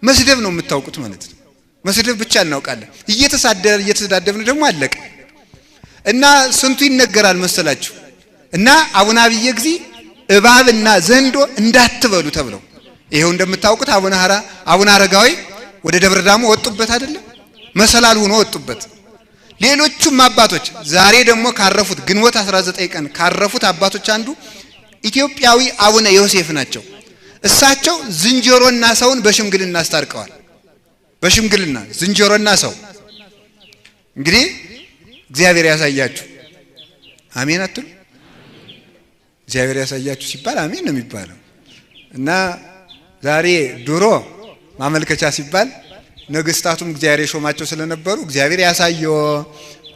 መስደብ ነው የምታውቁት ማለት ነው። መስደብ ብቻ እናውቃለን። እየተሳደብን ደግሞ አለቀ እና ስንቱ ይነገራል መሰላችሁ። እና አቡነ አብየ እግዚእ እባብና ዘንዶ እንዳትበሉ ተብለው ይሄው እንደምታውቁት አቡነ አረጋዊ ወደ ደብረ ዳሞ ወጡበት አይደለም? መሰላል ሆኖ ወጡበት። ሌሎቹም አባቶች ዛሬ ደግሞ ካረፉት ግንቦት 19 ቀን ካረፉት አባቶች አንዱ ኢትዮጵያዊ አቡነ ዮሴፍ ናቸው። እሳቸው ዝንጀሮና ሰውን በሽምግልና አስታርቀዋል። በሽምግልና ዝንጀሮና ሰው እንግዲህ እግዚአብሔር ያሳያችሁ። አሜን አትሉ? እግዚአብሔር ያሳያችሁ ሲባል አሜን ነው የሚባለው። እና ዛሬ ድሮ ማመልከቻ ሲባል ነገስታቱም እግዚአብሔር የሾማቸው ስለነበሩ እግዚአብሔር ያሳየው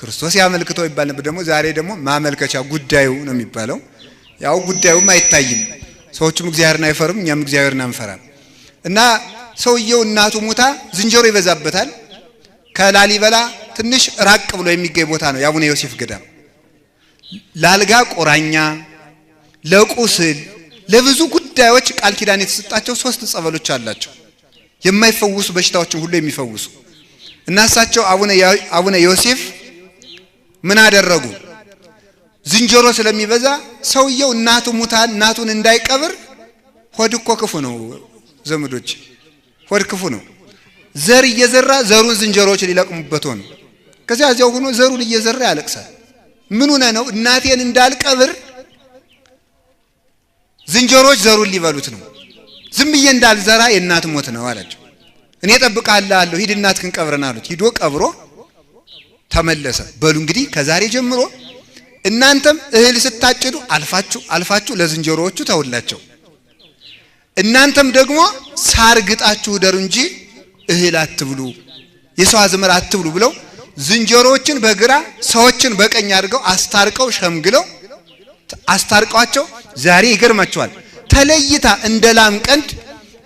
ክርስቶስ ያመልክተው ይባል ነበር። ደግሞ ዛሬ ደግሞ ማመልከቻ ጉዳዩ ነው የሚባለው። ያው ጉዳዩም አይታይም። ሰዎችም እግዚአብሔርን አይፈሩም፣ እኛም እግዚአብሔርን አንፈራም። እና ሰውየው እናቱ ሙታ ዝንጀሮ ይበዛበታል። ከላሊበላ ትንሽ ራቅ ብሎ የሚገኝ ቦታ ነው የአቡነ ዮሴፍ ገዳም። ላልጋ ቁራኛ፣ ለቁስል፣ ለብዙ ጉዳዮች ቃል ኪዳን የተሰጣቸው 3 ጸበሎች አላቸው የማይፈውሱ በሽታዎችን ሁሉ የሚፈውሱ። እና እሳቸው አቡነ ዮሴፍ ምን አደረጉ? ዝንጀሮ ስለሚበዛ ሰውየው እናቱ ሙታ እናቱን እንዳይቀብር ሆድ እኮ ክፉ ነው ዘመዶች፣ ሆድ ክፉ ነው። ዘር እየዘራ ዘሩን ዝንጀሮዎች ሊለቅሙበት ሆነ። ከዚያ እዚያው ሆኖ ዘሩን እየዘራ ያለቅሳል። ምን ሆነ ነው? እናቴን እንዳልቀብር ዝንጀሮዎች ዘሩን ሊበሉት ነው። ዝም ብዬ እንዳልዘራ የእናት ሞት ነው አላቸው። እኔ እጠብቅሃለሁ ሂድ እናትህን ቀብረን አሉት። ሂዶ ቀብሮ ተመለሰ። በሉ እንግዲህ ከዛሬ ጀምሮ እናንተም እህል ስታጭዱ አልፋችሁ ለዝንጀሮዎቹ ተውላቸው። እናንተም ደግሞ ሳር ግጣችሁ ደሩ እንጂ እህል አትብሉ፣ የሰው አዝመራ አትብሉ ብለው ዝንጀሮዎችን በግራ ሰዎችን በቀኝ አድርገው አስታርቀው ሸምግለው አስታርቀዋቸው ዛሬ ይገርማቸዋል። ተለይታ እንደ ላም ቀንድ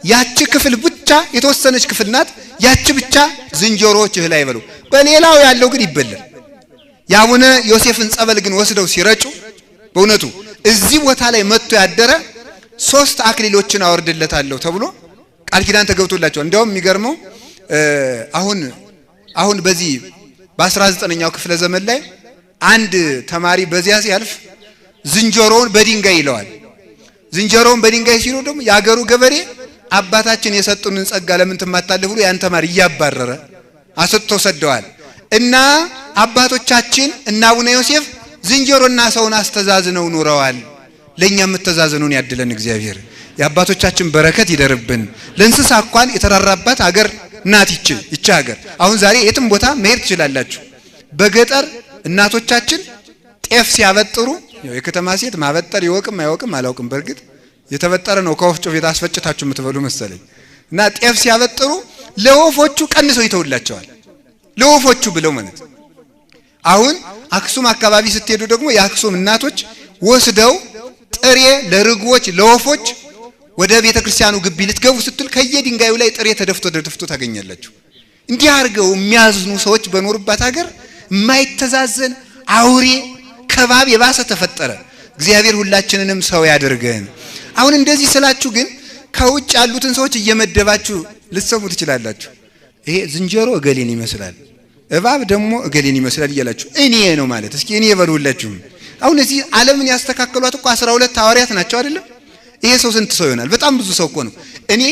ያቺ ክፍል ብቻ የተወሰነች ክፍል ናት። ያቺ ብቻ ዝንጀሮዎች እህል አይበሉ፣ በሌላው ያለው ግን ይበላል። የአቡነ ዮሴፍን ጸበል ግን ወስደው ሲረጩ በእውነቱ እዚህ ቦታ ላይ መጥቶ ያደረ 3 አክሊሎችን አወርድለታለሁ ተብሎ ቃል ኪዳን ተገብቶላቸው። እንዲያውም የሚገርመው አሁን በዚህ በ19ኛው ክፍለ ዘመን ላይ አንድ ተማሪ በዚያ ሲያልፍ ዝንጀሮውን በድንጋይ ይለዋል። ዝንጀሮውን በድንጋይ ሲሉ ደግሞ ያገሩ ገበሬ አባታችን የሰጡንን ጸጋ ለምን ትማታለህ ብሎ ያን ተማሪ እያባረረ አሰጥተው ሰደዋል። እና አባቶቻችን እና አቡነ ዮሴፍ ዝንጀሮና ሰውን አስተዛዝነው ኑረዋል። ለኛ መተዛዘኑን ያድለን እግዚአብሔር። የአባቶቻችን በረከት ይደርብን። ለእንስሳ እንኳን የተራራባት ሀገር ናት ይቺ ሀገር። አሁን ዛሬ የትም ቦታ መሄድ ትችላላችሁ። በገጠር እናቶቻችን ጤፍ ሲያበጥሩ የከተማ ሴት ማበጠር ይወቅም አይወቅም አላውቅም። በርግጥ የተበጠረ ነው ከወፍጮ ቤት አስፈጭታችሁ የምትበሉ መሰለኝ። እና ጤፍ ሲያበጥሩ ለወፎቹ ቀንሰው ይተውላቸዋል። ለወፎቹ ብለው ማለት አሁን አክሱም አካባቢ ስትሄዱ ደግሞ የአክሱም እናቶች ወስደው ጥሬ ለርግቦች ለወፎች ወደ ቤተክርስቲያኑ ግቢ ልትገቡ ስትል ከየድንጋዩ ላይ ጥሬ ተደፍቶ ታገኛላችሁ። እንዲህ አድርገው የሚያዝኑ ሰዎች በኖርባት ሀገር የማይተዛዘን አውሬ ከባብ የባሰ ተፈጠረ። እግዚአብሔር ሁላችንንም ሰው ያድርገን። አሁን እንደዚህ ስላችሁ ግን ከውጭ ያሉትን ሰዎች እየመደባችሁ ልትሰሙ ትችላላችሁ። ይሄ ዝንጀሮ እገሌን ይመስላል፣ እባብ ደግሞ እገሌን ይመስላል እያላችሁ እኔ ነው ማለት እስኪ እኔ በሉላችሁ። አሁን እዚህ ዓለምን ያስተካከሏት እኮ 12 ሐዋርያት ናቸው አይደለም? ይሄ ሰው ስንት ሰው ይሆናል? በጣም ብዙ ሰው እኮ ነው። እኔ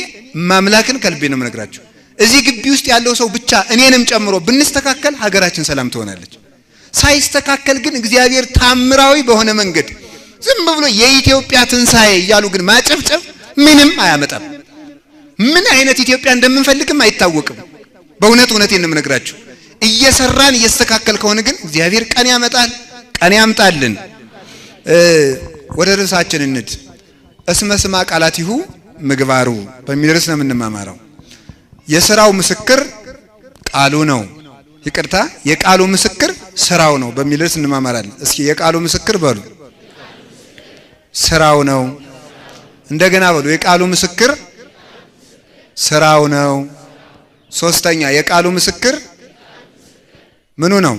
ማምላክን ከልቤ ነው የምነግራችሁ። እዚህ ግቢ ውስጥ ያለው ሰው ብቻ እኔንም ጨምሮ ብንስተካከል ሀገራችን ሰላም ትሆናለች። ሳይስተካከል ግን እግዚአብሔር ታምራዊ በሆነ መንገድ ዝም ብሎ የኢትዮጵያ ትንሳኤ እያሉ ግን ማጨብጨብ ምንም አያመጣም። ምን አይነት ኢትዮጵያ እንደምንፈልግም አይታወቅም። በእውነት እውነቴን ነው የምነግራችሁ። እየሰራን እየስተካከል ከሆነ ግን እግዚአብሔር ቀን ያመጣል፣ ቀን ያምጣልን። ወደ ርዕሳችን እንድ እስመ ስማ ቃላቲሁ ምግባሩ በሚል ርዕስ ነው የምንማማረው። የሥራው ምስክር ቃሉ ነው። ይቅርታ፣ የቃሉ ምስክር ስራው ነው በሚል ርዕስ እንማማራለን። እስኪ የቃሉ ምስክር በሉ ስራው ነው። እንደገና በሉ የቃሉ ምስክር ስራው ነው። ሶስተኛ የቃሉ ምስክር ምኑ ነው?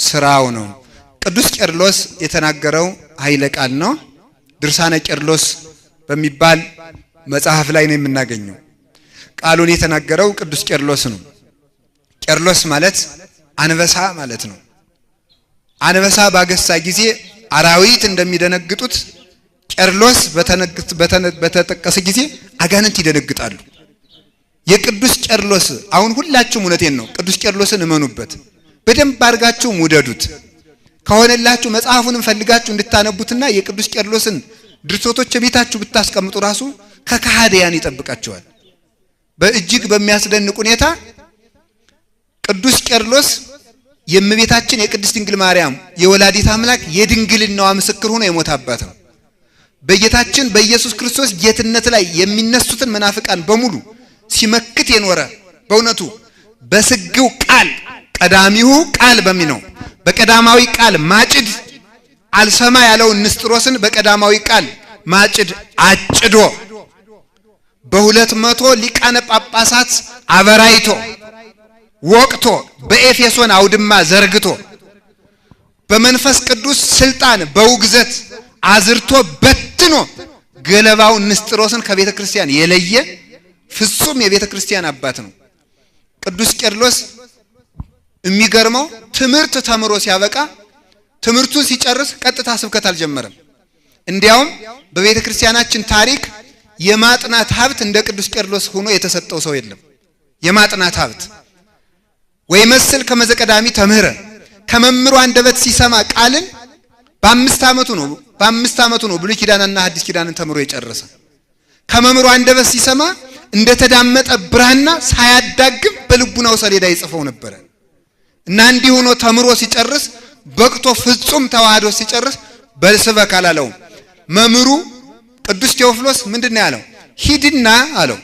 ስራው ነው። ቅዱስ ቄርሎስ የተናገረው ኃይለ ቃል ነው። ድርሳነ ቄርሎስ በሚባል መጽሐፍ ላይ ነው የምናገኘው። ቃሉን የተናገረው ቅዱስ ቄርሎስ ነው። ቄርሎስ ማለት አንበሳ ማለት ነው። አንበሳ ባገሳ ጊዜ አራዊት እንደሚደነግጡት ቄርሎስ በተጠቀሰ ጊዜ አጋንንት ይደነግጣሉ። የቅዱስ ቄርሎስ አሁን ሁላችሁም እውነቴን ነው ቅዱስ ቄርሎስን እመኑበት፣ በደንብ አድርጋችሁ ውደዱት። ከሆነላችሁ መጽሐፉንም ፈልጋችሁ እንድታነቡትና የቅዱስ ቄርሎስን ድርሰቶች ቤታችሁ ብታስቀምጡ ራሱ ከካህዲያን ይጠብቃቸዋል። በእጅግ በሚያስደንቅ ሁኔታ ቅዱስ ቄርሎስ የእመቤታችን የቅድስት ድንግል ማርያም የወላዲት አምላክ የድንግልናዋ ምስክር ሆኖ የሞተ አባት ነው። በጌታችን በኢየሱስ ክርስቶስ ጌትነት ላይ የሚነሱትን መናፍቃን በሙሉ ሲመክት የኖረ በእውነቱ በስግው ቃል ቀዳሚው ቃል በሚነው በቀዳማዊ ቃል ማጭድ አልሰማ ያለው ንስጥሮስን በቀዳማዊ ቃል ማጭድ አጭዶ በ200 ሊቃነ ጳጳሳት አበራይቶ ወቅቶ በኤፌሶን አውድማ ዘርግቶ በመንፈስ ቅዱስ ስልጣን በውግዘት አዝርቶ በትኖ ገለባው ንስጥሮስን ከቤተ ክርስቲያን የለየ ፍጹም የቤተ ክርስቲያን አባት ነው። ቅዱስ ቄርሎስ የሚገርመው ትምህርት ተምሮ ሲያበቃ ትምህርቱን ሲጨርስ ቀጥታ ስብከት አልጀመረም። እንዲያውም በቤተ ክርስቲያናችን ታሪክ የማጥናት ሀብት እንደ ቅዱስ ቄርሎስ ሆኖ የተሰጠው ሰው የለም። የማጥናት ሀብት ወይ መስል ከመዘቀዳሚ ተምህረ ከመምሩ አንደበት ሲሰማ ቃልን በ5 ዓመቱ ነው ብሉይ ኪዳንና ሐዲስ ኪዳንን ተምሮ የጨረሰ። ከመምሩ አንደበት ሲሰማ እንደተዳመጠ ብራና ሳያዳግም በልቡናው ሰሌዳ ይጽፈው ነበር እና እንዲህ ሆኖ ተምሮ ሲጨርስ በቅቶ ፍጹም ተዋህዶ ሲጨርስ በልስበክ አላለውም። መምሩ ቅዱስ ቴዎፍሎስ ምንድነው ያለው? ሂድና አለው።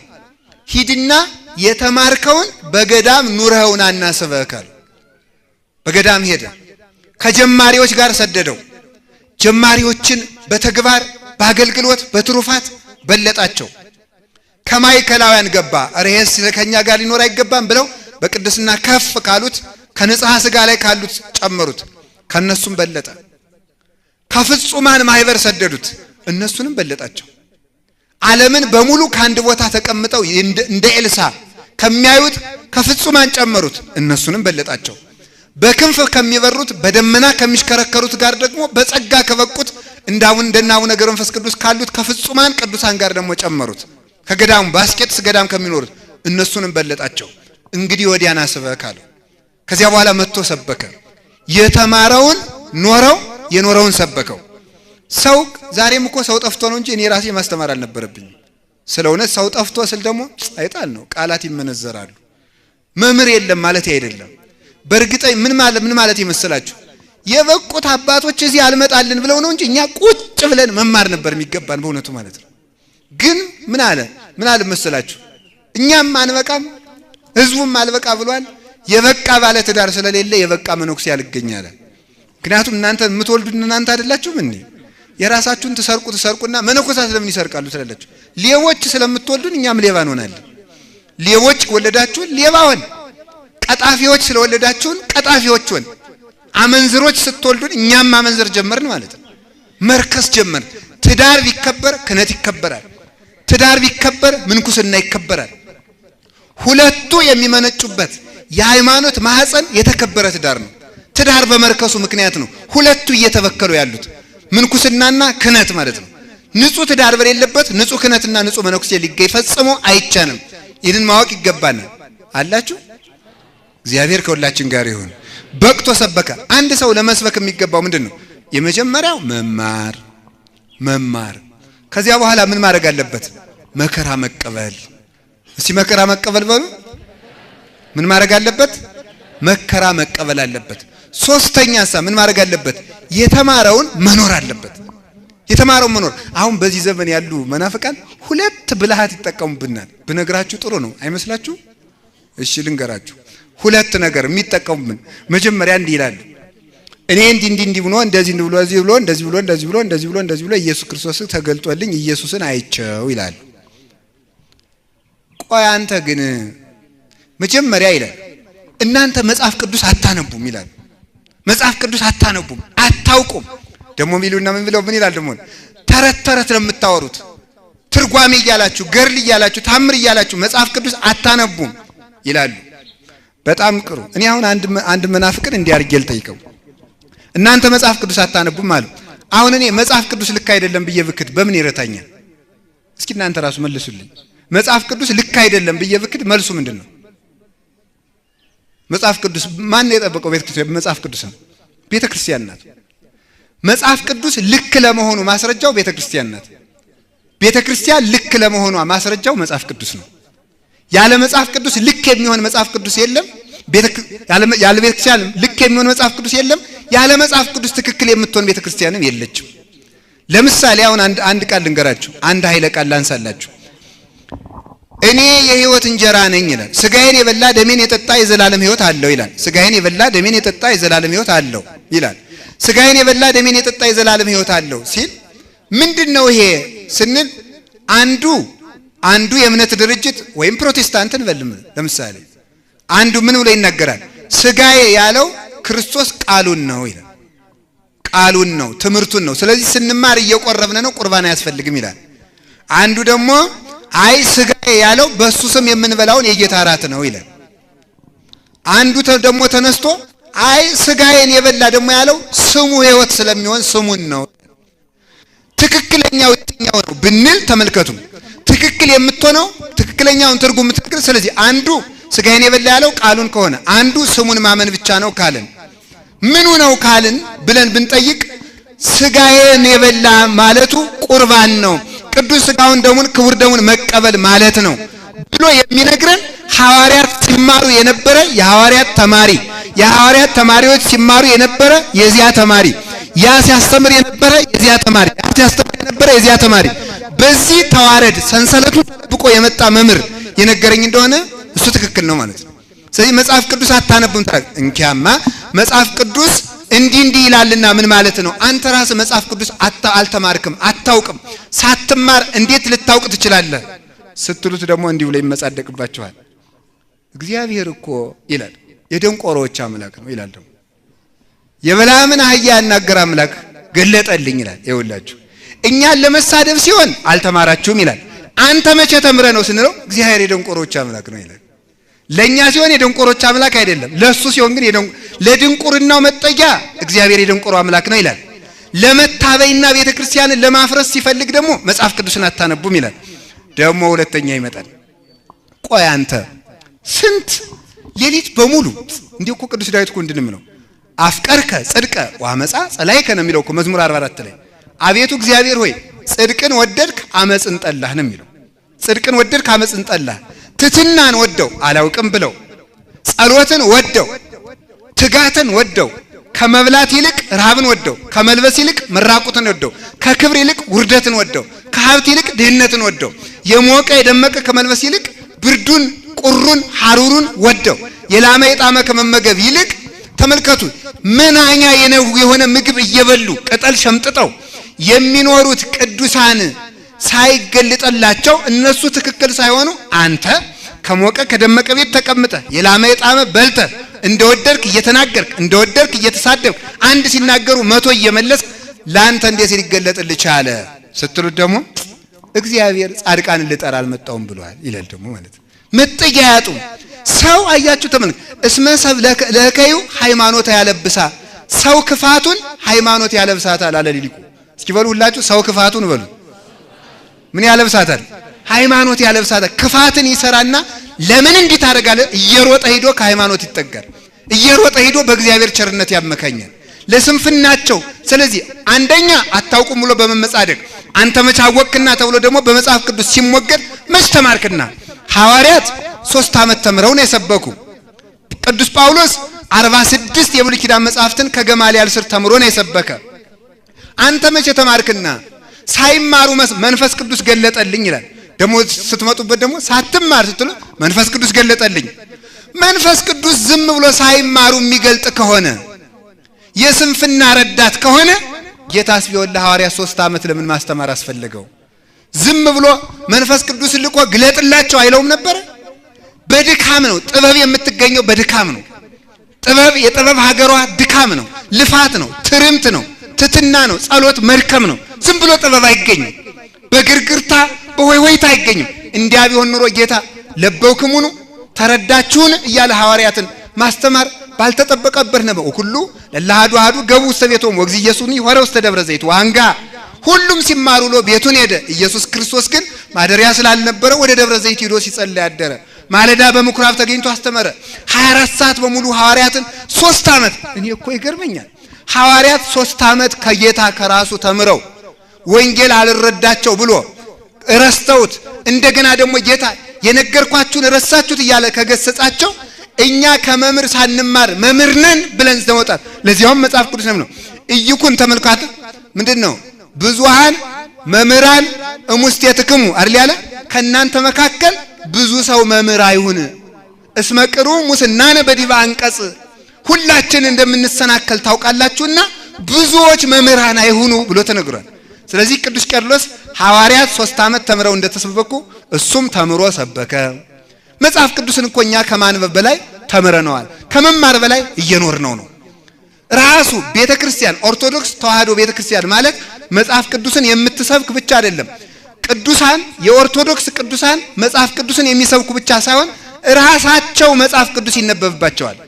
ሂድና የተማርከውን በገዳም ኑረውና እናስበካል። በገዳም ሄደ። ከጀማሪዎች ጋር ሰደደው። ጀማሪዎችን በተግባር በአገልግሎት በትሩፋት በለጣቸው። ከማይከላውያን ገባ። አረሄስ ከኛ ጋር ሊኖር አይገባም ብለው በቅድስና ከፍ ካሉት ከንጽሐ ሥጋ ላይ ካሉት ጨመሩት። ከነሱም በለጠ። ከፍጹማን ማህበር ሰደዱት። እነሱንም በለጣቸው። ዓለምን በሙሉ ከአንድ ቦታ ተቀምጠው እንደ ኤልሳ ከሚያዩት ከፍጹማን ጨመሩት። እነሱንም በለጣቸው። በክንፍ ከሚበሩት በደመና ከሚሽከረከሩት ጋር ደግሞ በጸጋ ከበቁት እንደና አቡነ ገብረ መንፈስ ቅዱስ ካሉት ከፍጹማን ቅዱሳን ጋር ደግሞ ጨመሩት። ከገዳሙ ባስኬትስ ገዳም ከሚኖሩት እነሱንም በለጣቸው። እንግዲህ ወዲያና ስበክ አለው። ከዚያ በኋላ መጥቶ ሰበከ። የተማረውን ኖረው የኖረውን ሰበከው። ሰው ዛሬም እኮ ሰው ጠፍቶ ነው እንጂ እኔ ራሴ ማስተማር አልነበረብኝ። ስለሆነ ሰው ጠፍቶ ስል ደግሞ አይጣል ነው፣ ቃላት ይመነዘራሉ። መምህር የለም ማለት አይደለም። በእርግጠኝ ምን ማለት ይመስላችሁ? የበቁት አባቶች እዚህ አልመጣልን ብለው ነው እንጂ እኛ ቁጭ ብለን መማር ነበር የሚገባን በእውነቱ ማለት ነው። ግን ምን አለ መሰላችሁ? እኛም አንበቃም ህዝቡም አልበቃ ብሏል። የበቃ ባለ ትዳር ስለሌለ የበቃ መነኩሴ ያልገኛል። ምክንያቱም እናንተ የምትወልዱት እናንተ አይደላችሁም እንዴ? የራሳችሁን ትሰርቁና መነኮሳት ለምን ይሰርቃሉ ትላላችሁ? ሌቦች ስለምትወልዱን እኛም ሌባ እንሆናለን። ሌቦች ወለዳችሁን ሌባ ሆን፣ ቀጣፊዎች ስለወለዳችሁን ቀጣፊዎች ሆን፣ አመንዝሮች ስትወልዱን እኛም አመንዝር ጀመርን ማለት ነው። መርከስ ጀመርን። ትዳር ቢከበር ክህነት ይከበራል። ትዳር ቢከበር ምንኩስና ይከበራል። ሁለቱ የሚመነጩበት የሃይማኖት ማህፀን የተከበረ ትዳር ነው። ትዳር በመርከሱ ምክንያት ነው ሁለቱ እየተበከሉ ያሉት ምንኩስናና ክህነት ማለት ነው። ንጹህ ትዳር በሌለበት ንጹህ ክህነትና ንጹህ መነኩሴ ሊገኝ ፈጽሞ አይቻልም። ይህንን ማወቅ ይገባናል። አላችሁ? እግዚአብሔር ከሁላችን ጋር ይሁን። በቅቶ ሰበከ። አንድ ሰው ለመስበክ የሚገባው ምንድነው? የመጀመሪያው መማር። ከዚያ በኋላ ምን ማድረግ አለበት? መከራ መቀበል። እስቲ መከራ መቀበል በሉ። ምን ማድረግ አለበት? መከራ መቀበል አለበት። ሶስተኛ ምን ማድረግ አለበት? የተማረውን መኖር አለበት። የተማረውን መኖር። አሁን በዚህ ዘመን ያሉ መናፍቃን ሁለት ብልሃት ይጠቀሙብናል። ብነግራችሁ ጥሩ ነው አይመስላችሁ? እሺ ልንገራችሁ። ሁለት ነገር የሚጠቀሙብን። መጀመሪያ እንዲህ ይላሉ፣ እኔ እንዲህ ብሎ እንደዚህ ብሎ ኢየሱስ ክርስቶስ ተገልጦልኝ ኢየሱስን አይቼው ይላሉ። ቆይ አንተ ግን መጀመሪያ ይላል እናንተ መጽሐፍ ቅዱስ አታነቡም ይላል። መጽሐፍ ቅዱስ አታውቁም። ደሞ ሚሉና ምን ብለው ምን ይላል? ደሞ ተረት ነው የምታወሩት። ትርጓሜ እያላችሁ ገርል እያላችሁ ታምር እያላችሁ መጽሐፍ ቅዱስ አታነቡም ይላሉ። በጣም ቅሩ። እኔ አሁን አንድ መናፍቅን እንዲያርጌ ልጠይቀው፣ እናንተ መጽሐፍ ቅዱስ አታነቡም አሉ። አሁን እኔ መጽሐፍ ቅዱስ ልክ አይደለም ብዬ ብክድ በምን ይረታኛል? እስኪ እናንተ ራሱ መልሱልኝ። መጽሐፍ ቅዱስ ልክ አይደለም ብዬ ብክድ መልሱ ምንድነው? መጽሐፍ ቅዱስ ማን ነው የጠበቀው? ቤተክርስቲያን መጽሐፍ ቅዱስ ነው፣ ቤተክርስቲያን ናት። መጽሐፍ ቅዱስ ልክ ለመሆኑ ማስረጃው ቤተክርስቲያን ናት። ቤተክርስቲያን ልክ ለመሆኗ ማስረጃው መጽሐፍ ቅዱስ ነው። ያለ መጽሐፍ ቅዱስ ልክ የሚሆን መጽሐፍ ቅዱስ የለም። ያለ ቤተክርስቲያን ልክ የሚሆን መጽሐፍ ቅዱስ የለም። ያለ መጽሐፍ ቅዱስ ትክክል የምትሆን ቤተክርስቲያንም የለችም። ለምሳሌ አሁን አንድ ቃል ልንገራችሁ፣ አንድ ኃይለ ቃል ላንሳላችሁ። እኔ የሕይወት እንጀራ ነኝ ይላል። ስጋዬን የበላ ደሜን የጠጣ የዘላለም ሕይወት አለው ይላል። ስጋዬን የበላ ደሜን የጠጣ የዘላለም ሕይወት አለው ይላል። ስጋዬን የበላ ደሜን የጠጣ የዘላለም ሕይወት አለው ሲል ምንድነው ይሄ ስንል አንዱ የእምነት ድርጅት ወይም ፕሮቴስታንትን በልም ለምሳሌ አንዱ ምን ብሎ ይናገራል? ስጋዬ ያለው ክርስቶስ ቃሉን ነው ይላል። ቃሉን ነው፣ ትምህርቱን ነው። ስለዚህ ስንማር እየቆረብን ነው፣ ቁርባን አያስፈልግም ይላል። አንዱ ደግሞ አይ ስጋዬ ያለው በሱ ስም የምንበላውን የጌታ እራት ነው ይላል። አንዱ ደግሞ ተነስቶ አይ ስጋዬን የበላ ደግሞ ያለው ስሙ ሕይወት ስለሚሆን ስሙን ነው። ትክክለኛው የትኛው ነው ብንል ተመልከቱ። ትክክል የምትሆነው ትክክለኛውን ትርጉም ትክክል። ስለዚህ አንዱ ስጋዬን የበላ ያለው ቃሉን ከሆነ አንዱ ስሙን ማመን ብቻ ነው ካልን ምኑ ነው ካልን ብለን ብንጠይቅ ስጋዬን የበላ ማለቱ ቁርባን ነው፣ ቅዱስ ስጋውን ደሙን ክቡር ደሙን መቀበል ማለት ነው ብሎ የሚነግረን ሐዋርያት ሲማሩ የነበረ የሐዋርያት ተማሪ፣ የሐዋርያት ተማሪዎች ሲማሩ የነበረ የዚያ ተማሪ፣ ያ ሲያስተምር የነበረ የዚያ ተማሪ፣ ያ ሲያስተምር የነበረ የዚያ ተማሪ፣ በዚህ ተዋረድ ሰንሰለቱን ጠብቆ የመጣ መምህር የነገረኝ እንደሆነ እሱ ትክክል ነው ማለት ነው። ስለዚህ መጽሐፍ ቅዱስ አታነቡም ታዲያ እንኪያማ መጽሐፍ ቅዱስ እንዲህ ይላልና ምን ማለት ነው? አንተ ራስህ መጽሐፍ ቅዱስ አልተማርክም፣ አታውቅም። ሳትማር እንዴት ልታውቅ ትችላለህ ስትሉት ደግሞ እንዲህ ብሎ ይመጻደቅባችኋል። እግዚአብሔር እኮ ይላል የደንቆሮዎች አምላክ ነው ይላል። ደግሞ የበለዓምን አህያ ያናገረ አምላክ ገለጠልኝ ይላል። ይኸውላችሁ እኛን ለመሳደብ ሲሆን አልተማራችሁም ይላል። አንተ መቼ ተምረህ ነው ስንለው እግዚአብሔር የደንቆሮዎች አምላክ ነው ይላል። ለኛ ሲሆን የደንቆሮች አምላክ አይደለም፣ ለሱ ሲሆን ግን ለድንቁርናው መጠጊያ እግዚአብሔር የደንቆሮ አምላክ ነው ይላል። ለመታበይና ቤተክርስቲያንን ለማፍረስ ሲፈልግ ደግሞ መጽሐፍ ቅዱስን አታነቡም ይላል። ደግሞ ሁለተኛ ይመጣል። ቆይ አንተ ስንት ሌሊት በሙሉ እንዲሁ እኮ ቅዱስ ዳዊት እኮ እንድንም ነው አፍቀርከ ጽድቀ ወአመፃ ጸላይከ ነው የሚለው እኮ መዝሙር 44 ላይ አቤቱ እግዚአብሔር ሆይ ጽድቅን ወደድክ አመፅን ጠላህ ነው የሚለው። ጽድቅን ወደድክ አመፅን ጠላህ። ትሕትናን ወደው አላውቅም ብለው፣ ጸሎትን ወደው ትጋትን ወደው፣ ከመብላት ይልቅ ረሃብን ወደው፣ ከመልበስ ይልቅ መራቁትን ወደው፣ ከክብር ይልቅ ውርደትን ወደው፣ ከሀብት ይልቅ ድህነትን ወደው፣ የሞቀ የደመቀ ከመልበስ ይልቅ ብርዱን ቁሩን ሐሩሩን ወደው፣ የላመ የጣመ ከመመገብ ይልቅ ተመልከቱ መናኛ የሆነ ምግብ እየበሉ ቅጠል ሸምጥጠው የሚኖሩት ቅዱሳን ሳይገልጠላቸው እነሱ ትክክል ሳይሆኑ አንተ ከሞቀ ከደመቀ ቤት ተቀምጠ የላመ የጣመ በልተ እንደወደድክ እየተናገርክ እንደወደድክ እየተሳደብክ አንድ ሲናገሩ 100 እየመለስ ላንተ እንዴት ሊገለጥልህ ቻለ ስትሉት ደግሞ እግዚአብሔር ጻድቃንን ልጠራ አልመጣውም ብሏል ይላል። ደግሞ ማለት መጠጊያ ያጡ ሰው አያችሁ ተመልከቱ። እስመ ሰብ ለከዩ ሃይማኖት ያለብሳ ሰው ክፋቱን ሃይማኖት ያለብሳታል አለ ሊቁ። እስኪ በሉ ሁላችሁ ሰው ክፋቱን በሉ ምን ያለብሳታል? ሃይማኖት ያለብሳታል። ክፋትን ይሰራና ለምን እንዲህ ታደርጋለህ እየሮጠ ሄዶ ከሃይማኖት ይጠጋል። እየሮጠ ሄዶ በእግዚአብሔር ቸርነት ያመካኛል ለስንፍናቸው። ስለዚህ አንደኛ አታውቁም ብሎ በመመጻደቅ አንተ መቻወቅና ተብሎ ደግሞ በመጽሐፍ ቅዱስ ሲሞገድ መች ተማርክና? ሐዋርያት 3 ዓመት ተምረው ነው የሰበኩ። ቅዱስ ጳውሎስ 46 የብሉይ ኪዳን መጽሐፍትን ከገማልያል ስር ተምሮ ነው የሰበከ። አንተ መቼ ተማርክና? ሳይማሩ መንፈስ ቅዱስ ገለጠልኝ ይላል። ደግሞ ስትመጡበት ደግሞ ሳትማር ስትሉ መንፈስ ቅዱስ ገለጠልኝ። መንፈስ ቅዱስ ዝም ብሎ ሳይማሩ የሚገልጥ ከሆነ የስንፍና ረዳት ከሆነ ጌታስ ቢሆን ለሐዋርያት 3 ዓመት ለምን ማስተማር አስፈለገው? ዝም ብሎ መንፈስ ቅዱስ ልቆ ግለጥላቸው አይለውም ነበር? በድካም ነው ጥበብ የምትገኘው፣ በድካም ነው። ጥበብ የጥበብ ሀገሯ ድካም ነው፣ ልፋት ነው፣ ትርምት ነው፣ ትሕትና ነው፣ ጸሎት መድከም ነው። ዝም ብሎ ጥበብ አይገኝም። በግርግርታ በሆይሆይታ አይገኝም። እንዲያ ቢሆን ኑሮ ጌታ ለበውክሙኑ ተረዳችሁን እያለ ሐዋርያትን ማስተማር ባልተጠበቀበት ነበር። ሁሉ ለላሃዱ አሐዱ ገቡ ውስተ ቤቶሙ ወእግዚእ ኢየሱስኒ ሆረ ውስተ ደብረ ዘይት ዋንጋ። ሁሉም ሲማሩ ሎ ቤቱን ሄደ። ኢየሱስ ክርስቶስ ግን ማደሪያ ስላልነበረ ወደ ደብረ ዘይት ሄዶ ሲጸልይ አደረ። ማለዳ በምኩራብ ተገኝቶ አስተማረ። 24 ሰዓት በሙሉ ሐዋርያትን 3 ዓመት እኔ እኮ ይገርመኛል። ሐዋርያት 3 ዓመት ከጌታ ከራሱ ተምረው ወንጌል አልረዳቸው ብሎ ረስተውት እንደገና ደግሞ ጌታ የነገርኳችሁን ረሳችሁት እያለ ከገሰጻቸው እኛ ከመምህር ሳንማር መምህር ነን ብለን ዘመጣት ለዚያውም መጽሐፍ ቅዱስ ነው እይኩን ተመልካት ምንድነው ብዙሃን መምህራን እሙስቴትክሙ አይደል ያለ ከናንተ መካከል ብዙ ሰው መምህር አይሁን እስመቅሩ ሙስናነ በዲባ አንቀጽ ሁላችን እንደምንሰናከል ታውቃላችሁና ብዙዎች መምህራን አይሁኑ ብሎ ተነግሯል። ስለዚህ ቅዱስ ቄርሎስ ሐዋርያት 3 ዓመት ተምረው እንደተሰበኩ እሱም ተምሮ ሰበከ። መጽሐፍ ቅዱስን እኮ እኛ ከማንበብ በላይ ተምረነዋል። ከመማር በላይ እየኖርነው ነው። ራሱ ቤተክርስቲያን ኦርቶዶክስ ተዋህዶ ቤተክርስቲያን ማለት መጽሐፍ ቅዱስን የምትሰብክ ብቻ አይደለም። ቅዱሳን የኦርቶዶክስ ቅዱሳን መጽሐፍ ቅዱስን የሚሰብኩ ብቻ ሳይሆን ራሳቸው መጽሐፍ ቅዱስ ይነበብባቸዋል።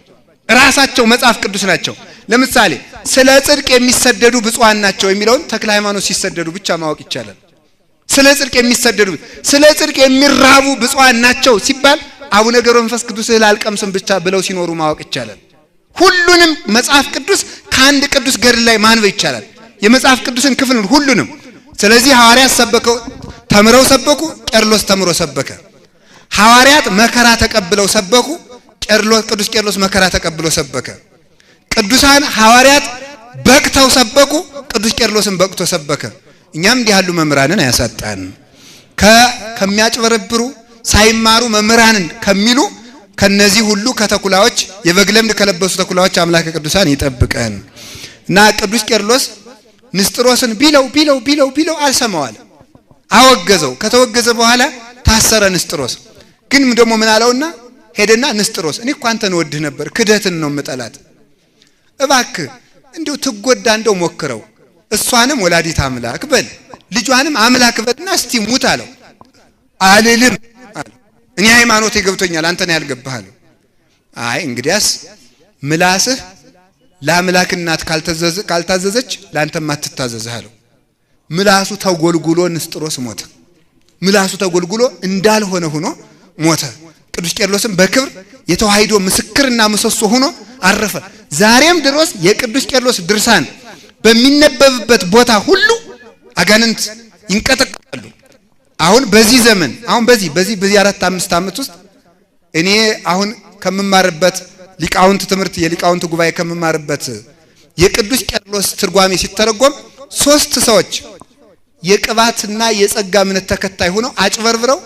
ራሳቸው መጽሐፍ ቅዱስ ናቸው። ለምሳሌ ስለ ጽድቅ የሚሰደዱ ብፁዓን ናቸው የሚለውን ተክለ ሃይማኖት ሲሰደዱ ብቻ ማወቅ ይቻላል። ስለ ጽድቅ የሚሰደዱ ስለ ጽድቅ የሚራቡ ብፁዓን ናቸው ሲባል አቡነ ገብረ መንፈስ ቅዱስ አልቀምስም ብቻ ብለው ሲኖሩ ማወቅ ይቻላል። ሁሉንም መጽሐፍ ቅዱስ ከአንድ ቅዱስ ገድል ላይ ማንበብ ይቻላል። የመጽሐፍ ቅዱስን ክፍል ሁሉንም። ስለዚህ ሐዋርያት ሰበከው ተምረው ሰበኩ። ቄርሎስ ተምሮ ሰበከ። ሐዋርያት መከራ ተቀብለው ሰበኩ። ቅዱስ ቄርሎስ መከራ ተቀብሎ ሰበከ። ቅዱሳን ሐዋርያት በቅተው ሰበኩ። ቅዱስ ቄርሎስን በቅቶ ሰበከ። እኛም እንዲህ ያሉ መምህራንን አያሳጣን። ከሚያጭበረብሩ ሳይማሩ መምህራንን ከሚሉ ከነዚህ ሁሉ ከተኩላዎች የበግ ለምድ ከለበሱ ተኩላዎች አምላከ ቅዱሳን ይጠብቀን። እና ቅዱስ ቄርሎስ ንስጥሮስን ቢለው አልሰማዋል። አወገዘው። ከተወገዘ በኋላ ታሰረ። ንስጥሮስ ግን ደግሞ ምን አለውና ሄደና ንስጥሮስ እኔ እኮ አንተን ወድህ ነበር፣ ክደትን ነው የምጠላት፣ እባክህ እንዴው ትጎዳ እንደው ሞክረው፣ እሷንም ወላዲት አምላክ በል ልጇንም አምላክ በልና እስቲ ሙት አለው። አልልም አለ። እኔ ሃይማኖቴ ገብቶኛል፣ አንተን ያልገባህ። አይ እንግዲያስ ምላስህ ለአምላክ እናት ካልታዘዘች ላንተም አትታዘዝህ አለው። ምላሱ ተጎልጉሎ ንስጥሮስ ሞተ። ምላሱ ተጎልጉሎ እንዳልሆነ ሆኖ ሞተ። ቅዱስ ቄርሎስም በክብር የተዋሂዶ ምስክርና ምሰሶ ሆኖ አረፈ። ዛሬም ድረስ የቅዱስ ቄርሎስ ድርሳን በሚነበብበት ቦታ ሁሉ አጋንንት ይንቀጠቀጣሉ። አሁን በዚህ ዘመን በዚህ 4-5 ዓመት ውስጥ እኔ አሁን ከመማርበት ሊቃውንት ትምህርት የሊቃውንት ጉባኤ ከመማርበት የቅዱስ ቄርሎስ ትርጓሜ ሲተረጎም 3 ሰዎች የቅባትና የጸጋ እምነት ተከታይ ሆነው አጭበርብረው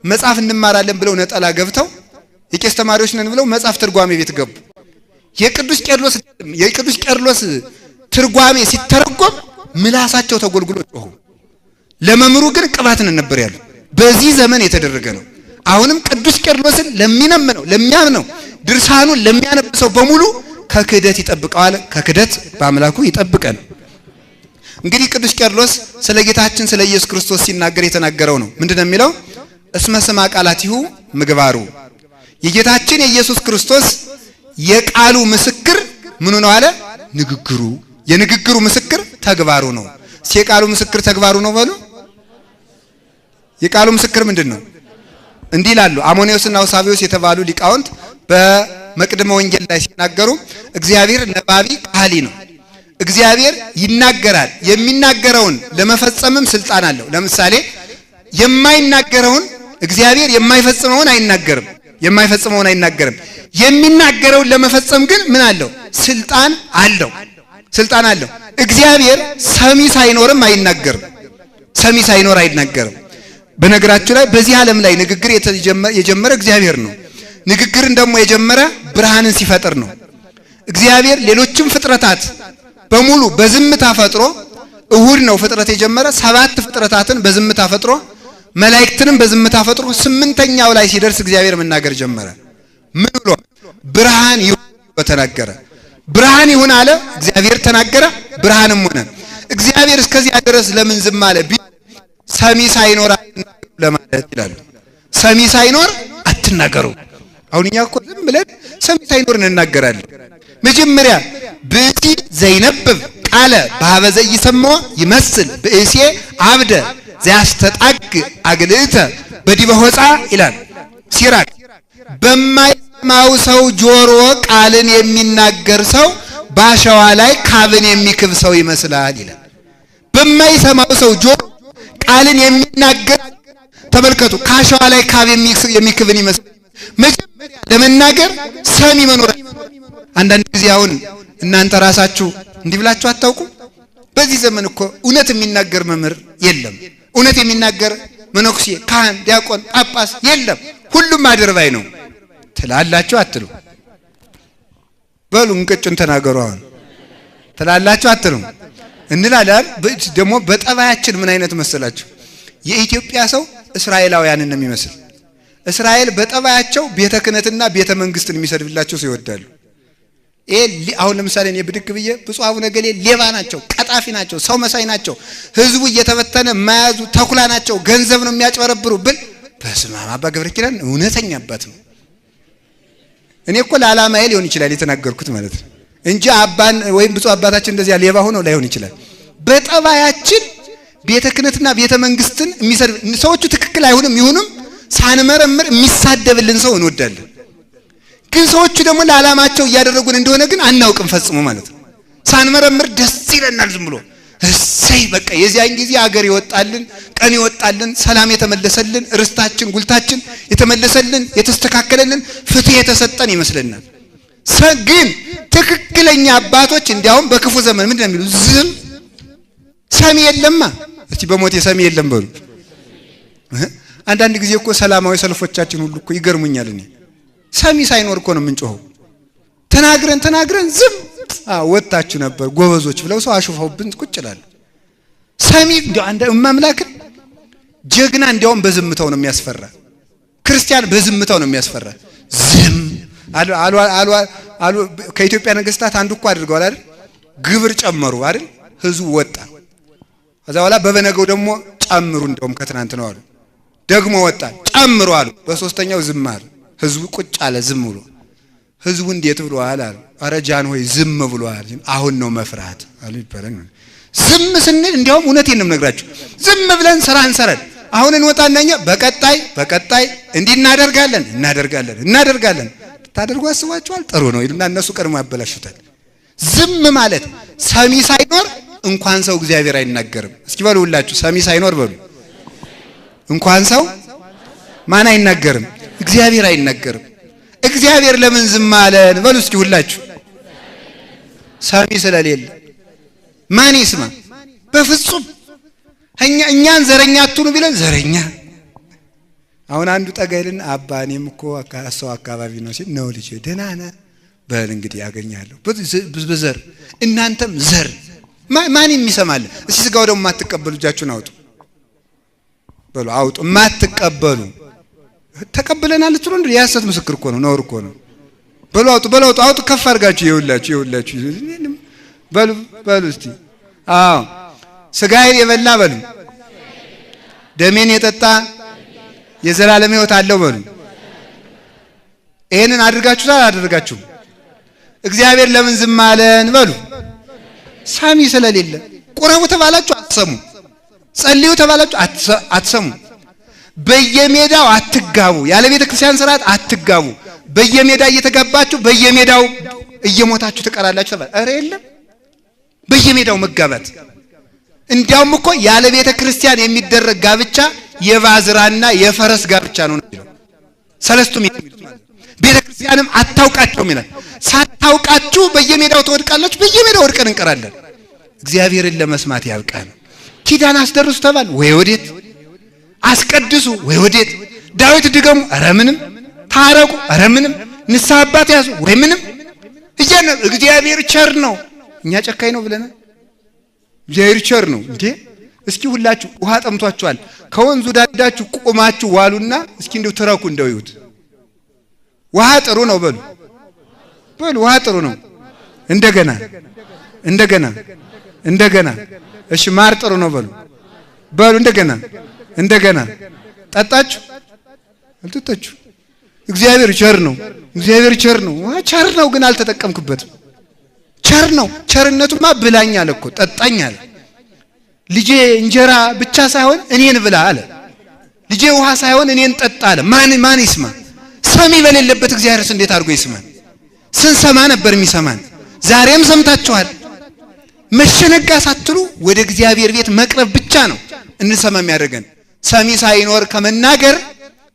መጽሐፍ እንማራለን ብለው ነጠላ ገብተው የቄስ ተማሪዎች ነን ብለው መጽሐፍ ትርጓሜ ቤት ገቡ። የቅዱስ ቄርሎስ ትርጓሜ ሲተረጎም ምላሳቸው ተጎልጉሎ ጮሁ። ለመምሩ ግን ቅባትን ነበር ያሉ። በዚህ ዘመን የተደረገ ነው። አሁንም ቅዱስ ቄርሎስን ለሚነምነው ለሚያምነው ድርሳኑን ለሚያነብሰው በሙሉ ከክህደት ይጠብቀዋል። ከክህደት በአምላኩ ይጠብቀን። እንግዲህ ቅዱስ ቄርሎስ ስለ ጌታችን ስለ ኢየሱስ ክርስቶስ ሲናገር የተናገረው ነው። ምንድነው የሚለው? እስመ ስማ ቃላቲሁ ምግባሩ። የጌታችን የኢየሱስ ክርስቶስ የቃሉ ምስክር ምኑ ነው አለ? ንግግሩ። የንግግሩ ምስክር ተግባሩ ነው። የቃሉ ምስክር ተግባሩ ነው በሉ። የቃሉ ምስክር ምንድነው? እንዲህ ይላሉ አሞኒዮስና ውሳቢዮስ የተባሉ ሊቃውንት በመቅደመ ወንጌል ላይ ሲናገሩ እግዚአብሔር ነባቢ ቃሊ ነው። እግዚአብሔር ይናገራል። የሚናገረውን ለመፈጸምም ስልጣን አለው። ለምሳሌ የማይናገረውን እግዚአብሔር የማይፈጽመውን አይናገርም። የሚናገረውን ለመፈጸም ግን ምን አለው? ስልጣን አለው። እግዚአብሔር ሰሚ ሳይኖርም አይናገርም። በነገራችሁ ላይ በዚህ ዓለም ላይ ንግግር የጀመረ እግዚአብሔር ነው። ንግግርን ደግሞ የጀመረ ብርሃንን ሲፈጥር ነው። እግዚአብሔር ሌሎችም ፍጥረታት በሙሉ በዝምታ ፈጥሮ እሁድ ነው ፍጥረት የጀመረ 7 ፍጥረታትን በዝምታ ፈጥሮ መላእክትንም በዝምታ ፈጥሮ 8ኛው ላይ ሲደርስ እግዚአብሔር መናገር ጀመረ። ምን ብሎ? ብርሃን ይሁን ተናገረ። ብርሃን ይሁን አለ። እግዚአብሔር ተናገረ፣ ብርሃንም ሆነ። እግዚአብሔር እስከዚህ ድረስ ለምን ዝም አለ? ሰሚ ሳይኖር ለማለት ይላሉ። ሰሚ ሳይኖር አትናገሩ። አሁን እኛ እኮ ዝም ብለን ሰሚ ሳይኖር እንናገራለን። መጀመሪያ ብእሲ ዘይነብብ ቃለ በኀበ ዘኢሰምዖ ይመስል ብእሴ አብደ ዘያስተጣግ አግልእተ በዲበ ሆፃ ይላል ሲራክ። በማይሰማው ሰው ጆሮ ቃልን የሚናገር ሰው ባሸዋ ላይ ካብን የሚክብ ሰው ይመስላል ይላል። በማይሰማው ሰው ጆሮ ቃልን የሚናገር ተመልከቱ፣ ካሸዋ ላይ ካብ የሚክብን ይመስላል። መጀመሪያ ለመናገር ሰሚ መኖር። አንዳንድ ጊዜ አሁን እናንተ ራሳችሁ እንዲህ ብላችሁ አታውቁ? በዚህ ዘመን እኮ እውነት የሚናገር መምህር የለም። እውነት የሚናገር መነኩሴ፣ ካህን፣ ዲያቆን፣ ጳጳስ የለም። ሁሉም አድርባይ ነው ትላላችሁ አትሉ? በሉ እንቅጩን ተናገሩ። አሁን ትላላችሁ አትሉ? እንላለን። ደግሞ በጠባያችን ምን አይነት መሰላችሁ? የኢትዮጵያ ሰው እስራኤላውያንን ነው የሚመስል። እስራኤል በጠባያቸው ቤተ ክህነትና ቤተ መንግስትን የሚሰድብላቸው ሰው ይወዳሉ። አሁን ለምሳሌ እኔ ብድግ ብዬ ብፁዕ አቡነ ገሌ ሌባ ናቸው፣ ቀጣፊ ናቸው፣ ሰው መሳይ ናቸው፣ ህዝቡ እየተበተነ የማያዙ ተኩላ ናቸው፣ ገንዘብ ነው የሚያጭበረብሩ ብል በስመ አብ አባ ገብረ ኪዳን እውነተኛ አባት ነው። እኔ እኮ ለዓላማዬ ሊሆን ይችላል የተናገርኩት ማለት ነው እንጂ አባን ወይም ብፁዕ አባታችን እንደዚያ ሌባ ሆነው ላይሆን ይችላል። በጠባያችን ቤተ ክህነትና ቤተ መንግስትን የሚሰድብ ሰዎቹ ትክክል አይሆንም ይሁንም ሳንመረምር የሚሳደብልን ሰው እንወዳለን። ግን ሰዎቹ ደግሞ ለዓላማቸው እያደረጉን እንደሆነ ግን አናውቅም ፈጽሞ ማለት ነው። ሳንመረምር ደስ ይለናል ዝም ብሎ እሰይ በቃ የዚያን ጊዜ አገር ይወጣልን፣ ቀን ይወጣልን፣ ሰላም የተመለሰልን፣ ርስታችን ጉልታችን የተመለሰልን፣ የተስተካከለልን፣ ፍትህ የተሰጠን ይመስለናል። ግን ትክክለኛ አባቶች እንዲያውም በክፉ ዘመን ምንድን ነው የሚሉ? ዝም ሰሚ የለማ። እስቲ በሞቴ ሰሚ የለም በሉ። አንዳንድ ጊዜ እኮ ሰላማዊ ሰልፎቻችን ሁሉ እኮ ይገርሙኛል። እኔ ሰሚ ሳይኖር እኮ ነው የምንጮኸው። ተናግረን ዝም ወጣችሁ ነበር ጎበዞች ብለው ሰው አሽፈውብን ቁጭ ይላል። ሰሚ እንዲያው አንደ እማምላክን ጀግና እንዲያውም በዝምታው ነው የሚያስፈራ። ክርስቲያን በዝምታው ነው የሚያስፈራ። ዝም አሉ ከኢትዮጵያ ነገስታት አንዱ እኮ አድርገዋል አይደል? ግብር ጨመሩ አይደል? ህዝቡ ወጣ። ከዛ በኋላ በበነገው ደግሞ ጨምሩ እንደውም ከትናንት ነው አሉ። ደግሞ ወጣ ጨምሩ አሉ። በሶስተኛው ዝም አሉ። ህዝቡ ቁጭ አለ ዝም ብሎ። ህዝቡ እንዴት ብሏል አሉ። ኧረ ጃን ሆይ ዝም ብሏል፣ አሁን ነው መፍራት አሉ ይባላል። ዝም ስንል እንዲያውም እውነቴን ነው የምነግራችሁ፣ ዝም ብለን ስራ እንሰራለን። አሁን እንወጣና እኛ በቀጣይ እንዲህ እናደርጋለን ታደርጉ አስባችኋል? ጥሩ ነው ይሉና እነሱ ቀድሞ ያበላሹታል። ዝም ማለት ሰሚ ሳይኖር እንኳን ሰው እግዚአብሔር አይናገርም። እስኪ በሉ ሁላችሁ ሰሚ ሳይኖር በሉ። እንኳን ሰው ማን አይናገርም? እግዚአብሔር አይናገርም። እግዚአብሔር ለምን ዝም አለን በሉ እስኪ ሁላችሁ። ሰሚ ስለሌለ ማን ይስማ? በፍጹም እኛን ዘረኛ አትሁኑ ቢለን ዘረኛ። አሁን አንዱ ጠጋይልን አባ እኔም እኮ ሰው አካባቢ ነው ሲል ነው ልጅ ደህና ነህ በል እንግዲህ ያገኛለሁ በዘር እናንተም ዘር ማን የሚሰማል? እስኪ ስጋው ደግሞ የማትቀበሉ እጃችሁን አውጡ በሉ። አውጡ የማትቀበሉ ተቀበለናል ትሉ እንዴ? የሐሰት ምስክር እኮ ነው፣ ነውር እኮ ነው። በሉ አውጡ ከፍ አድርጋችሁ ይውላችሁ በሉ እስቲ። አዎ ስጋዬን የበላ በሉ ደሜን የጠጣ የዘላለም ሕይወት አለው በሉ። ይሄንን አድርጋችሁታል አላደረጋችሁም? እግዚአብሔር ለምን ዝም አለን በሉ። ሰሚ ስለሌለ። ቁረቡ ተባላችሁ አትሰሙ፣ ጸልዩ ተባላችሁ አትሰሙ። በየሜዳው አትጋቡ፣ ያለ ቤተ ክርስቲያን ሥርዓት አትጋቡ። በየሜዳ እየተጋባችሁ በየሜዳው እየሞታችሁ ትቀራላችሁ ተባለ። ኧረ የለም በየሜዳው መጋባት። እንዲያውም እኮ ያለ ቤተ ክርስቲያን የሚደረግ ጋብቻ የባዝራና የፈረስ ጋብቻ ነው ነው ሰለስቱ የሚሉት ማለት። ቤተ ክርስቲያንም አታውቃቸውም ይላል። ሳታውቃችሁ በየሜዳው ተወድቃላችሁ፣ በየሜዳው ወድቀን እንቀራለን። እግዚአብሔርን ለመስማት ያብቃን። ኪዳን አስደርሱ ተባል ወይ ወዴት? አስቀድሱ ወይ ወዴት? ዳዊት ድገሙ ኧረ ምንም፣ ታረቁ ኧረ ምንም፣ ንስሐ አባት ያዙ ወይ ምንም። እግዚአብሔር ቸር ነው፣ እኛ ጨካኝ ነው ብለናል። እግዚአብሔር ቸር ነው እንዴ? እስኪ ሁላችሁ ውሃ ጠምቷችኋል፣ ከወንዙ ዳዳችሁ ቆማችሁ ዋሉና እስኪ እንደው ትረኩ እንደው ይሁት። ውሃ ጥሩ ነው በሉ ውሃ ጥሩ ነው። እንደገና እሺ ማር ጥሩ ነው በሉ እንደገና ጠጣችሁ አልጠጣችሁ? እግዚአብሔር ቸር ነው። እግዚአብሔር ቸር ነው። ቸር ነው ግን አልተጠቀምክበትም። ቸር ነው። ቸርነቱማ ብላኝ አለ እኮ ጠጣኝ አለ። ልጄ እንጀራ ብቻ ሳይሆን እኔን ብላ አለ። ልጄ ውሃ ሳይሆን እኔን ጠጣ አለ። ማን ይስማ? ሰሚ በሌለበት እግዚአብሔርስ እንዴት አድርጎ ይስማን? ስንሰማ ነበር የሚሰማን። ዛሬም ሰምታችኋል። መሸነጋ ሳትሉ ወደ እግዚአብሔር ቤት መቅረብ ብቻ ነው እንሰማ የሚያደርገን። ሰሚ ሳይኖር ከመናገር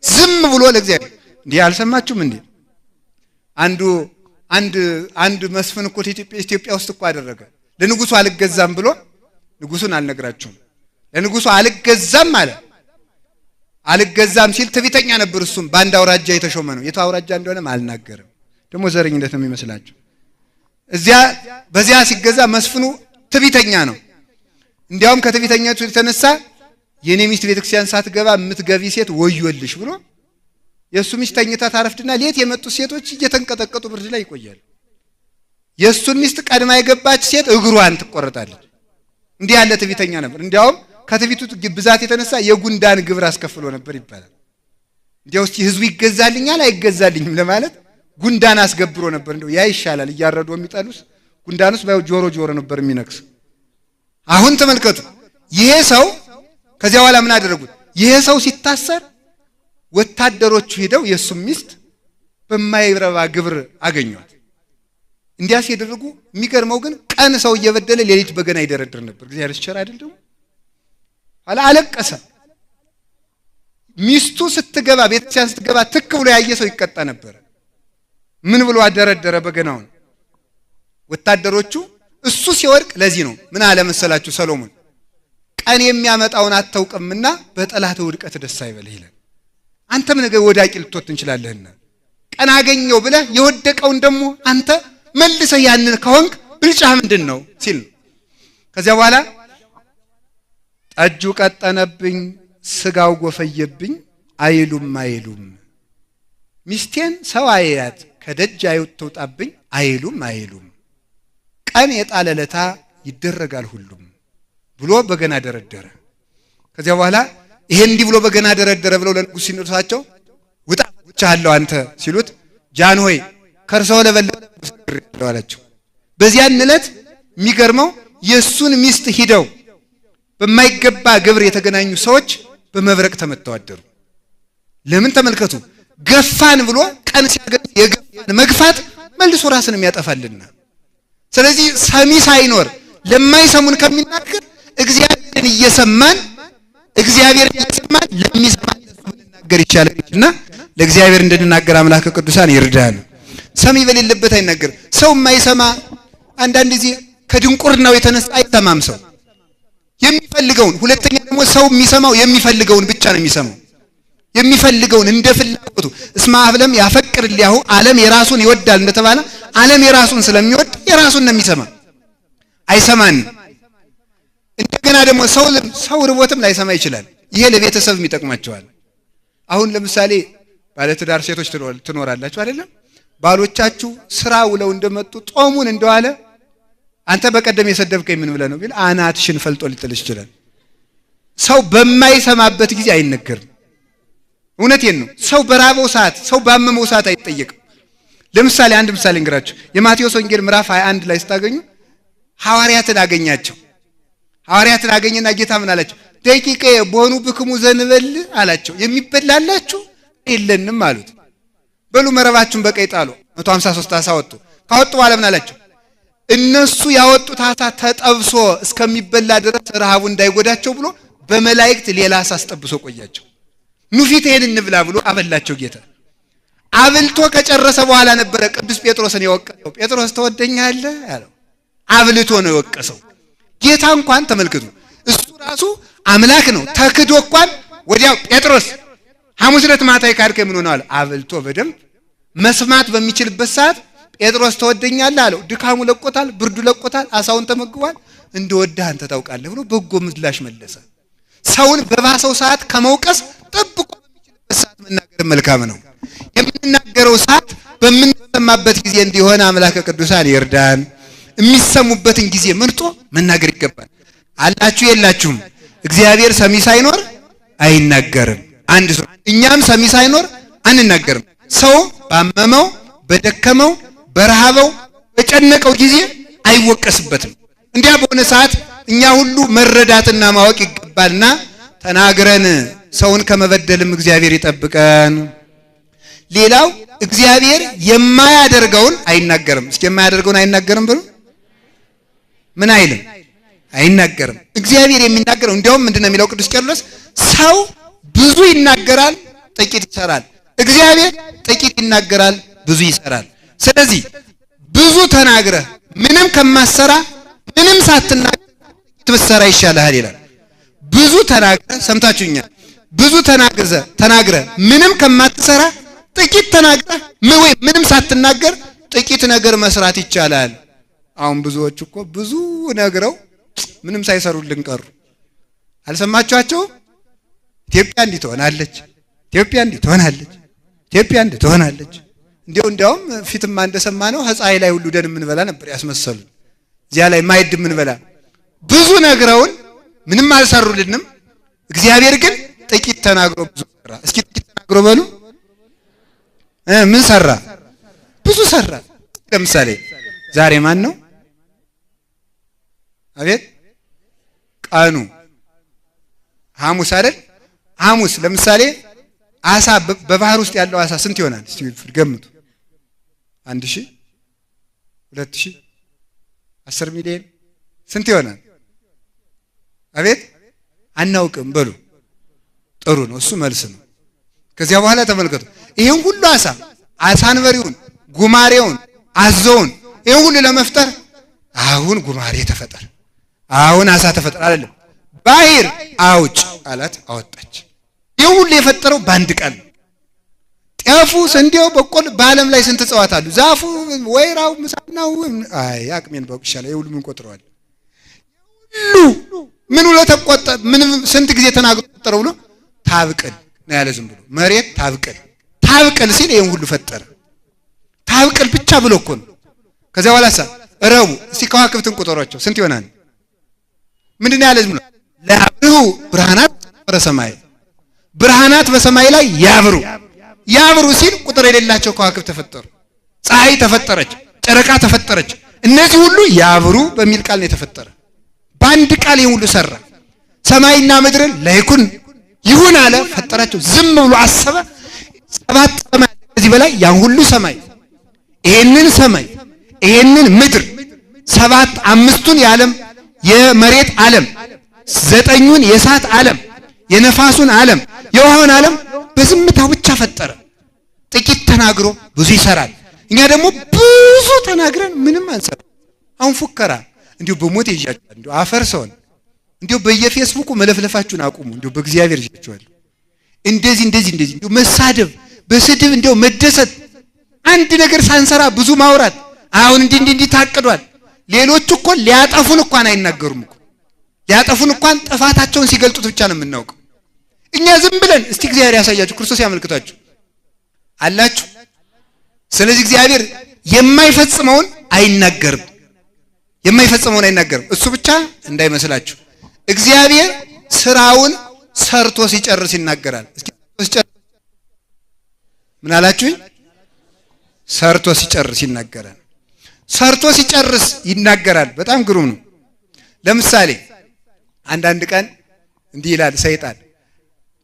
ዝም ብሎ ለእግዚአብሔር እንዴ አልሰማችሁም እንዴ? አንድ መስፍን እኮ ኢትዮጵያ ውስጥ እኮ አደረገ። ለንጉሱ አልገዛም ብሎ ንጉሱን አልነግራችሁም። ለንጉሱ አልገዛም አለ። አልገዛም ሲል ትዕቢተኛ ነበር። እሱም በአንድ አውራጃ የተሾመ ነው። የቱ አውራጃ እንደሆነም አልናገርም። ደግሞ ዘረኝነት ነው የሚመስላችሁ። በዚያ ሲገዛ መስፍኑ ትዕቢተኛ ነው። እንዲያውም ከትዕቢተኛቱ የተነሳ የኔ ሚስት ቤተክርስቲያን ሳትገባ የምትገቢ ሴት ወዮልሽ ብሎ የሱ ሚስት ተኝታ ታረፍድና ሌት የመጡ ሴቶች እየተንቀጠቀጡ ብርድ ላይ ይቆያሉ። የሱን ሚስት ቀድማ የገባች ሴት እግሯን ትቆረጣለች። እንዲህ ያለ ትዕቢተኛ ነበር። እንዲያውም ከትዕቢቱ ብዛት የተነሳ የጉንዳን ግብር አስከፍሎ ነበር ይባላል። እንዲያው እስቲ ህዝቡ ይገዛልኛል አይገዛልኝም ለማለት ጉንዳን አስገብሮ ነበር። እንደው ያ ይሻላል እያረዱ የሚጠሉስ ጉንዳኑስ ባዩ ጆሮ ነበር የሚነክስ። አሁን ተመልከቱ። ይሄ ሰው ከዚያ በኋላ ምን አደረጉት? ይሄ ሰው ሲታሰር ወታደሮቹ ሄደው የሱ ሚስት በማይረባ ግብር አገኙት። እንዲያ ሲያደርጉ የሚገርመው ግን ቀን ሰው እየበደለ ሌሊት በገና ይደረድር ነበር። እግዚአብሔር ቸር አይደለም? ኋላ አለቀሰ። ሚስቱ ስትገባ ቤተክርስቲያን ስትገባ ትክ ብሎ ያየ ሰው ይቀጣ ነበር። ምን ብሎ አደረደረ በገናውን? ወታደሮቹ እሱ ሲወድቅ ለዚህ ነው ምን አለ መሰላችሁ ሰሎሞን ቀን የሚያመጣውን አታውቅምና በጠላት ውድቀት ደስ አይበልህ ይላል። አንተም ነገ ወዳቂ ልትወጥ እንችላለህና ቀን አገኘው ብለህ የወደቀውን ደግሞ አንተ መልሰህ ያንን ከሆንክ ብልጫህ ምንድነው ሲል ነው። ከዚያ በኋላ ጠጁ ቀጠነብኝ ስጋው ጎፈየብኝ አይሉም ሚስቴን ሰው አያት ከደጅ አይውጣብኝ አይሉም ቀን የጣለለታ ይደረጋል ሁሉም ብሎ በገና ደረደረ። ከዚያ በኋላ ይሄ እንዲህ ብሎ በገና ደረደረ ብለው ለንጉስ ሲነሳቸው ውጣቻለሁ አንተ ሲሉት ጃን ሆይ ከርሰው ለበለጠው አላቸው። በዚያን ዕለት የሚገርመው የሱን ሚስት ሂደው በማይገባ ግብር የተገናኙ ሰዎች በመብረቅ ተመተው አደሩ። ለምን ተመልከቱ። ገፋን ብሎ ቀን ሲያገኝ የገፋን መግፋት መልሶ ራስን የሚያጠፋልና። ስለዚህ ሰሚ ሳይኖር ለማይሰሙን ከሚናገር እግዚአብሔርን እየሰማን ለሚሰማን ልናገር ይቻላልና ለእግዚአብሔር እንድንናገር አምላከ ቅዱሳን ይርዳን። ሰሚ በሌለበት አይናገር። ሰው የማይሰማ አንዳንድ ጊዜ ከድንቁርናው የተነሳ አይሰማም ሰው የሚፈልገውን። ሁለተኛ ደግሞ ሰው የሚሰማው የሚፈልገውን ብቻ ነው የሚሰማው። የሚፈልገውን እንደ ፍላጎቱ እስማ ዓለም ያፈቅር ሊያሁ ዓለም የራሱን ይወዳል እንደተባለ ዓለም የራሱን ስለሚወድ የራሱን ነው የሚሰማ አይሰማን። እንደገና ደግሞ ሰው ርቦትም ላይሰማ ይችላል። ይሄ ለቤተሰብ የሚጠቅማቸዋል። አሁን ለምሳሌ ባለትዳር ሴቶች ትኖራላችሁ አይደለም? ባሎቻችሁ ስራ ውለው እንደመጡ ጾሙን እንደዋለ አንተ በቀደም የሰደብከኝ ምን ብለህ ነው ቢል አናትሽን ፈልጦ ሊጥልሽ ይችላል። ሰው በማይሰማበት ጊዜ አይነገርም። እውነቴን ነው። ሰው በራበው ሰዓት ሰው ባመመው ሰዓት አይጠየቅም። ለምሳሌ አንድ ምሳሌ እንግራችሁ። የማቴዎስ ወንጌል ምዕራፍ 21 ላይ ስታገኙ ሐዋርያትን አገኛቸው። ሐዋርያትን አገኘና ጌታ ምን አላቸው? ደቂቄ በሆኑ ብክሙ ዘንበል አላቸው። የሚበላላችሁ የለንም አሉት። በሉ መረባችሁን በቀይ ጣሉ። 153 ዓሣ ወጡ። ካወጡ በኋላ ምን አላቸው? እነሱ ያወጡት ዓሣ ተጠብሶ እስከሚበላ ድረስ ረሃቡ እንዳይጎዳቸው ብሎ በመላእክት ሌላ ዓሣ አስጠብሶ ቆያቸው። ኑፊት ይሄን እንብላ ብሎ አበላቸው ጌታ። አብልቶ ከጨረሰ በኋላ ነበረ ቅዱስ ጴጥሮስን የወቀሰው። ጴጥሮስ ተወደኛለህ አለው። አብልቶ ነው የወቀሰው። ጌታ እንኳን ተመልክቱ፣ እሱ ራሱ አምላክ ነው። ተክዶ እንኳን ወዲያው ጴጥሮስ ሐሙስ ዕለት ማታ ይካድከኝ ምን ሆነዋል? አብልቶ በደንብ መስማት በሚችልበት ሰዓት ጴጥሮስ ተወደኛለህ አለው። ድካሙ ለቆታል፣ ብርዱ ለቆታል፣ ዓሣውን ተመግቧል። እንደወደህ አንተ ታውቃለህ ብሎ በጎ ምላሽ መለሰ። ሰውን በባሰው ሰዓት ከመውቀስ ጠብቆ በሚችልበት ሰዓት መናገር መልካም ነው። የምንናገረው ሰዓት በምንሰማበት ጊዜ እንዲሆን አምላከ ቅዱሳን ይርዳን። የሚሰሙበትን ጊዜ መርጦ መናገር ይገባል። አላችሁ የላችሁም? እግዚአብሔር ሰሚ ሳይኖር አይናገርም። አንድ ሰው እኛም ሰሚ ሳይኖር አንናገርም። ሰው ባመመው በደከመው በረሃበው በጨነቀው ጊዜ አይወቀስበትም። እንዲያ በሆነ ሰዓት እኛ ሁሉ መረዳትና ማወቅ ይገባልና ተናግረን ሰውን ከመበደልም እግዚአብሔር ይጠብቀን። ሌላው እግዚአብሔር የማያደርገውን አይናገርም። እስኪ የማያደርገውን አይናገርም ብሎ ምን አይልም? አይናገርም። እግዚአብሔር የሚናገረው እንዲያውም ምንድነው የሚለው ቅዱስ ቄርሎስ? ሰው ብዙ ይናገራል፣ ጥቂት ይሰራል። እግዚአብሔር ጥቂት ይናገራል፣ ብዙ ይሰራል። ስለዚህ ብዙ ተናግረህ ምንም ከማሰራ ምንም ሳትናገር ጥቂት ብትሰራ ይሻልሃል ይላል። ብዙ ተናግረህ ሰምታችሁኛል። ብዙ ተናግረህ ምንም ከማትሰራ ጥቂት ተናግረህ ምንም ሳትናገር ጥቂት ነገር መስራት ይቻላል። አሁን ብዙዎች እኮ ብዙ ነግረው ምንም ሳይሰሩልን ቀሩ። አልሰማችኋቸው? ኢትዮጵያ እንዲህ ትሆናለች፣ ኢትዮጵያ እንዲህ ትሆናለች፣ ኢትዮጵያ እንዲህ ትሆናለች። እንዲያውም ፊትማ እንደሰማነው ፀሐይ ላይ ሁሉ ደን የምንበላ ነበር ያስመሰሉን። እዚያ ላይ ማይድ የምንበላ ብዙ ነግረውን ምንም አልሰሩልንም። እግዚአብሔር ግን ጥቂት ተናግሮ ብዙ ሰራ። እስኪ ጥቂት ተናግሮ በሉ ምን ሰራ? ብዙ ሰራ። ለምሳሌ ዛሬ ማን ነው? አቤት ቀኑ ሐሙስ አይደል? ሐሙስ ለምሳሌ አሳ በባህር ውስጥ ያለው አሳ ስንት ይሆናል? እስቲ ገምቱ። 1000 2000 10 ሚሊዮን ስንት ይሆናል? አቤት አናውቅም በሉ። ጥሩ ነው፣ እሱ መልስ ነው። ከዚያ በኋላ ተመልከቱ፣ ይሄን ሁሉ አሳንበሪውን፣ ጉማሬውን፣ አዞውን ይሄን ሁሉ ለመፍጠር አሁን ጉማሬ ተፈጠረ፣ አሁን አሳ ተፈጠረ አይደለም። ባህር አውጭ አላት፣ አወጣች። ይሄን ሁሉ የፈጠረው በአንድ ቀን። ጤፉ፣ ስንዴው፣ በቆሎ በዓለም ላይ ስንት እጽዋት አሉ? ዛፉ፣ ወይራው፣ ምሳናው አቅሜን ባውቅ ይሻላል። ይሄ ሁሉ ምን ቆጥረዋል? ሁሉ ምን ብሎ ተቆጠ? ምን ስንት ጊዜ ተናግሮ ቆጠረው ብሎ ታብቅል ነው ያለ። ዝም ብሎ መሬት ታብቅል ሲል ይሄን ሁሉ ፈጠረ። ታብቅል ብቻ ብሎ እኮ ነው። ከዚያ በኋላ ረቡ እስቲ ከዋክብትን ቁጠሯቸው ስንት ይሆናል? ምንድነው ያለ? ዝም ብሎ ለአብሩ ብርሃናት በሰማይ፣ ብርሃናት በሰማይ ላይ ያብሩ ሲል ቁጥር የሌላቸው ከዋክብት ተፈጠሩ። ፀሐይ ተፈጠረች፣ ጨረቃ ተፈጠረች። እነዚህ ሁሉ ያብሩ በሚል ቃል ነው የተፈጠረ። በአንድ ቃል ይሄን ሁሉ ሰራ። ሰማይና ምድርን ለይኩን ይሁን አለ፣ ፈጠራቸው። ዝም ብሎ አሰበ። 7 ሰማይ ከዚህ በላይ ያን ሁሉ ሰማይ፣ ይሄንን ሰማይ፣ ይሄንን ምድር፣ 7 5ቱን የዓለም የመሬት ዓለም፣ 9ኙን የእሳት ዓለም፣ የነፋሱን ዓለም፣ የውሃውን ዓለም በዝምታው ብቻ ፈጠረ። ጥቂት ተናግሮ ብዙ ይሰራል። እኛ ደግሞ ብዙ ተናግረን ምንም አንሰራ። አሁን ፉከራ እንዲሁ በሞት ይያጫል። እንዲሁ አፈርሰውን እንዲሁ በየፌስቡኩ መለፍለፋችሁን አቁሙ። እንዲሁ በእግዚአብሔር ይያጫዋል። እንደዚህ እንዲሁ መሳደብ፣ በስድብ እንዲሁ መደሰት፣ አንድ ነገር ሳንሰራ ብዙ ማውራት። አሁን እንዲህ ታቅዷል። ሌሎች እኮ ሊያጠፉን እንኳን አይናገሩም እኮ። ሊያጠፉን እንኳን ጥፋታቸውን ሲገልጡት ብቻ ነው የምናውቀው። እኛ ዝም ብለን እስቲ እግዚአብሔር ያሳያችሁ፣ ክርስቶስ ያመልክታችሁ አላችሁ። ስለዚህ እግዚአብሔር የማይፈጽመውን አይናገርም። እሱ ብቻ እንዳይመስላችሁ። እግዚአብሔር ስራውን ሰርቶ ሲጨርስ ይናገራል። እስኪ ምን አላችሁኝ? ሰርቶ ሲጨርስ ይናገራል። ሰርቶ ሲጨርስ ይናገራል። በጣም ግሩም ነው። ለምሳሌ አንዳንድ ቀን እንዲህ ይላል ሰይጣን፣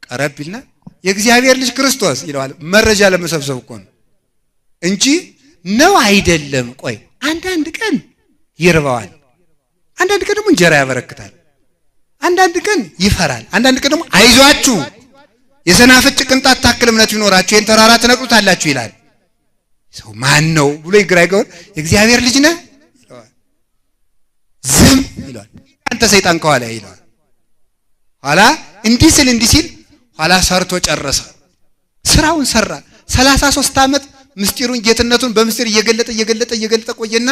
ቀረብልና የእግዚአብሔር ልጅ ክርስቶስ ይለዋል። መረጃ ለመሰብሰብ እኮ ነው እንጂ ነው አይደለም። ቆይ አንዳንድ ቀን ይርባዋል፣ አንዳንድ ቀን ደግሞ እንጀራ ያበረክታል፣ አንዳንድ ቀን ይፈራል፣ አንዳንድ ቀን ደግሞ አይዟችሁ የሰናፍጭ ቅንጣት ታክል እምነት ቢኖራችሁ ይህን ተራራ ትነቅሉታላችሁ ይላል። ሰው ማን ነው ብሎ ይግራይገው የእግዚአብሔር ልጅ ነህ ይለዋል። ዝም ይለዋል። አንተ ሰይጣን ከኋላ ይለዋል። ኋላ እንዲህ ሲል ኋላ ሰርቶ ጨረሰ። ስራውን ሰራ። 33 ዓመት ምስጢሩን ጌትነቱን በምስጢር እየገለጠ ቆየና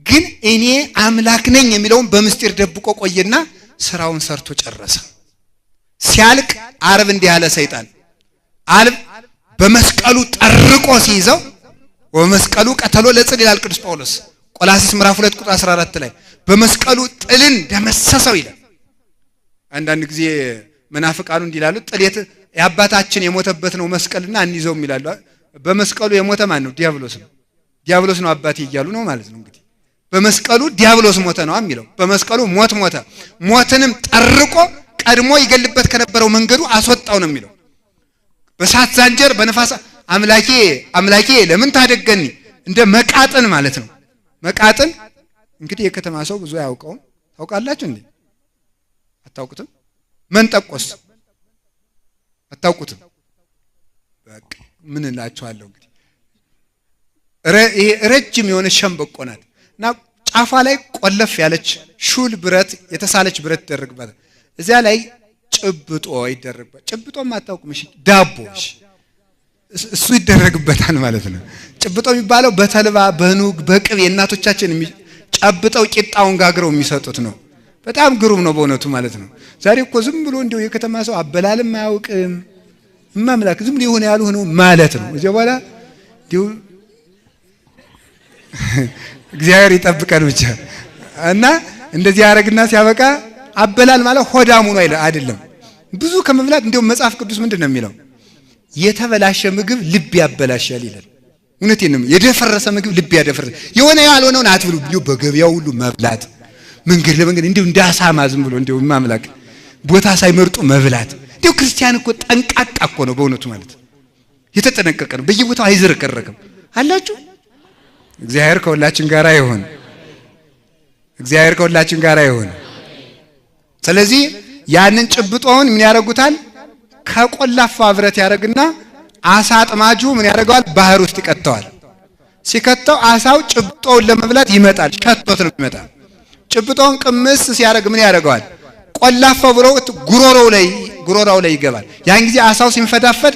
ግን እኔ አምላክ ነኝ የሚለውን በምስጢር ደብቆ ቆየና ስራውን ሰርቶ ጨረሰ። ሲያልቅ ዓርብ እንዲህ ያለ ሰይጣን ዓርብ በመስቀሉ ጠርቆ ሲይዘው ወመስቀሉ ቀተሎ ለጽል ይላል ቅዱስ ጳውሎስ ቆላስይስ ምዕራፍ 2 ቁጥር 14 ላይ በመስቀሉ ጥልን ደመሰሰው ይላል። አንዳንድ ጊዜ መናፍቃኑ እንዲላሉ ጥሌት የአባታችን የሞተበት ነው መስቀልና አንይዘውም ይላሉ። በመስቀሉ የሞተ ማን ነው? ዲያብሎስ ነው። ዲያብሎስ ነው አባቴ እያሉ ነው ማለት ነው። እንግዲህ በመስቀሉ ዲያብሎስ ሞተ ነው የሚለው። በመስቀሉ ሞት ሞተ፣ ሞትንም ጠርቆ ቀድሞ ይገልበት ከነበረው መንገዱ አስወጣው ነው የሚለው። በሳት ዛንጀር በነፋስ አምላኬ አምላኬ ለምን ታደገኒ እንደ መቃጥን ማለት ነው። መቃጥን እንግዲህ የከተማ ሰው ብዙ አያውቀውም። ታውቃላችሁ እንዴ? አታውቁትም? መንጠቆስ አታውቁትም? በቃ ምን እላችኋለሁ እንግዲህ ይሄ ረጅም የሆነ ሸምበቆ ናት እና ጫፏ ላይ ቆለፍ ያለች ሹል ብረት የተሳለች ብረት ይደረግባታል። እዚያ ላይ ጭብጦ ይደረግባታል። ጭብጦም አታውቁም? እሺ ዳቦ እሱ ይደረግበታል ማለት ነው። ጭብጦ የሚባለው በተልባ በኑግ በቅቤ እናቶቻችን ጨብጠው ቂጣውን ጋግረው የሚሰጡት ነው። በጣም ግሩም ነው በእውነቱ ማለት ነው። ዛሬ እኮ ዝም ብሎ እንደው የከተማ ሰው አበላልም አያውቅም። ማምላክ ዝም ብሎ ይሆነ ያልሆነው ማለት ነው። እዚያ በኋላ እንደው እግዚአብሔር ይጠብቀን ብቻ እና እንደዚህ ያረግና ሲያበቃ አበላል ማለት ሆዳሙ ነው አይደለም። ብዙ ከመብላት እንደው መጽሐፍ ቅዱስ ምንድነው የሚለው? የተበላሸ ምግብ ልብ ያበላሻል ይላል። እውነቴን ነው። የደፈረሰ ምግብ ልብ ያደፈረሰ የሆነ ያልሆነውን አትብሉ። እንደው በገበያው ሁሉ መብላት መንገድ ለመንገድ እንደው እንዳሳማ ዝም ብሎ እንደው ማምላክ ቦታ ሳይመርጡ መብላት። እንደው ክርስቲያን እኮ ጠንቃቃ እኮ ነው በእውነቱ ማለት የተጠነቀቀ ነው። በየቦታው አይዝረከረክም አላችሁ። እግዚአብሔር ከሁላችን ጋር ይሁን። እግዚአብሔር ከሁላችን ጋር ይሁን። ስለዚህ ያንን ጭብጦውን ምን ያደርጉታል? ከቆላፋ ብረት ያደርግና አሳ አጥማጁ ምን ያደርገዋል? ባህር ውስጥ ይከተዋል። ሲከተው አሳው ጭብጦውን ለመብላት ይመጣል። ሸቶት ነው ይመጣል። ጭብጦውን ቅምስ ሲያደርግ ምን ያደርገዋል? ቆላፋው ብረት ጉሮሮው ላይ ይገባል። ያን ጊዜ አሳው ሲንፈዳፈድ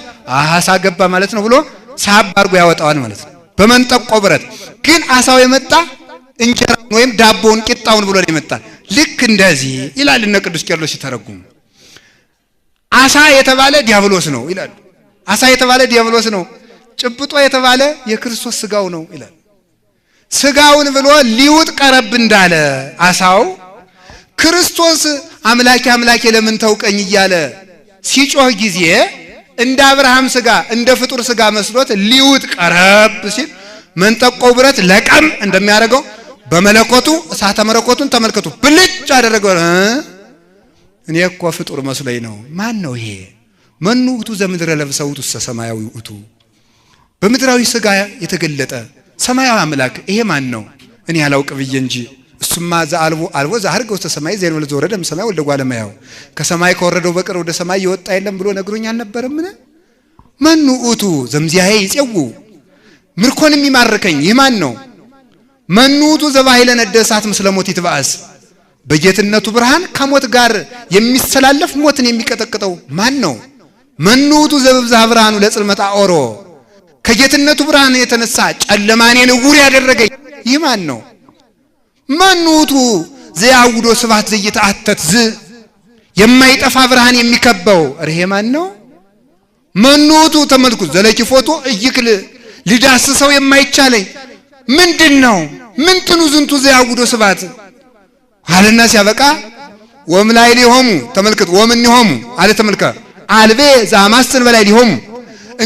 አሳ ገባ ማለት ነው ብሎ ሳብ አድርጎ ያወጣዋል ማለት ነው በመንጠቆ ብረት። ግን አሳው የመጣ እንጀራውን ወይም ዳቦውን ቂጣውን ብሎ የመጣ ልክ እንደዚህ ይላል እነ ቅዱስ ቄርሎስ ሲተረጉሙ። አሳ የተባለ ዲያብሎስ ነው ይላሉ። አሳ የተባለ ዲያብሎስ ነው። ጭብጦ የተባለ የክርስቶስ ስጋው ነው ይላል። ስጋውን ብሎ ሊውጥ ቀረብ እንዳለ አሳው ክርስቶስ አምላኬ አምላኬ ለምን ተውቀኝ እያለ ሲጮህ ጊዜ እንደ አብርሃም ስጋ እንደ ፍጡር ስጋ መስሎት ሊውጥ ቀረብ ሲል መንጠቆው ብረት ለቀም እንደሚያደርገው በመለኮቱ እሳተ መለኮቱን ተመልከቱ ብልጭ አደረገው። እኔ እኮ ፍጡር መስሎኝ ነው። ማን ነው ይሄ? መኑ ውእቱ ዘምድረ ለብሰ ውእቱ ሰማያዊ ውእቱ፣ በምድራዊ ስጋ የተገለጠ ሰማያዊ አምላክ ይሄ ማን ነው? እኔ አላውቅ ብዬ እንጂ እሱማ ዘአልቦ ዘዐርገ ውስተ ሰማይ ዘእንበለ ዘወረደ እምሰማይ ወልደ እጓለ እመሕያው፣ ከሰማይ ከወረደው በቀር ወደ ሰማይ የወጣ የለም ብሎ ነግሮኝ አልነበረምን? መኑ ውእቱ ዘእምዚአየ ይጼውዕ፣ ምርኮን የሚማርከኝ ይህ ማን ነው? መኑ ውእቱ ዘባሕይለ ነደ እሳት ምስለ ሞት ይትበአስ፣ በጌትነቱ ብርሃን ከሞት ጋር የሚሰላለፍ ሞትን የሚቀጠቅጠው ማን ነው? መኑ ውእቱ ዘበብዝሃ ብርሃኑ ለጽልመት አኦሮ፣ ከጌትነቱ ብርሃን የተነሳ ጨለማኔን ዕውር ያደረገኝ ይህ ማን ነው? መኑ ውእቱ ዘያውዶ ስብሐት ዘይተአተት የማይጠፋ ብርሃን የሚከበው ይሄ ማን ነው? መኑ ውእቱ ተመልኩ ዘለኪፎቶ እይክል ልዳስሰው የማይቻለኝ ምንድነው? ምንትኑ ዝንቱ ዘያውዶ ስብሐት አለና ሲያበቃ ወምላይሊ ሆሙ ተመልከቱ ወምንሆሙ አለ ተመልከ አልቤ ዛማስን በላይ ሊሆሙ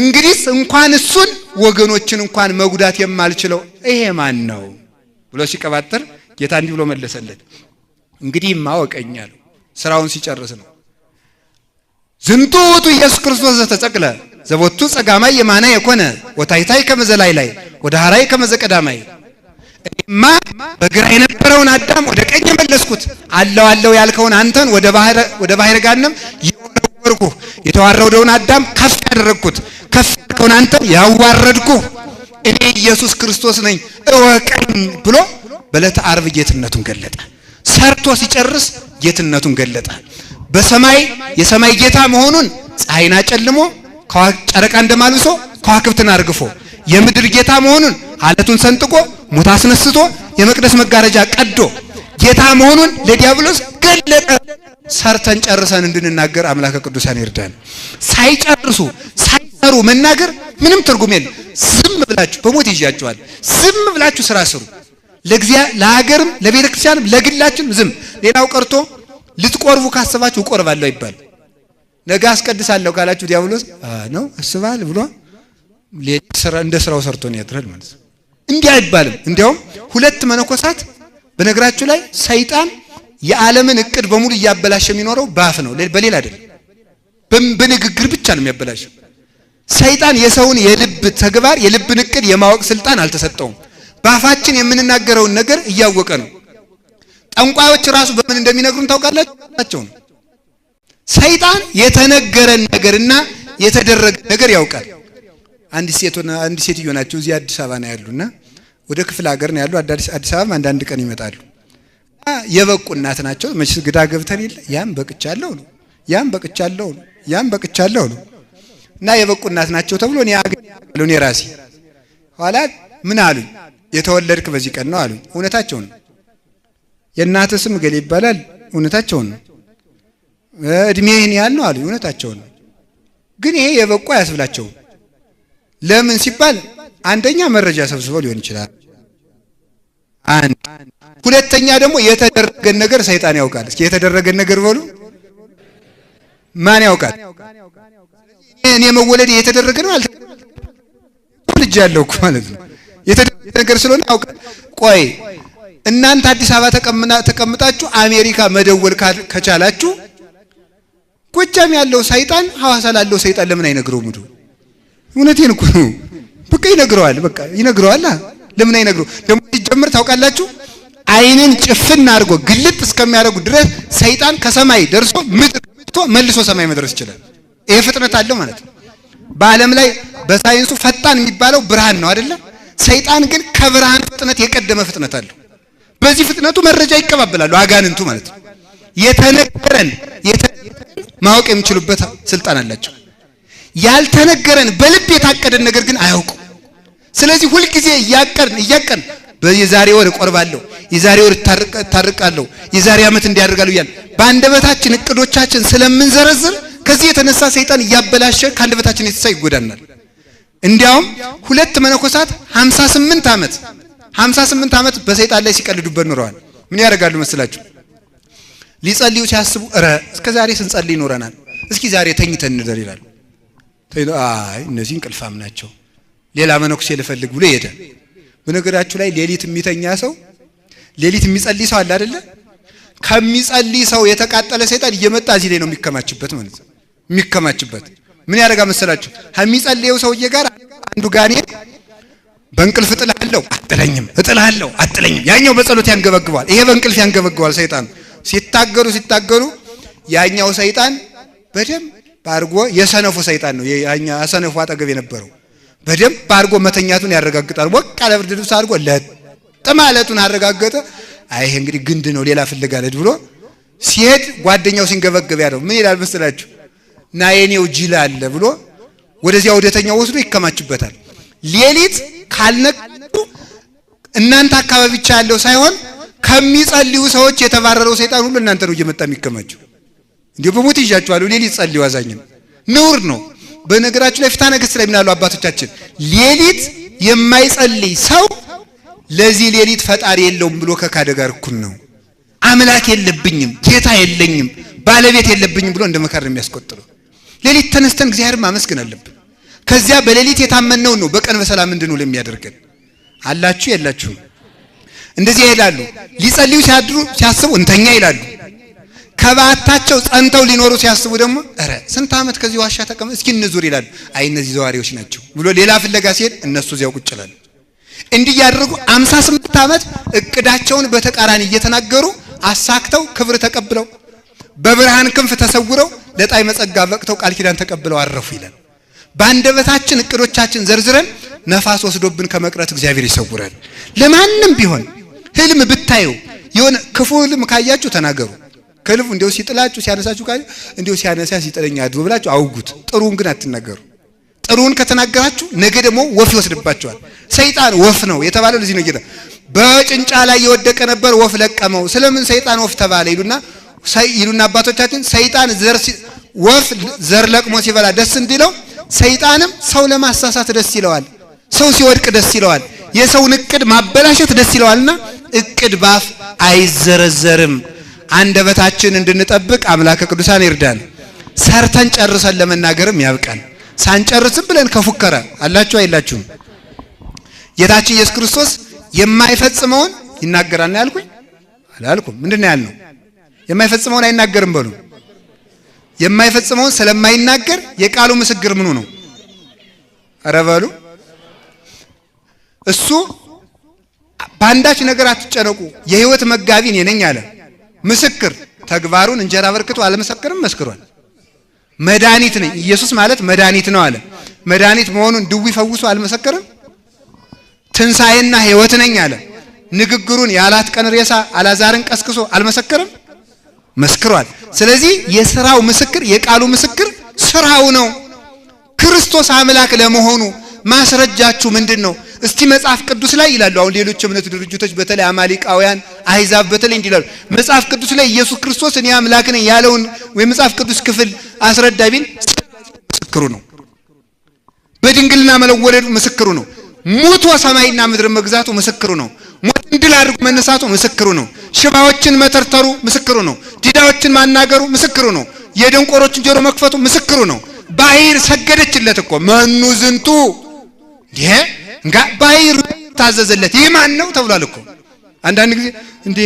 እንግዲህ እንኳን እሱን ወገኖችን እንኳን መጉዳት የማልችለው ይሄ ማን ነው ብሎ ሲቀባጥር ጌታ እንዲህ ብሎ መለሰለት። እንግዲህ ማወቀኛል ስራውን ሲጨርስ ነው። ዝንቱ ውእቱ ኢየሱስ ክርስቶስ ዘተጸቅለ ዘቦቱ ጸጋማይ የማነ የኮነ ወታይታይ ከመዘላይ ላይ ወደ ሐራይ ከመዘቀዳማይ፣ እማ በግራ የነበረውን አዳም ወደ ቀኝ መለስኩት፣ አለው ያልከውን አንተን ወደ ባህር ገሃነም የወረወርኩ፣ የተዋረደውን አዳም ከፍ ያደረግኩት፣ ከፍ ያልከውን አንተን ያዋረድኩ እኔ ኢየሱስ ክርስቶስ ነኝ እወቀኝ ብሎ በዕለተ ዓርብ ጌትነቱን ገለጠ። ሰርቶ ሲጨርስ ጌትነቱን ገለጠ። በሰማይ የሰማይ ጌታ መሆኑን ፀሐይን አጨልሞ ጨረቃ እንደማልብሶ ከዋክብትን አርግፎ፣ የምድር ጌታ መሆኑን አለቱን ሰንጥቆ ሙት አስነስቶ የመቅደስ መጋረጃ ቀዶ ጌታ መሆኑን ለዲያብሎስ ገለጠ። ሰርተን ጨርሰን እንድንናገር አምላከ ቅዱሳን ይርዳን። ሳይጨርሱ ሳይሰሩ መናገር ምንም ትርጉም የለም። ዝም ብላችሁ በሞት ይያችኋል። ዝም ብላችሁ ስራ ስሩ። ለሀገርም ለቤተ ክርስቲያንም ለግላችን ዝም። ሌላው ቀርቶ ልትቆርቡ ካሰባችሁ እቆርባለሁ ይባል። ነገ አስቀድሳለሁ ካላችሁ ዲያብሎስ ነው አስባል ብሎ እንደ ስራው ሰርቶ ነው ያድራል ማለት ነው። እንዲህ አይባልም። እንዲያውም ሁለት መነኮሳት በነገራችሁ ላይ ሰይጣን የዓለምን እቅድ በሙሉ እያበላሸ የሚኖረው ባፍ ነው፣ በሌላ አይደለም። በንግግር ብቻ ነው የሚያበላሸው። ሰይጣን የሰውን የልብ ተግባር የልብን እቅድ የማወቅ ስልጣን አልተሰጠውም። ባፋችን የምንናገረውን ነገር እያወቀ ነው። ጠንቋዮች ራሱ በምን እንደሚነግሩን ታውቃላችሁ? ሰይጣን የተነገረን ነገርና የተደረገ ነገር ያውቃል። አንድ ሴትዮ ናቸው እዚህ አዲስ አበባ ነው ያሉና ወደ ክፍለ ሀገር ነው ያሉ። አዲስ አበባ አንዳንድ ቀን ይመጣሉ። የበቁ እናት ናቸው። መቼስ ግዳ ገብተን የለ ያም በቅቻለሁ ነው ያም በቅቻለሁ ነው ያም በቅቻለሁ ነው እና የበቁ እናት ናቸው ተብሎ እኔ ራሴ ኋላ ምን አሉኝ? የተወለድክ በዚህ ቀን ነው አሉኝ። እውነታቸው ነው። የእናትህ ስም ገሌ ይባላል። እውነታቸው ነው። እድሜህን ያህል ነው አሉኝ። እውነታቸው ነው። ግን ይሄ የበቁ አያስብላቸውም። ለምን ሲባል አንደኛ መረጃ ሰብስበው ሊሆን ይችላል። ሁለተኛ ደግሞ የተደረገን ነገር ሰይጣን ያውቃል። እስኪ የተደረገን ነገር በሉ ማን ያውቃል? እኔ መወለድ የተደረገ ነው ልጅ ያለው እኮ ማለት ነው። የተደረገ ነገር ስለሆነ ያውቃል። ቆይ እናንተ አዲስ አበባ ተቀምጣችሁ አሜሪካ መደወል ከቻላችሁ ጎጃም ያለው ሰይጣን ሐዋሳ ላለው ሰይጣን ለምን አይነግረውም? እውነቴን እኮ ነው። በቃ ይነግረዋል። በቃ ይነግረዋል። ለምን አይነግረው? ደግሞ ሲጀምር ታውቃላችሁ አይንን ጭፍን አድርጎ ግልጥ እስከሚያደርጉ ድረስ ሰይጣን ከሰማይ ደርሶ ምድር መልሶ ሰማይ መድረስ ይችላል። ይሄ ፍጥነት አለው ማለት ነው። በዓለም ላይ በሳይንሱ ፈጣን የሚባለው ብርሃን ነው አይደለ? ሰይጣን ግን ከብርሃን ፍጥነት የቀደመ ፍጥነት አለው። በዚህ ፍጥነቱ መረጃ ይቀባበላሉ አጋንንቱ ማለት ነው። የተነገረን ማወቅ የሚችሉበት ስልጣን አላቸው። ያልተነገረን በልብ የታቀደን ነገር ግን አያውቁም። ስለዚህ ሁልጊዜ እያቀርን በየዛሬ ወር እቆርባለሁ፣ የዛሬ ወር እታርቃለሁ፣ የዛሬ ዓመት እንዲያደርጋለሁ እያልን በአንደበታችን እቅዶቻችን ስለምንዘረዝር ከዚህ የተነሳ ሰይጣን እያበላሸ ከአንደበታችን የተነሳ ይጎዳናል። እንዲያውም ሁለት መነኮሳት 58 ዓመት በሰይጣን ላይ ሲቀልዱበት ኖረዋል። ምን ያደርጋሉ መስላችሁ? ሊጸልዩ ሲያስቡ እስከ ዛሬ ስንጸልይ ይኖረናል፣ እስኪ ዛሬ ተኝተን እንደር ይላሉ። አይ እነዚህ እንቅልፋም ናቸው፣ ሌላ መነኩሴ ልፈልግ ብሎ ይሄዳል። በነገራችሁ ላይ ሌሊት የሚተኛ ሰው ሌሊት የሚጸልይ ሰው አለ አይደለ? ከሚጸልይ ሰው የተቃጠለ ሰይጣን እየመጣ እዚህ ላይ ነው የሚከማችበት ማለት ነው። የሚከማችበት ምን ያደርጋ መሰላችሁ? ከሚጸልየው ሰውዬ ጋር አንዱ ጋኔ በእንቅልፍ እጥልሃለሁ አጥለኝም፣ ያኛው በጸሎት ያንገበግባል፣ ይሄ በእንቅልፍ ያንገበግባል። ሰይጣን ሲታገሉ ያኛው ሰይጣን በደንብ ባርጎ የሰነፉ ሰይጣን ነው ያኛ ሰነፉ አጠገብ የነበረው በደንብ አድርጎ መተኛቱን ያረጋግጣል። ወቃ ለብርድ ልብስ አድርጎ ለጥማለቱን አረጋገጠ። አይ እንግዲህ ግንድ ነው ሌላ ፍልጋለድ ብሎ ሲሄድ ጓደኛው ሲንገበገብ ያለው ምን ይላል መስላችሁ? ና የኔው ጅል አለ ብሎ ወደዚያ ወደተኛው ወስዶ ይከማችበታል። ሌሊት ካልነቁ እናንተ አካባቢ ብቻ ያለው ሳይሆን ከሚጸልዩ ሰዎች የተባረረው ሰይጣን ሁሉ እናንተ ነው እየመጣ የሚከማቸው። እንዲሁ በሞት ይዣችኋለሁ ሌሊት ጸልዩ አዛኝም ነውር ነው። በነገራችሁ ላይ ፍትሐ ነገሥት ላይ ምናሉ አባቶቻችን ሌሊት የማይጸልይ ሰው ለዚህ ሌሊት ፈጣሪ የለውም ብሎ ከካደ ጋር እኩል ነው። አምላክ የለብኝም፣ ጌታ የለኝም፣ ባለቤት የለብኝም ብሎ እንደመካር ነው የሚያስቆጥረው። ሌሊት ተነስተን እግዚአብሔር ማመስገን አለብን። ከዚያ በሌሊት የታመነው ነው በቀን በሰላም እንድንውል የሚያደርገን። አላችሁ የላችሁም? እንደዚህ ይላሉ። ሊጸልዩ ሲያስቡ እንተኛ ይላሉ። ከባታቸው ጸንተው ሊኖሩ ሲያስቡ ደግሞ ስንት ዓመት ከዚህ ዋሻ ተቀመጥ እስኪ እንዙር ይላሉ። አይ እነዚህ ዘዋሪዎች ናቸው ብሎ ሌላ ፍለጋ ሲሄድ እነሱ እዚያው ቁጭ ይላሉ። እንዲህ ያደረጉ 58 ዓመት እቅዳቸውን በተቃራኒ እየተናገሩ አሳክተው ክብር ተቀብለው በብርሃን ክንፍ ተሰውረው ለጣዕመ ጸጋ በቅተው ቃል ኪዳን ተቀብለው አረፉ ይላል። በአንደበታችን እቅዶቻችን ዘርዝረን ነፋስ ወስዶብን ከመቅረት እግዚአብሔር ይሰውራል። ለማንም ቢሆን ህልም ብታዩ የሆነ ክፉ ህልም ካያችሁ ተናገሩ። ከልቡ እንዲው ሲጥላችሁ ሲያነሳችሁ ካለ እንዲው ሲያነሳ ሲጥለኛ አድሮ ብላችሁ አውጉት። ጥሩን ግን አትናገሩ። ጥሩን ከተናገራችሁ ነገ ደግሞ ወፍ ይወስድባችኋል። ሰይጣን ወፍ ነው የተባለው ለዚህ ነው። ጌታ በጭንጫ ላይ የወደቀ ነበር ወፍ ለቀመው። ስለምን ሰይጣን ወፍ ተባለ ይሉና አባቶቻችን ሰይጣን ወፍ ዘር ለቅሞ ሲበላ ደስ እንዲለው ሰይጣንም ሰው ለማሳሳት ደስ ይለዋል። ሰው ሲወድቅ ደስ ይለዋል። የሰውን እቅድ ማበላሸት ደስ ይለዋልና እቅድ ባፍ አይዘረዘርም። አንደበታችን እንድንጠብቅ አምላከ ቅዱሳን ይርዳን። ሰርተን ጨርሰን ለመናገርም ያብቃን። ሳንጨርስም ብለን ከፉከረ አላችሁ አይላችሁም? ጌታችን ኢየሱስ ክርስቶስ የማይፈጽመውን ይናገራል ነው ያልኩኝ? አላልኩም። ምንድነው ያልነው? የማይፈጽመውን አይናገርም በሉ። የማይፈጽመውን ስለማይናገር የቃሉ ምስክር ምኑ ነው? ኧረ በሉ። እሱ ባንዳች ነገር አትጨነቁ የህይወት መጋቢ እኔ ነኝ አለ። ምስክር ተግባሩን እንጀራ በርክቶ አልመሰከረም? መስክሯል። መድኃኒት ነኝ ኢየሱስ ማለት መድኃኒት ነው አለ። መድኃኒት መሆኑን ድዊ ፈውሶ አልመሰከረም? ትንሣኤና ህይወት ነኝ አለ። ንግግሩን ያላት ቀን ሬሳ አላዛርን ቀስቅሶ አልመሰከረም? መስክሯል። ስለዚህ የሥራው ምስክር የቃሉ ምስክር ስራው ነው። ክርስቶስ አምላክ ለመሆኑ ማስረጃችሁ ምንድነው? እስቲ መጽሐፍ ቅዱስ ላይ ይላሉ። አሁን ሌሎች እምነት ድርጅቶች በተለይ አማሊቃውያን አሕዛብ በተለይ እንዲላሉ መጽሐፍ ቅዱስ ላይ ኢየሱስ ክርስቶስ እኔ አምላክ ነኝ ያለውን ወይ መጽሐፍ ቅዱስ ክፍል አስረዳ ቢል ምስክሩ ነው። በድንግልና መለወለዱ ምስክሩ ነው። ሞቶ ሰማይና ምድር መግዛቱ ምስክሩ ነው። ሞትን ድል አድርጎ መነሳቱ ምስክሩ ነው። ሽባዎችን መተርተሩ ምስክሩ ነው። ዲዳዎችን ማናገሩ ምስክሩ ነው። የደንቆሮችን ጆሮ መክፈቱ ምስክሩ ነው። ባሕር ሰገደችለት እኮ መኑ ዝንቱ ይሄ ባሕር ታዘዘለት ይህ ማን ነው ተብሏል እኮ። አንዳንድ ጊዜ እንዴ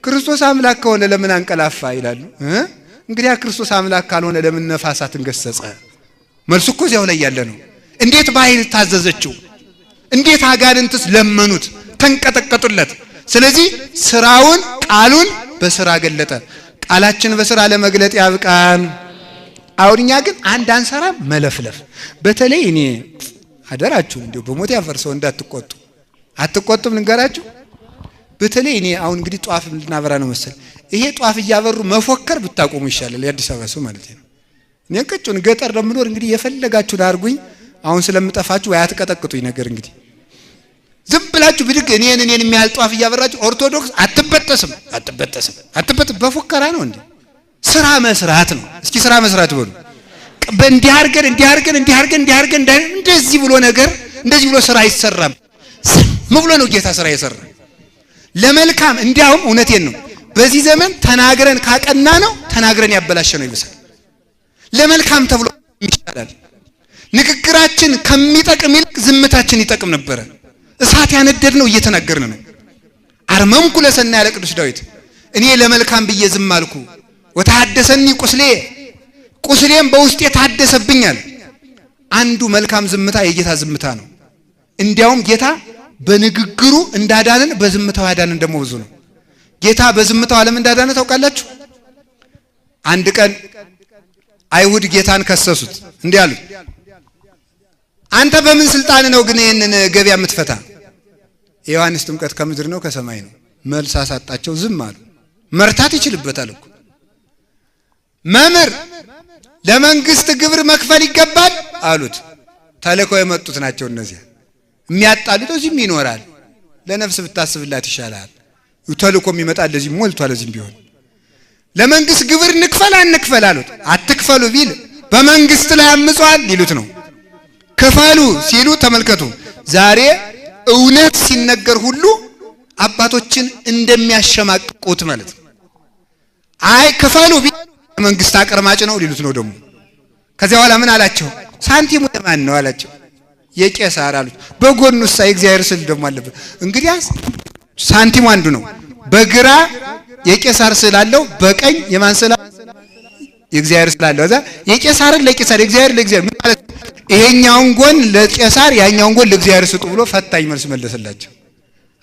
ክርስቶስ አምላክ ከሆነ ለምን አንቀላፋ ይላሉ። እንግዲህ ክርስቶስ አምላክ ካልሆነ ለምን ነፋሳትን ገሰጸ? መልሱ እኮ እዚያው ላይ ያለ ነው። እንዴት ባሕር ታዘዘችው? እንዴት አጋንንትስ ለመኑት ተንቀጠቀጡለት? ስለዚህ ስራውን ቃሉን በስራ ገለጠ። ቃላችን በስራ ለመግለጥ ያብቃን። አውርኛ ግን አንድ አንሰራ መለፍለፍ። በተለይ እኔ አደራችሁ እንደው በሞት ያፈርሰው እንዳትቆጡ አትቆጡም ልንገራችሁ። በተለይ እኔ አሁን እንግዲህ ጧፍ ልናበራ ነው መሰል ይሄ ጧፍ እያበሩ መፎከር ብታቆሙ ይሻላል። የአዲስ አበባ ሰው ማለት ነው። እኔ ቅጩን ገጠር ለምኖር እንግዲህ የፈለጋችሁን አድርጉኝ። አሁን ስለምጠፋችሁ ወይ አትቀጠቅጡኝ ነገር እንግዲህ ዝም ብላችሁ ብድግ እኔን የሚያህል ጧፍ እያበራችሁ ኦርቶዶክስ አትበጠስም በፉከራ ነው እንዴ? ስራ መስራት ነው። እስኪ ስራ መስራት በሉ። በእንዲህ አድርገን እንደዚህ ብሎ ነገር እንደዚህ ብሎ ስራ አይሰራም። ዝም ብሎ ነው ጌታ ስራ የሰራ ለመልካም። እንዲያውም እውነቴን ነው በዚህ ዘመን ተናግረን ካቀና ነው ተናግረን ያበላሸ ነው ይብሳል። ለመልካም ተብሎ ይሻላል። ንግግራችን ከሚጠቅም ይልቅ ዝምታችን ይጠቅም ነበረ። እሳት ያነደድ ነው እየተናገርን ነው። አርመምኩ ለሰናይ ያለ ቅዱስ ዳዊት እኔ ለመልካም ብዬ ዝም አልኩ ወታደሰኒ ቁስሌም በውስጤ ታደሰብኛል። አንዱ መልካም ዝምታ የጌታ ዝምታ ነው። እንዲያውም ጌታ በንግግሩ እንዳዳነን በዝምታው ያዳነን ደግሞ ብዙ ነው። ጌታ በዝምታው ዓለም እንዳዳነ ታውቃላችሁ። አንድ ቀን አይሁድ ጌታን ከሰሱት። እንዲህ አሉት፣ አንተ በምን ስልጣን ነው ግን ይሄንን ገበያ የምትፈታ? የዮሐንስ ጥምቀት ከምድር ነው ከሰማይ ነው? መልስ አሳጣቸው፣ ዝም አሉ። መርታት ይችልበታል እኮ መምህር ለመንግስት ግብር መክፈል ይገባል አሉት። ተልከው የመጡት ናቸው እነዚያ። የሚያጣሉት እዚህም ይኖራል። ለነፍስ ብታስብላት ይሻላል። ተልኮም ይመጣል ለዚህ ሞልቷል። ለዚህም ቢሆን ለመንግስት ግብር እንክፈል አንክፈል አሉት። አትክፈሉ ቢል በመንግስት ላይ አምጿል ይሉት ነው። ክፈሉ ሲሉ ተመልከቱ። ዛሬ እውነት ሲነገር ሁሉ አባቶችን እንደሚያሸማቅቁት ማለት ነው። አይ ክፈሉ ቢል መንግስት አቀርማጭ ነው ሊሉት ነው ደግሞ። ከዚያ በኋላ ምን አላቸው? ሳንቲሙ ለማን ነው አላቸው። የቄሳር አሉት። በጎኑሳ የእግዚአብሔር ስዕል ደግሞ አለበት። እንግዲያስ ሳንቲሙ አንዱ ነው። በግራ የቄሳር ስዕል አለው፣ በቀኝ የማን ስዕል? የእግዚአብሔር ስዕል አለው። እዛ የቄሳርን ለቄሳር የእግዚአብሔር ለእግዚአብሔር ምን ማለት? ይሄኛውን ጎን ለቄሳር ያኛውን ጎን ለእግዚአብሔር ስጡ ብሎ ፈታኝ መልስ መለሰላቸው።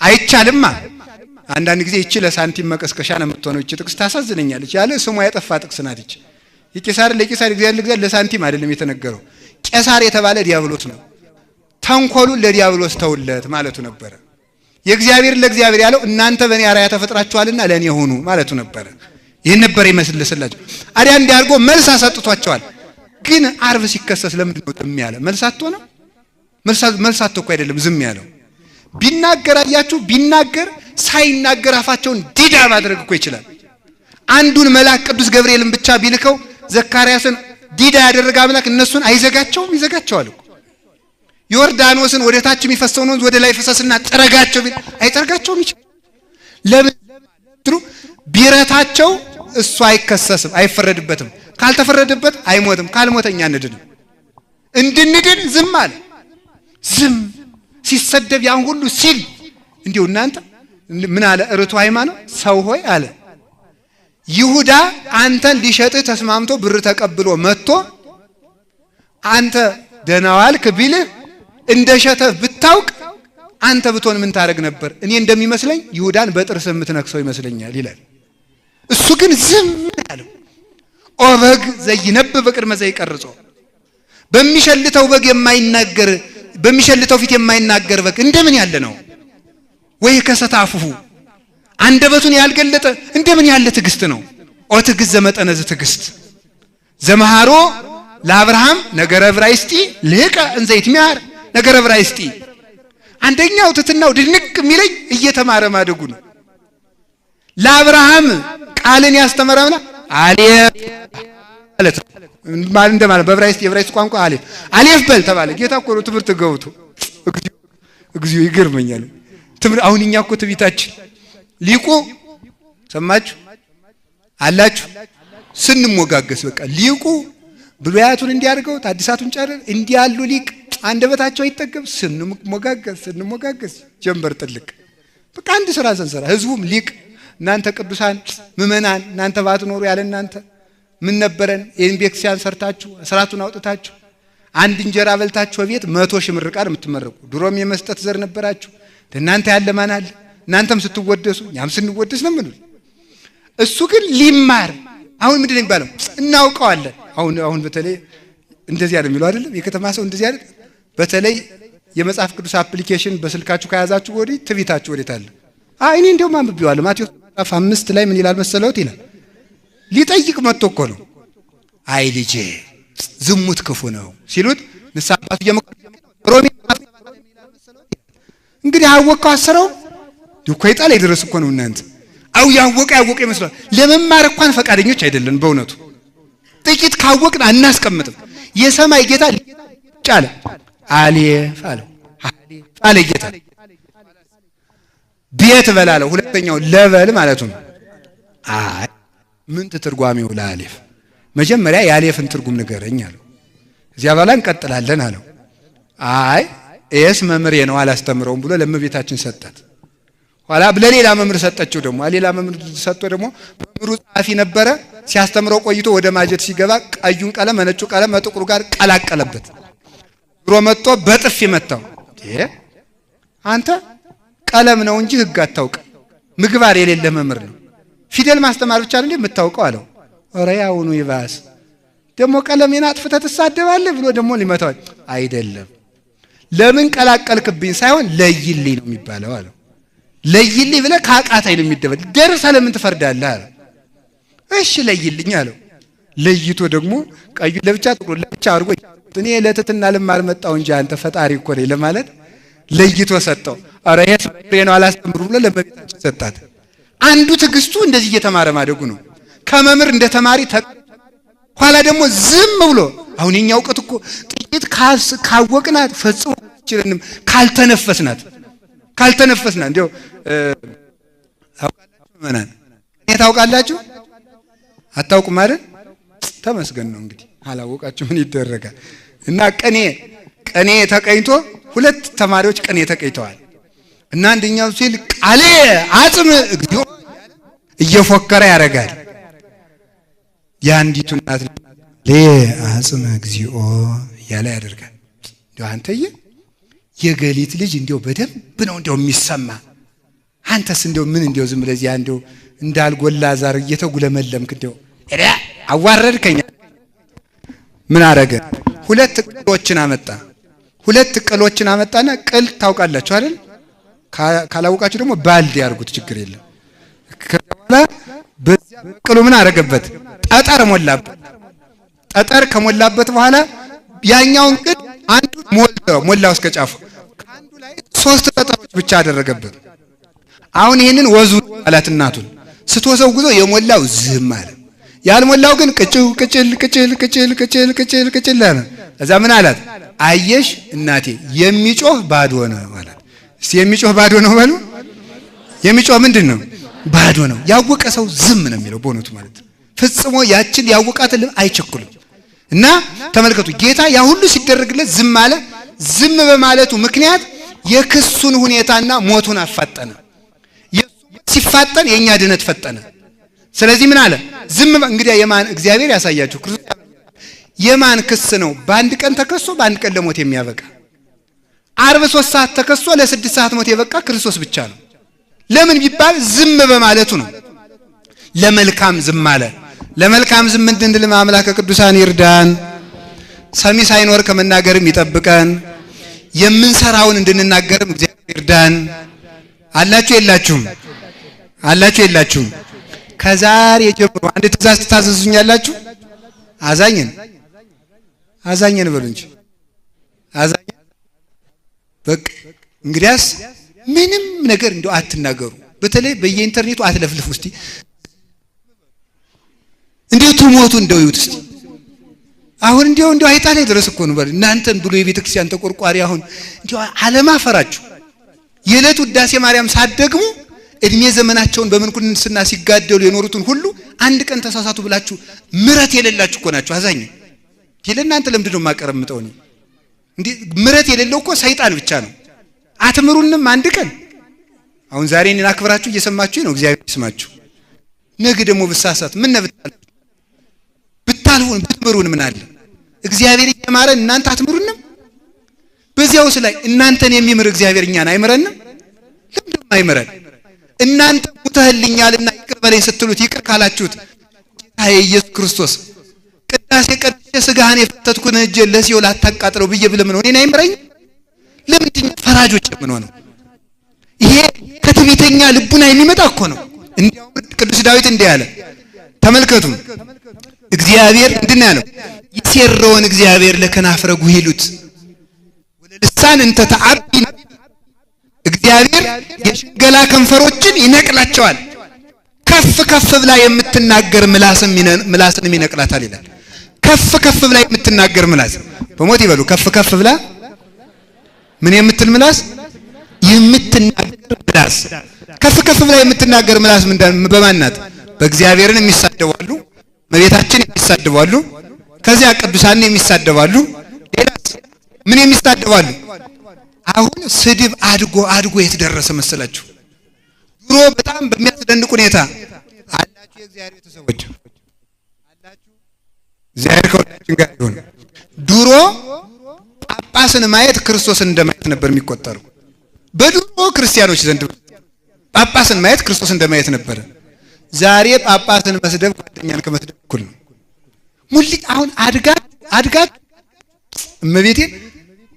አይቻልማ። አንዳንድ ጊዜ እቺ ለሳንቲም መቀስቀሻ ነው የምትሆነው። እቺ ጥቅስ ታሳዝነኛለች። ያለ ስሟ የጠፋ ጥቅስ ናት። እቺ የቄሳር ለቄሳር እግዚአብሔር ለእግዚአብሔር ለሳንቲም አይደለም የተነገረው። ቄሳር የተባለ ዲያብሎስ ነው። ተንኮሉን ለዲያብሎስ ተውለት ማለቱ ነበረ። የእግዚአብሔር ለእግዚአብሔር ያለው እናንተ በእኔ አርአያ ተፈጥራችኋልና ለእኔ ሁኑ ማለቱ ነበረ። ይህን ነበር ይመስልስላቸው። አዲያ እንዲያርጎ መልስ አሰጥቷቸዋል። ግን አርብ ሲከሰስ ለምንድን ነው ዝም ያለ? መልሳቶ ነው? መልሳቶ እኮ አይደለም ዝም ያለው። ቢናገር አያችሁ፣ ቢናገር ሳይናገር አፋቸውን ዲዳ ማድረግ እኮ ይችላል። አንዱን መልአክ ቅዱስ ገብርኤልን ብቻ ቢልከው ዘካርያስን ዲዳ ያደረገ አምላክ እነሱን አይዘጋቸውም? ይዘጋቸዋል እኮ። ዮርዳኖስን ወደ ታች የሚፈሰውን ወንዝ ወደ ላይ ፈሰስና ጠረጋቸው ቢል አይጠርጋቸውም? ይችላል። ለምን ቢረታቸው እሱ አይከሰስም፣ አይፈረድበትም። ካልተፈረደበት አይሞትም ካልሞተኛ እንድንም እንድንድን ዝም አለ ዝም ሲሰደብ ያን ሁሉ ሲል እንዲው እናንተ ምን አለ እርቱ ሃይማኖት ሰው ሆይ አለ ይሁዳ አንተን ሊሸጥህ ተስማምቶ ብር ተቀብሎ መጥቶ አንተ ደናዋልክ ቢልህ እንደሸተ ብታውቅ አንተ ብትሆን ምን ታረግ ነበር እኔ እንደሚመስለኝ ይሁዳን በጥርስ የምትነክሰው ይመስለኛል ይላል እሱ ግን ዝም አለ ኦበግ ዘይነብ በቅድመ ዘይቀርጾ በሚሸልተው በግ የማይናገር በሚሸልተው ፊት የማይናገር በግ እንደምን ያለ ነው ወይ ከሰታፉሁ አንደበቱን ያልገለጠ እንደምን ያለ ትግስት ነው ኦ ትግስት ዘመጠነዝ ትግስት ዘመሃሮ ለአብርሃም ነገረ ዕብራይስጢ ልቀ እንዘይት ሚያር ነገረ ዕብራይስጢ አንደኛው ትትናው ድንቅ የሚለኝ እየተማረ ማደጉ ነው ለአብርሃም ቃልን ያስተምረውና አሌፍ ማለት ማን እንደማለት በዕብራይስጥ የዕብራይስጥ ቋንቋ አሌፍ በል ተባለ ጌታ እኮ ነው ትምህርት ገብቶ እግዚኦ ይገርመኛል ትምህርት አሁን እኛ እኮ ትቢታችን ሊቁ ሰማችሁ አላችሁ ስንሞጋገስ በቃ ሊቁ ብሉያቱን እንዲያርገው ታዲሳቱን ጨረር እንዲያሉ ሊቅ አንደበታቸው አይጠገብ ስንሞጋገስ ጀንበር ጥልቅ በቃ አንድ ስራ ሰንሰራ ህዝቡም ሊቅ እናንተ ቅዱሳን ምእመናን እናንተ ባትኖሩ ያለ እናንተ ምን ነበረን የቤተክርስቲያን ሰርታችሁ ስራቱን አውጥታችሁ አንድ እንጀራ በልታችሁ ቤት 100 ሺህ ምርቃር የምትመረቁ ድሮም የመስጠት ዘር ነበራችሁ እናንተ ያለ ማን አለ እናንተም ስትወደሱ ያም ስንወደስ ነው ምንል እሱ ግን ሊማር አሁን ምንድነው የሚባለው እናውቀዋለን አሁን በተለይ እንደዚህ አይደል የሚለው አይደለም የከተማ ሰው እንደዚህ አይደል በተለይ የመጽሐፍ ቅዱስ አፕሊኬሽን በስልካችሁ ከያዛችሁ ወዲህ ትቢታችሁ ወዴት አለ እኔ እንደውም አንብቤዋለሁ ማቴዎስ 5 ላይ ምን ይላል መሰለውት ይላል ሊጠይቅ መጥቶ እኮ ነው አይ ልጄ ዝሙት ክፉ ነው ሲሉት ንሳባቱ ሮሜ እንግዲህ አወቀው አሰረው ዱኮ ይጣል ይድረስ እኮ ነው እናንተ አው ያወቀ ይመስላል ለመማር እንኳን ፈቃደኞች አይደለን በእውነቱ ጥቂት ካወቅን አናስቀምጥም የሰማይ ጌታ ጫለ አሌፍ አለ ጌታ ቤት በላለው ሁለተኛው ለበል ማለት ነው አይ ምን ትርጓሜው ለአሌፍ መጀመሪያ የአሌፍን ትርጉም ንገረኝ አለው እዚያ በኋላ እንቀጥላለን አለው አይ ኤስ መምሬ ነው አላስተምረውም ብሎ ለእመቤታችን ሰጣት ኋላ ለሌላ መምር ሰጠችው ደግሞ ሌላ መምር ሰጥቶ ደግሞ መምሩ ጻፊ ነበረ ሲያስተምረው ቆይቶ ወደ ማጀት ሲገባ ቀዩን ቀለም ነጩ ቀለም ጥቁሩ ጋር ቀላቀለበት ድሮ መጥቶ በጥፍ ይመታው አንተ ቀለም ነው እንጂ ህግ አታውቅ ምግባር የሌለ መምር ነው ፊደል ማስተማር ብቻ ነው እንዴ የምታውቀው አለው ኧረ ያውኑ ይባስ ደግሞ ቀለሜን አጥፍተህ ትሳደባለህ ብሎ ደግሞ ሊመታው አይደለም ለምን ቀላቀልክብኝ ሳይሆን ለይልኝ ነው የሚባለው አለው ለይልኝ ብለህ ካቃታይ ነው የሚደበል ደርሰ ለምን ትፈርዳለህ አለው እሺ ለይልኝ አለው ለይቶ ደግሞ ቀዩ ለብቻ ጥቁሩ ለብቻ አድርጎ እኔ ለትትና ልማር መጣው እንጂ አንተ ፈጣሪ እኮ ነኝ ለማለት ለይቶ ሰጠው ኧረ ይሄ ነው አላስተምሩ ብሎ ለበቤታችን ሰጣት አንዱ ትግስቱ እንደዚህ እየተማረ ማደጉ ነው ከመምር እንደ ተማሪ ኋላ ደግሞ ዝም ብሎ አሁን የኛ ዕውቀት እኮ ጥቂት ካወቅናት ፈጽሞ ይችላልንም ካልተነፈስናት እንዴው ታውቃላችሁ ማናን እኔ ታውቃላችሁ አታውቁም አይደል ተመስገን ነው እንግዲህ አላወቃችሁ ምን ይደረጋል እና ቀኔ ተቀኝቶ ሁለት ተማሪዎች ቀኔ ተቀይተዋል እና አንደኛው ሲል ቃሌ አጽም እግዚኦ እየፎከረ ያረጋል ያንዲቱ እናት ለአጽም እግዚኦ ያለ ያደርጋል እንደው አንተዬ የገሊት ልጅ እንደው በደንብ ነው እንደው የሚሰማ አንተስ እንደው ምን እንደው ዝም ብለህ ያ እንደው እንዳልጎላ ዛር እየተጉለመለምክ እንደው አዋረድከኝ ምን አረገ ሁለት ቅሎችን አመጣና ቅል ታውቃላችሁ አይደል ካላውቃችሁ ደግሞ ባልዲ ያርጉት ችግር የለም ከኋላ በቅሉ ምን አረገበት ጠጠር ጠጠር ከሞላበት በኋላ ያኛውን ቅል አንዱ ሞላው እስከ ጫፉ ካንዱ ላይ 3 ጠጠሮች ብቻ አደረገበት አሁን ይሄንን ወዙ አላት እናቱን ስትወሰውጉዞ የሞላው ዝም አለ ያልሞላው ግን ቅጭል አለ እዛ ምን አላት አየሽ እናቴ የሚጮህ ባዶ ነው ማለት እስቲ የሚጮህ ባዶ ነው በሉ የሚጮህ ምንድነው ባዶ ነው ያወቀ ሰው ዝም ነው የሚለው በእውነቱ ማለት ፍጽሞ ያችን ያወቃት አይቸኩልም። እና ተመልከቱ ጌታ ያ ሁሉ ሲደረግለት ዝም አለ። ዝም በማለቱ ምክንያት የክሱን ሁኔታና ሞቱን አፋጠነ። ሲፋጠን የኛ ድነት ፈጠነ። ስለዚህ ምን አለ? ዝም እንግዲህ የማን እግዚአብሔር ያሳያችሁ ክርስቶስ የማን ክስ ነው በአንድ ቀን ተከሶ በአንድ ቀን ለሞት የሚያበቃ? ዓርብ 3 ሰዓት ተከሶ ለ6 ሰዓት ሞት የበቃ ክርስቶስ ብቻ ነው። ለምን ቢባል ዝም በማለቱ ነው። ለመልካም ዝም አለ። ለመልካም ዝም እንድንል አምላከ ቅዱሳን ይርዳን። ሰሚ ሳይኖር ከመናገርም ይጠብቀን። የምንሰራውን እንድንናገርም እግዚአብሔር ይርዳን። አላችሁ የላችሁም? አላችሁ የላችሁም? ከዛሬ ጀምሮ አንድ ትእዛዝ ትታዘዙኛላችሁ? አዛኘን በሉ እንጂ አዛኘን። በቃ እንግዲያስ ምንም ነገር እንደው አትናገሩ። በተለይ በየኢንተርኔቱ አትለፍልፉ። እስቲ እንዴት ትሞቱ እንደው ይውት እስቲ አሁን እንደው አይጣ ላይ ድረስ እኮ ነው በል እናንተን ብሎ የቤተ ክርስቲያን ተቆርቋሪ አሁን እንደው አለማፈራችሁ የዕለት ውዳሴ ማርያም ሳትደግሙ እድሜ ዘመናቸውን በምንኩስና ሲጋደሉ የኖሩትን ሁሉ አንድ ቀን ተሳሳቱ ብላችሁ ምረት የሌላችሁ እኮ ናችሁ። አዛኝ ለእናንተ ለምንድን ነው የማቀረምጠው? እንዴ ምረት የሌለው እኮ ሰይጣን ብቻ ነው። አትምሩንም አንድ ቀን። አሁን ዛሬ እኔን አክብራችሁ እየሰማችሁ ነው፣ እግዚአብሔር ይስማችሁ። ነገ ደግሞ ብሳሳት ምን ብታልፉን ብትምሩን ምን አለ? እግዚአብሔር እየማረን እናንተ አትምሩንም? በዚያውስ ላይ እናንተን የሚምር እግዚአብሔር እኛን አይምረንም? ለምን አይምረን? እናንተ ሙተህልኛልና ይቅር በለኝ ስትሉት ይቅር ካላችሁት ጌታዬ ኢየሱስ ክርስቶስ ቅዳሴ ቀድሼ ስጋህን የፈተትኩን እጄ ለሲኦል አታቃጥለው ብዬ ብለምን ነው እኔን አይምረኝ? ለምንድን ፈራጆች ምን ሆነው? ይሄ ከትዕቢተኛ ልቡና የሚመጣ እኮ ነው። እንዲያው ቅዱስ ዳዊት እንዲህ አለ፣ ተመልከቱ። እግዚአብሔር እንድን ያለው ይሴረውን እግዚአብሔር ለከናፍረ ጉሂሉት ወለልሳን እንተ ተዓቢ እግዚአብሔር የሽንገላ ከንፈሮችን ይነቅላቸዋል። ከፍ ከፍ ብላ የምትናገር ምላስንም ይነቅላታል ይላል። ከፍ ከፍ ብላ የምትናገር ምላስ በሞት ይበሉ። ከፍ ከፍ ብላ ምን የምትል ምላስ? የምትናገር ምላስ። ከፍ ከፍ ብላ የምትናገር ምላስ በማናት? በእግዚአብሔርን የሚሳደባሉ፣ መቤታችን የሚሳደባሉ፣ ከዚያ ቅዱሳን የሚሳደባሉ። ሌላስ ምን የሚሳደባሉ? አሁን ስድብ አድጎ የተደረሰ መሰላችሁ? ድሮ በጣም በሚያስደንቅ ሁኔታ አላችሁ የእግዚአብሔር ቤተሰቦች አላችሁ። እግዚአብሔር ከሁላችን ጋር ይሁን። ድሮ ጳጳስን ማየት ክርስቶስን እንደማየት ነበር የሚቆጠረው። በድሮ ክርስቲያኖች ዘንድ ጳጳስን ማየት ክርስቶስን እንደማየት ነበር። ዛሬ ጳጳስን መስደብ ጓደኛን ከመስደብ እኩል ነው። ሙልጭ አሁን አድጋ እመቤቴን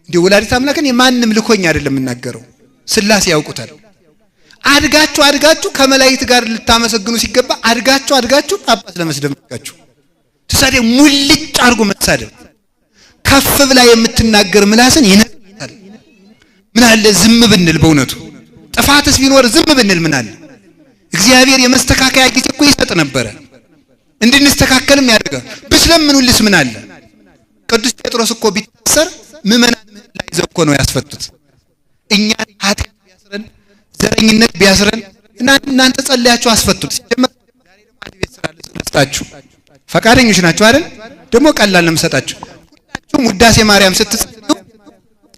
እንደ ወላዲተ አምላክን የማንም ልኮኝ አይደለም የምናገረው፣ ስላሴ ያውቁታል። አድጋችሁ ከመላእክት ጋር ልታመሰግኑ ሲገባ አድጋችሁ ጳጳስ ለመስደብ መጣችሁ። ተሳደብ ሙልጭ አድርጎ መሳደብ። ከፍ ብላ የምትናገር ምላስን ይነቅላል። ምን አለ ዝም ብንል? በእውነቱ ጥፋትስ ቢኖር ዝም ብንል ምን አለ? እግዚአብሔር የመስተካከያ ጊዜ እኮ ይሰጥ ነበረ፣ እንድንስተካከልም ያደርጋል። ብትለምኑልስ ምን አለ? ቅዱስ ጴጥሮስ እኮ ቢታሰር ምእመናን ላይ ዘኮ ነው ያስፈቱት። እኛ ኃጢአት ቢያስረን ዘረኝነት ቢያስረን እናንተ ጸልያችሁ አስፈቱት። ሲጀመር ዛሬ ደግሞ አንድ ቤት ስራ ልስጣችሁ። ፈቃደኞች ናችሁ አይደል? ደግሞ ቀላል ነው የምሰጣችሁ። ሁላችሁም ውዳሴ ማርያም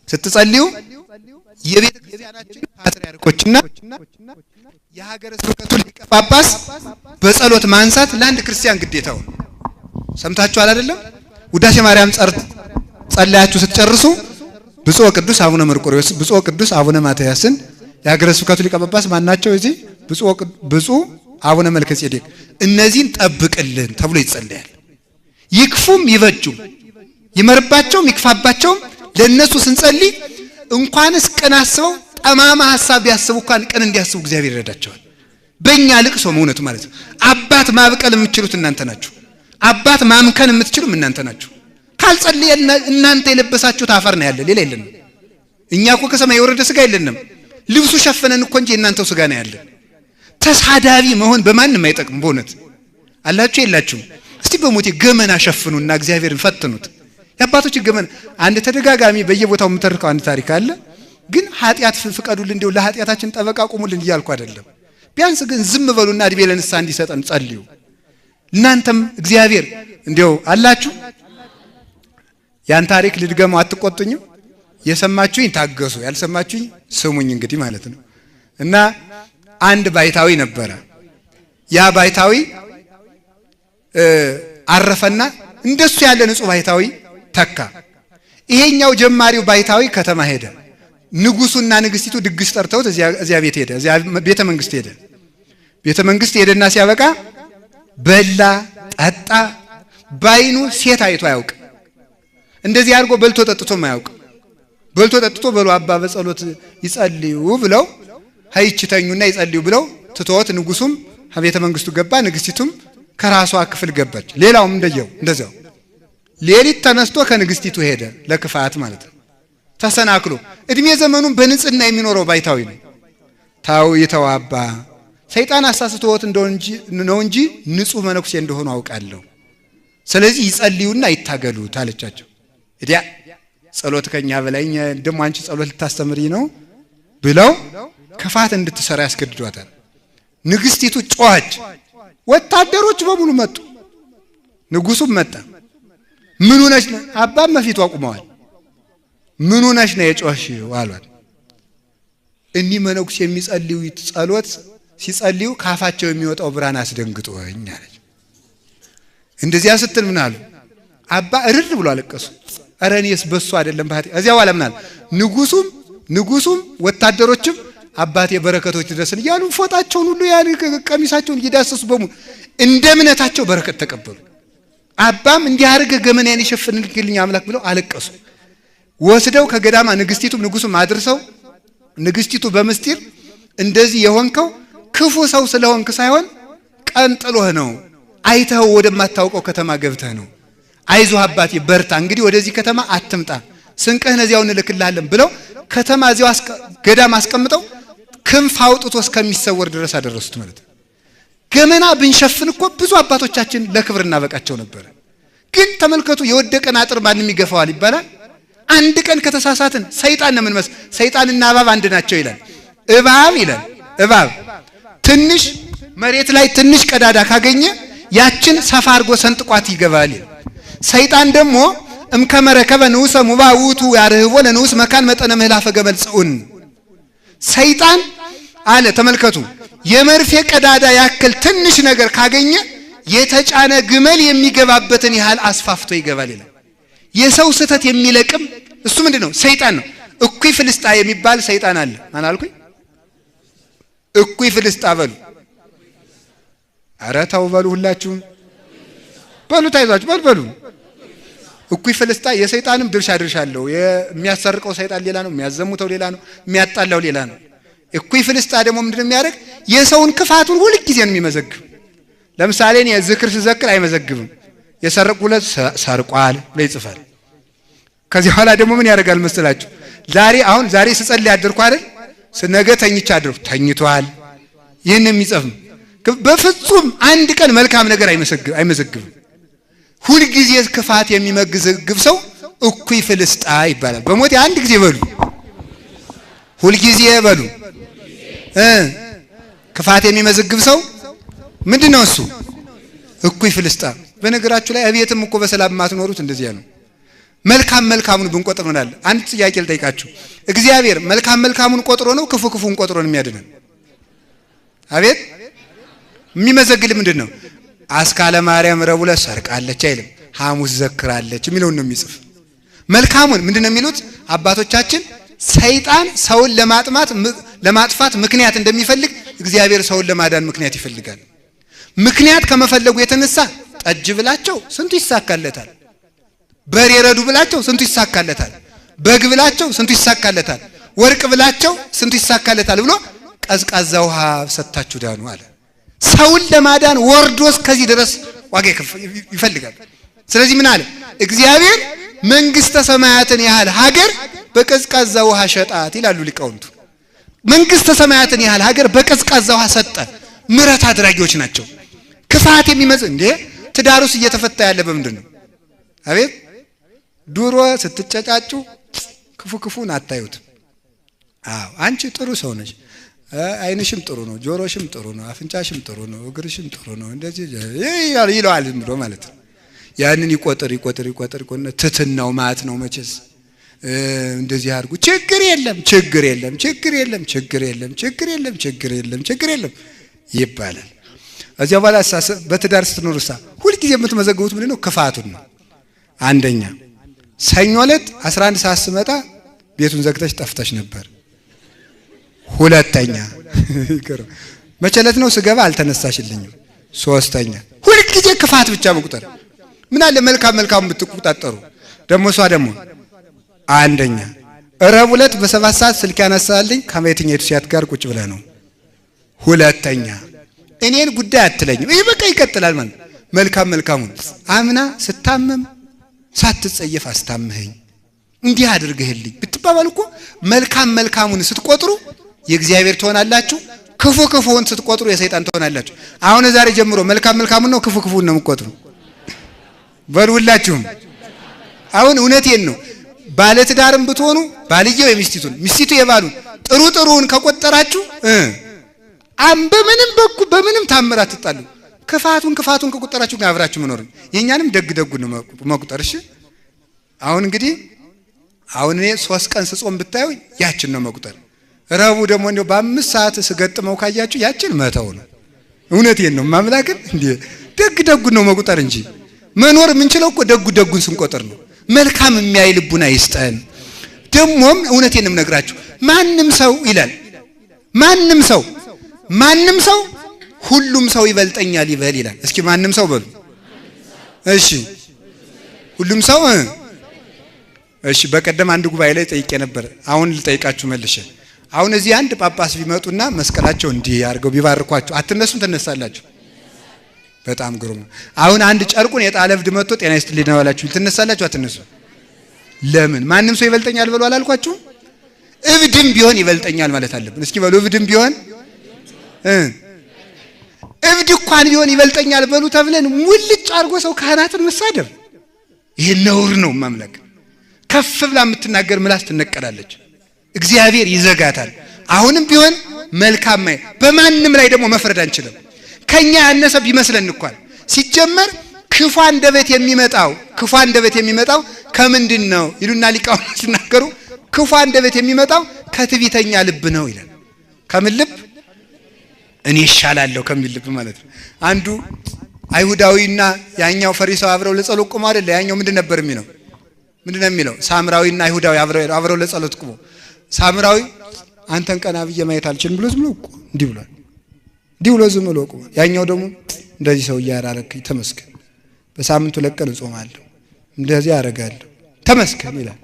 ስትጸልዩ የቤተ ክርስቲያናችን ፓትርያርኮችና የሀገረ ስብከቱ ሊቀ ጳጳስ በጸሎት ማንሳት ለአንድ ክርስቲያን ግዴታው። ሰምታችኋል አይደለም? ውዳሴ ማርያም ጸልያችሁ ስትጨርሱ ብፁዕ ቅዱስ አቡነ መርቆሬዎስ፣ ብፁዕ ቅዱስ አቡነ ማትያስን የሀገረ ስብከቱ ሊቀ ጳጳስ ማናቸው? እዚህ ብፁዕ አቡነ መልከጼዴቅ እነዚህን ጠብቅልን ተብሎ ይጸልያል። ይክፉም ይበጁም ይመርባቸውም ይክፋባቸውም ለነሱ ስንጸልይ እንኳንስ ቅን አስበው ጠማማ ሐሳብ ቢያስቡ እንኳን ቅን እንዲያስቡ እግዚአብሔር ይረዳቸዋል። በእኛ ልቅሶ እውነቱ ማለት ነው። አባት ማብቀል የምትችሉት እናንተ ናችሁ። አባት ማምከን የምትችሉ እናንተ ናችሁ። ካልጸለየና እናንተ የለበሳችሁት አፈር ነው ያለ፣ ሌላ የለንም። እኛ እኮ ከሰማይ የወረደ ስጋ የለንም። ልብሱ ሸፈነን እኮ እንጂ እናንተው ስጋ ነው ያለ። ተሳዳቢ መሆን በማንም አይጠቅም። በእውነት አላችሁ የላችሁም? እስቲ በሞቴ ገመና ሸፍኑና እግዚአብሔርን ፈትኑት። የአባቶች ገመና አንድ ተደጋጋሚ በየቦታው የምተርከው አንድ ታሪክ አለ። ግን ኃጢአት ፍቀዱልን፣ እንደው ለኃጢአታችን ጠበቃ ቆሙልን እያልኩ አይደለም። ቢያንስ ግን ዝም በሉና እድሜ ለንስሐ እንዲሰጠን ጸልዩ። እናንተም እግዚአብሔር እንዲያው አላችሁ። ያን ታሪክ ልድገመው አትቆጡኝም? የሰማችሁኝ ታገሱ፣ ያልሰማችሁኝ ስሙኝ እንግዲህ ማለት ነው። እና አንድ ባይታዊ ነበረ። ያ ባይታዊ አረፈና እንደሱ ያለ ንጹህ ባይታዊ ተካ። ይሄኛው ጀማሪው ባይታዊ ከተማ ሄደ። ንጉሱና ንግስቲቱ ድግስ ጠርተውት እዚያ ቤት ሄደ። እዚያ ቤተ መንግስት ሄደ። ቤተ መንግስት ሄደና ሲያበቃ በላ ጠጣ። ባይኑ ሴት አይቶ አያውቅ። እንደዚህ አድርጎ በልቶ ጠጥቶ ማያውቅ። በልቶ ጠጥቶ በሉ አባ በጸሎት ይጸልዩ ብለው ሀይችተኙና ይጸልዩ ብለው ትቶት ንጉሱም ቤተ መንግስቱ ገባ። ንግስቲቱም ከራሷ ክፍል ገባች። ሌላውም እንደዚያው ሌሊት ተነስቶ ከንግስቲቱ ሄደ። ለክፋት ማለት ነው። ተሰናክሎ እድሜ ዘመኑን በንጽህና የሚኖረው ባይታዊ ነው። ታው ይተዋባ ሰይጣን አሳስቶት ነው እንጂ ንጹህ መነኩሴ እንደሆኑ አውቃለሁ። ስለዚህ ይጸልዩና ይታገሉት አለቻቸው። እዲያ ጸሎት ከኛ በላይ ደሞ አንቺ ጸሎት ልታስተምሪ ነው ብለው ክፋት እንድትሰራ ያስገድዷታል። ንግስቲቱ ጮኸች። ወታደሮች በሙሉ መጡ። ንጉሱም መጣ። ምን ሆነሽ ነው? አባም መፊቱ አቁመዋል። ምን ሆነሽ ነው የጮህሽው አሏት። እኒህ መነኩሴ የሚጸልዩት ጸሎት ሲጸልዩ ካፋቸው የሚወጣው ብርሃን አስደንግጦኝ አለች። እንደዚያ ስትል ምን አሉ? አባ እርር ብሎ አለቀሱ። ኧረ እኔስ በሱ አይደለም ባቲ እዚያ በኋላ ምን አለ? ንጉሱም ወታደሮችም አባቴ በረከቶች ድረስን እያሉ ፎጣቸውን ሁሉ ያን ቀሚሳቸውን እየዳሰሱ በሙሉ እንደ እምነታቸው በረከት ተቀበሉ። አባም እንዲህ አድርገህ ገመናዬን ይሸፍንልኝ አምላክ ብለው አለቀሱ። ወስደው ከገዳማ ንግስቲቱም ንጉሱም አድርሰው ንግስቲቱ በምስጢር እንደዚህ የሆንከው ክፉ ሰው ስለሆንክ ሳይሆን ቀንጥሎህ ነው፣ አይተው ወደማታውቀው ከተማ ገብተህ ነው። አይዞህ አባቴ በርታ፣ እንግዲህ ወደዚህ ከተማ አትምጣ፣ ስንቅህን እዚያው እንልክልሃለን ብለው ከተማ እዚያው ገዳም አስቀምጠው ክንፍ አውጥቶ እስከሚሰወር ድረስ አደረሱት ማለት ነው። ገመና ብንሸፍን እኮ ብዙ አባቶቻችን ለክብር እናበቃቸው ነበር። ግን ተመልከቱ፣ የወደቀን አጥር ማንም ይገፋዋል ይባላል። አንድ ቀን ከተሳሳትን ሰይጣን ነው የምንመስል። ሰይጣንና እባብ አንድ ናቸው ይላል። እባብ ትንሽ መሬት ላይ ትንሽ ቀዳዳ ካገኘ ያችን ሰፋ አድርጎ ሰንጥቋት ይገባል። ሰይጣን ደግሞ እምከመረከበ ንዑሰ ሙባውቱ ያርህቦ ለንዑስ መካን መጠነ ምህላፈ ገመል ጽኡን። ሰይጣን አለ ተመልከቱ፣ የመርፌ ቀዳዳ ያክል ትንሽ ነገር ካገኘ የተጫነ ግመል የሚገባበትን ያህል አስፋፍቶ ይገባል ይላል። የሰው ስህተት የሚለቅም እሱ ምንድነው? ሰይጣን ነው። እኩይ ፍልስጣ የሚባል ሰይጣን አለ። ማን አልኩኝ? እኩይ ፍልስጣ በሉ። ኧረ ተው በሉ፣ ሁላችሁም በሉ፣ ታይዟችሁ በሉ። እኩይ ፍልስጣ የሰይጣንም ድርሻ አለው። የሚያሰርቀው ሰይጣን ሌላ ነው፣ የሚያዘሙተው ሌላ ነው፣ የሚያጣላው ሌላ ነው። እኩይ ፍልስጣ ደግሞ ምንድነው የሚያደርግ? የሰውን ክፋቱን ሁሉ ጊዜ ነው የሚመዘግብ። ለምሳሌ እኔ ዝክር ስዘክር አይመዘግብም። የሰረቁለት ሰርቋል ብሎ ይጽፋል። ከዚህ በኋላ ደግሞ ምን ያደርጋል መስላችሁ? ዛሬ ስጸልይ አድርኩ አይደል? ነገ ተኝቻ አድርኩ ተኝቷል። ይህን የሚጽፍ በፍጹም አንድ ቀን መልካም ነገር አይመዘግብም። ሁልጊዜ ክፋት የሚመዘግብ ሰው እኩይ ፍልስጣ ይባላል። በሞት አንድ ጊዜ በሉ፣ ሁልጊዜ በሉ። ክፋት የሚመዘግብ ሰው ምንድነው እሱ? እኩይ ፍልስጣ። በነገራችሁ ላይ እቤትም እኮ በሰላም ማትኖሩት እንደዚያ ነው። መልካሙን ብንቆጥር ምናለ? አንድ ጥያቄ ልጠይቃችሁ። እግዚአብሔር መልካሙን ቆጥሮ ነው ክፉን ቆጥሮ ነው የሚያድነን? አቤት የሚመዘግል ምንድነው? አስካለ ማርያም ረቡዕ ዕለት ሰርቃለች አይልም፣ ሐሙስ ዘክራለች የሚለውን ነው የሚጽፍ። መልካሙን ምንድነው የሚሉት አባቶቻችን? ሰይጣን ሰውን ለማጥፋት ምክንያት እንደሚፈልግ እግዚአብሔር ሰውን ለማዳን ምክንያት ይፈልጋል። ምክንያት ከመፈለጉ የተነሳ ጠጅ ብላቸው ስንቱ ይሳካለታል፣ በሬ ረዱ ብላቸው ስንቱ ይሳካለታል፣ በግ ብላቸው ስንቱ ይሳካለታል፣ ወርቅ ብላቸው ስንቱ ይሳካለታል ብሎ ቀዝቃዛ ውሃ ሰጥታችሁ ዳኑ አለ። ሰውን ለማዳን ወርዶስ ከዚህ ድረስ ዋጋ ይፈልጋል። ስለዚህ ምን አለ እግዚአብሔር? መንግስተ ሰማያትን ያህል ሀገር በቀዝቃዛ ውሃ ሸጣት ይላሉ ሊቃውንቱ። መንግስተ ሰማያትን ያህል ሀገር በቀዝቃዛ ውሃ ሰጠ። ምሕረት አድራጊዎች ናቸው። ክፋት የሚመጽ እንዴ ትዳሩስ እየተፈታ ያለ በምንድን ነው? አቤት ዱሮ ስትጨጫጩ ክፉን አታዩት። አንቺ ጥሩ ሰው ነሽ፣ አይንሽም ጥሩ ነው፣ ጆሮሽም ጥሩ ነው፣ አፍንጫሽም ጥሩ ነው፣ እግርሽም ጥሩ ነው እንደዚህ ይለዋል ዝም ብሎ ማለት ነው። ያንን ይቆጥር ትትናው ማት ነው መቼስ እንደዚህ አድርጉ ችግር የለም ይባላል። እዚያ በኋላ በትዳር ስትኖርሳ ሁሉ ጊዜ የምትመዘግቡት ምንድነው? ክፋቱን ነው። አንደኛ ሰኞ ዕለት 11 ሰዓት ስመጣ ቤቱን ዘግተሽ ጠፍተሽ ነበር። ሁለተኛ መቼ ዕለት ነው ስገባ አልተነሳሽልኝም። ሶስተኛ ሁሉ ጊዜ ክፋት ብቻ መቁጠር። ምን አለ መልካም ብትቆጣጠሩ። ደግሞ እሷ ደግሞ አንደኛ ረቡዕ ዕለት በ7 ሰዓት ስልክ ያነሳልኝ ከማየትኛይቱ ሲያት ጋር ቁጭ ብለ ነው። ሁለተኛ እኔን ጉዳይ አትለኝም። ይሄ በቃ ይቀጥላል ማለት መልካሙን አምና ስታመም ሳትጸየፍ አስታመኸኝ እንዲህ አድርገህልኝ ብትባባል እኮ መልካሙን ስትቆጥሩ የእግዚአብሔር ትሆናላችሁ፣ ክፉውን ስትቆጥሩ የሰይጣን ትሆናላችሁ። አሁን ዛሬ ጀምሮ መልካሙን ነው ክፉውን ነው የምትቆጥሩ በሉላችሁም። አሁን እውነቴን ነው። ባለትዳርም ብትሆኑ ባልየው የሚስቲቱን ሚስቲቱ የባሉን ጥሩውን ከቆጠራችሁ በምንም ታምራት ትጣሉ። ክፋቱን ከቆጠራችሁ ግን አብራችሁ መኖር የኛንም ደጉን ነው መቁጠር። እሺ አሁን እንግዲህ እኔ 3 ቀን ስጾም ብታዩ ያችን ነው መቁጠር። ረቡዕ ደግሞ እንደው በ5 ሰዓት ስገጥመው ካያችሁ ያችን መተው ነው። እውነቴን ነው ማምላክን እንዴ ደጉን ነው መቁጠር እንጂ መኖር የምንችለው እኮ ደጉን ስንቆጥር ነው። መልካም የሚያይ ልቡና ይስጠን። ደሞም እውነቴን ነው ነግራችሁ ማንም ሰው ይላል ማንም ሰው ሁሉም ሰው ይበልጠኛል ይበል ይላል። እስኪ ማንም ሰው በሉ። እሺ ሁሉም ሰው እሺ። በቀደም አንድ ጉባኤ ላይ ጠይቄ ነበር። አሁን ልጠይቃችሁ መልሼ። አሁን እዚህ አንድ ጳጳስ ቢመጡና መስቀላቸው እንዲህ አድርገው ቢባርኳችሁ አትነሱም? ትነሳላችሁ? በጣም ግሩም። አሁን አንድ ጨርቁን የጣለ እብድ መጥቶ ጤና ይስጥልኝ ነው ያላችሁ፣ ትነሳላችሁ? አትነሱ? ለምን? ማንም ሰው ይበልጠኛል በሉ አላልኳችሁ? እብድም ቢሆን ይበልጠኛል ማለት አለብን። እስኪ በሉ እብድም ቢሆን እብድ እንኳን ቢሆን ይበልጠኛል በሉ ተብለን ሙልጭ አድርጎ ሰው ካህናትን መሳደብ ይሄ ነውር ነው። ማምለክ ከፍ ብላ የምትናገር ምላስ ትነቀላለች፣ እግዚአብሔር ይዘጋታል። አሁንም ቢሆን መልካም በማንም ላይ ደግሞ መፍረድ አንችልም። ከኛ ያነሰ ቢመስለን እንኳን ሲጀመር ክፉ አንደበት የሚመጣው ከምንድን ነው ይሉና ሊቃውንት ሲናገሩ ክፉ አንደበት የሚመጣው ከትዕቢተኛ ልብ ነው ይላል። ከምን ልብ? እኔ ይሻላለሁ ከሚል ልብ ማለት ነው። አንዱ አይሁዳዊና ያኛው ፈሪሳው አብረው ለጸሎት ቆመው አይደል? ያኛው ምንድነው የሚለው? ሳምራዊና አይሁዳዊ አብረው ለጸሎት ቆመው ሳምራዊ አንተን ቀና ብዬ ማየት አልችልም ብሎ ዝም ብሎ እንዲህ ብሎ ዝም ብሎ ቆመ። ያኛው ደግሞ እንደዚህ ሰው ያራረክ ተመስገን፣ በሳምንቱ ለቀን እጾማለሁ፣ እንደዚህ አደርጋለሁ ተመስገን ይላል።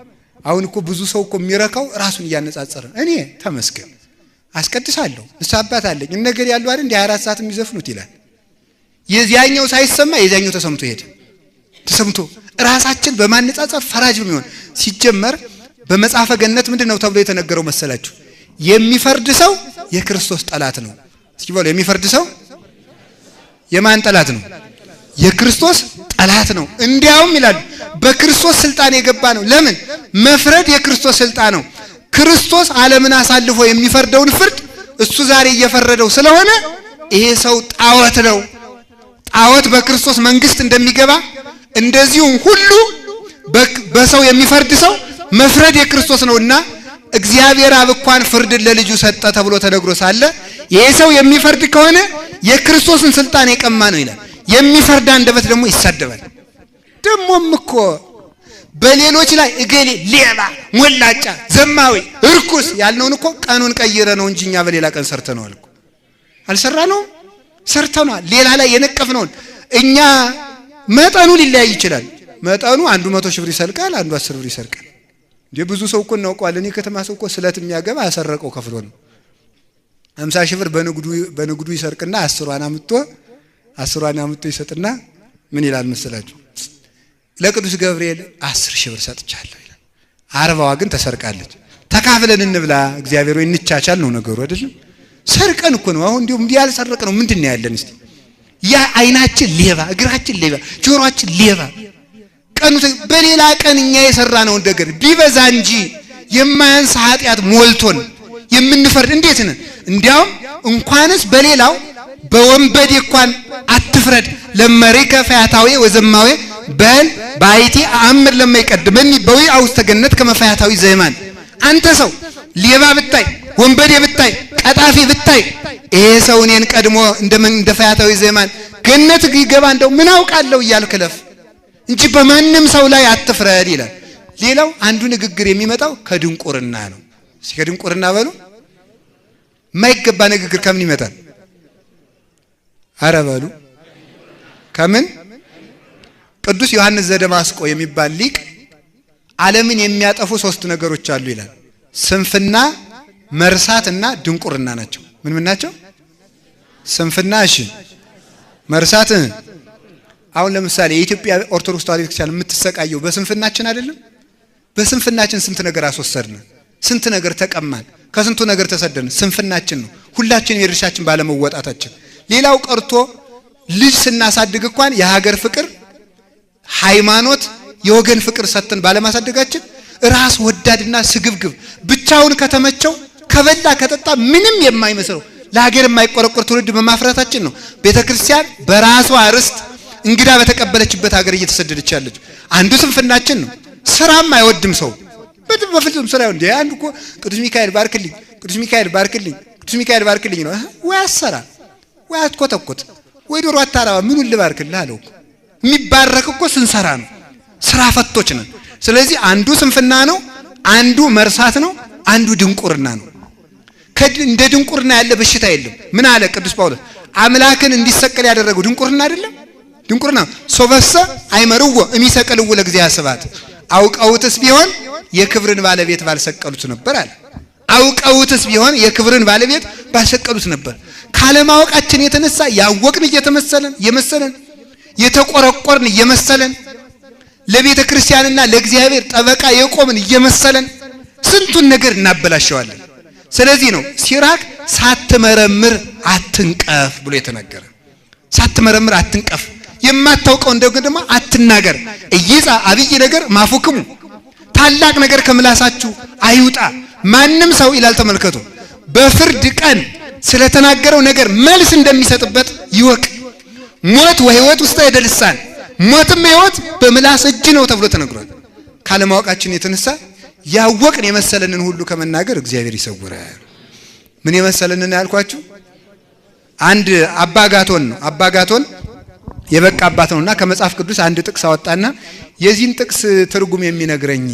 አሁን እኮ ብዙ ሰው እኮ የሚረካው ራሱን እያነጻጸረ እኔ ተመስገን አስቀድሳለሁ ንስሐ አለኝ ነገር ያለው አይደል እንደ 24 ሰዓት የሚዘፍኑት ይላል። የዚያኛው ሳይሰማ የዚያኛው ተሰምቶ ራሳችን በማነጻጸር ፈራጅ የሚሆን ሲጀመር በመጽሐፈ ገነት ምንድነው ተብሎ የተነገረው መሰላችሁ? የሚፈርድ ሰው የክርስቶስ ጠላት ነው። እስኪ በሉ የሚፈርድ ሰው የማን ጠላት ነው? የክርስቶስ ጠላት ነው። እንዲያውም ይላል በክርስቶስ ስልጣን የገባ ነው። ለምን? መፍረድ የክርስቶስ ስልጣን ነው። ክርስቶስ ዓለምን አሳልፎ የሚፈርደውን ፍርድ እሱ ዛሬ እየፈረደው ስለሆነ ይሄ ሰው ጣዖት ነው። ጣዖት በክርስቶስ መንግስት እንደሚገባ እንደዚሁም ሁሉ በሰው የሚፈርድ ሰው መፍረድ የክርስቶስ ነውና እግዚአብሔር አብ እንኳን ፍርድን ለልጁ ሰጠ ተብሎ ተነግሮ ሳለ ይሄ ሰው የሚፈርድ ከሆነ የክርስቶስን ስልጣን የቀማ ነው ይላል። የሚፈርድ አንደበት ደግሞ ይሳደባል። ደሞም እኮ በሌሎች ላይ እገሌ ሌባ፣ ሞላጫ፣ ዘማዊ፣ እርኩስ ያልነውን እኮ ቀኑን ቀይረ ነው እንጂ እኛ በሌላ ቀን ሰርተነዋል እኮ አልሰራነው? ሰርተነዋል። ሌላ ላይ የነቀፍነውን እኛ መጠኑ ሊለያይ ይችላል። መጠኑ አንዱ 100 ሺህ ብር ይሰርቃል፣ አንዱ 10 ብር ይሰርቃል። እንዴ ብዙ ሰው እኮ እናውቀዋለን። የከተማ ሰው እኮ ስለት የሚያገባ ያሰረቀው ከፍሎ ነው። 50 ሺህ ብር በንግዱ ይሰርቅና 10ዋን አምጥቶ ይሰጥና ምን ይላል መሰላችሁ? ለቅዱስ ገብርኤል 10 ሺህ ብር ሰጥቻለሁ ይላል። 40ዋ ግን ተሰርቃለች። ተካፍለን እንብላ እግዚአብሔር ወይ እንቻቻል ነው ነገሩ አይደለም? ሰርቀን እኮ ነው። አሁን እንዲሁም ያልሰረቀ ነው ምንድነው ያለን? እስቲ ያ አይናችን ሌባ፣ እግራችን ሌባ፣ ጆሮአችን ሌባ ቀኑ በሌላ ቀን እኛ የሰራነው ነገር ቢበዛ እንጂ የማያንስ ኃጢአት ሞልቶን የምንፈርድ እንዴት ነን? እንዲያውም እንኳንስ በሌላው በወንበዴ እንኳን አትፍረድ ለመሪከ ፈያታዊ ወዘማዊ በል ባይቲ አምር ለማይቀድመኒ በዊ አውስተ ገነት ከመፈያታዊ ዘይማን አንተ ሰው ሌባ ብታይ ወንበዴ ብታይ ቀጣፊ ብታይ ይሄ ሰው እኔን ቀድሞ እንደ ፈያታዊ ዘይማን ገነት ይገባ እንደው ምን አውቃለሁ እያልከለፍ እንጂ በማንም ሰው ላይ አትፍረድ ይላል። ሌላው አንዱ ንግግር የሚመጣው ከድንቁርና ነው። እስኪ ከድንቁርና በሉ የማይገባ ንግግር ከምን ይመጣል? አረ በሉ ከምን? ቅዱስ ዮሐንስ ዘደማስቆ የሚባል ሊቅ ዓለምን የሚያጠፉ 3 ነገሮች አሉ ይላል። ስንፍና፣ መርሳትና ድንቁርና ናቸው። ምን ናቸው? ስንፍና፣ እሺ፣ መርሳት። አሁን ለምሳሌ የኢትዮጵያ ኦርቶዶክስ ተዋሕዶ ቤተክርስቲያን የምትሰቃየው በስንፍናችን አይደለም? በስንፍናችን ስንት ነገር አስወሰድን፣ ስንት ነገር ተቀማን፣ ከስንቱ ነገር ተሰደን። ስንፍናችን ነው። ሁላችንም የድርሻችን ባለመወጣታችን። ሌላው ቀርቶ ልጅ ስናሳድግ እንኳን የሀገር ፍቅር፣ ሃይማኖት፣ የወገን ፍቅር ሰጥተን ባለማሳደጋችን ራስ ወዳድና ስግብግብ ብቻውን ከተመቸው ከበላ ከጠጣ ምንም የማይመስለው ለሀገር የማይቆረቆር ትውልድ በማፍራታችን ነው ቤተክርስቲያን በራሷ ርስት እንግዳ በተቀበለችበት ሀገር እየተሰደደች ያለች። አንዱ ስንፍናችን ነው። ስራም አይወድም ሰው በፍጹም ስራ እንደ አንዱ እኮ ቅዱስ ሚካኤል ባርክልኝ፣ ቅዱስ ሚካኤል ባርክልኝ፣ ቅዱስ ሚካኤል ባርክልኝ ነው። ወይ አሰራ ወይ አትኮተኮት ወይ ዶሮ አታራባ ምኑን ልባርክልህ አለው እኮ። የሚባረክ እኮ ስንሰራ ነው። ስራ ፈቶች ነን። ስለዚህ አንዱ ስንፍና ነው፣ አንዱ መርሳት ነው፣ አንዱ ድንቁርና ነው። እንደ ድንቁርና ያለ በሽታ የለም። ምን አለ ቅዱስ ጳውሎስ? አምላክን እንዲሰቀል ያደረገው ድንቁርና አይደለም? ድንቁርና ሶበሰ አይመርዎ እሚሰቀልዎ ለእግዚአብሔር ስብሐት አውቀውትስ ቢሆን የክብርን ባለቤት ባልሰቀሉት ነበር አለ። አውቀውትስ ቢሆን የክብርን ባለቤት ባልሰቀሉት ነበር። ካለማወቃችን የተነሳ ያወቅን እየመሰለን የተቆረቆርን እየመሰለን ለቤተ ክርስቲያንና ለእግዚአብሔር ጠበቃ የቆምን እየመሰለን ስንቱን ነገር እናበላሸዋለን። ስለዚህ ነው ሲራክ ሳትመረምር አትንቀፍ ብሎ የተናገረ። ሳትመረምር አትንቀፍ፣ የማታውቀው ደግሞ አትናገር። እይጻ አብይ ነገር ማፉክሙ፣ ታላቅ ነገር ከምላሳችሁ አይውጣ። ማንም ሰው ይላል ተመልከቱ፣ በፍርድ ቀን ስለተናገረው ነገር መልስ እንደሚሰጥበት ይወቅ። ሞት ወህይወት ውስጥ አይደልሳን፣ ሞትም ህይወት በምላስ እጅ ነው ተብሎ ተነግሯል። ካለማወቃችን የተነሳ ያወቅን የመሰለንን ሁሉ ከመናገር እግዚአብሔር ይሰውራል። ምን የመሰለንን ያልኳችሁ አንድ አባጋቶን ነው። አባጋቶን የበቃ አባት ነውና ከመጽሐፍ ቅዱስ አንድ ጥቅስ አወጣና የዚህን ጥቅስ ትርጉም የሚነግረኝ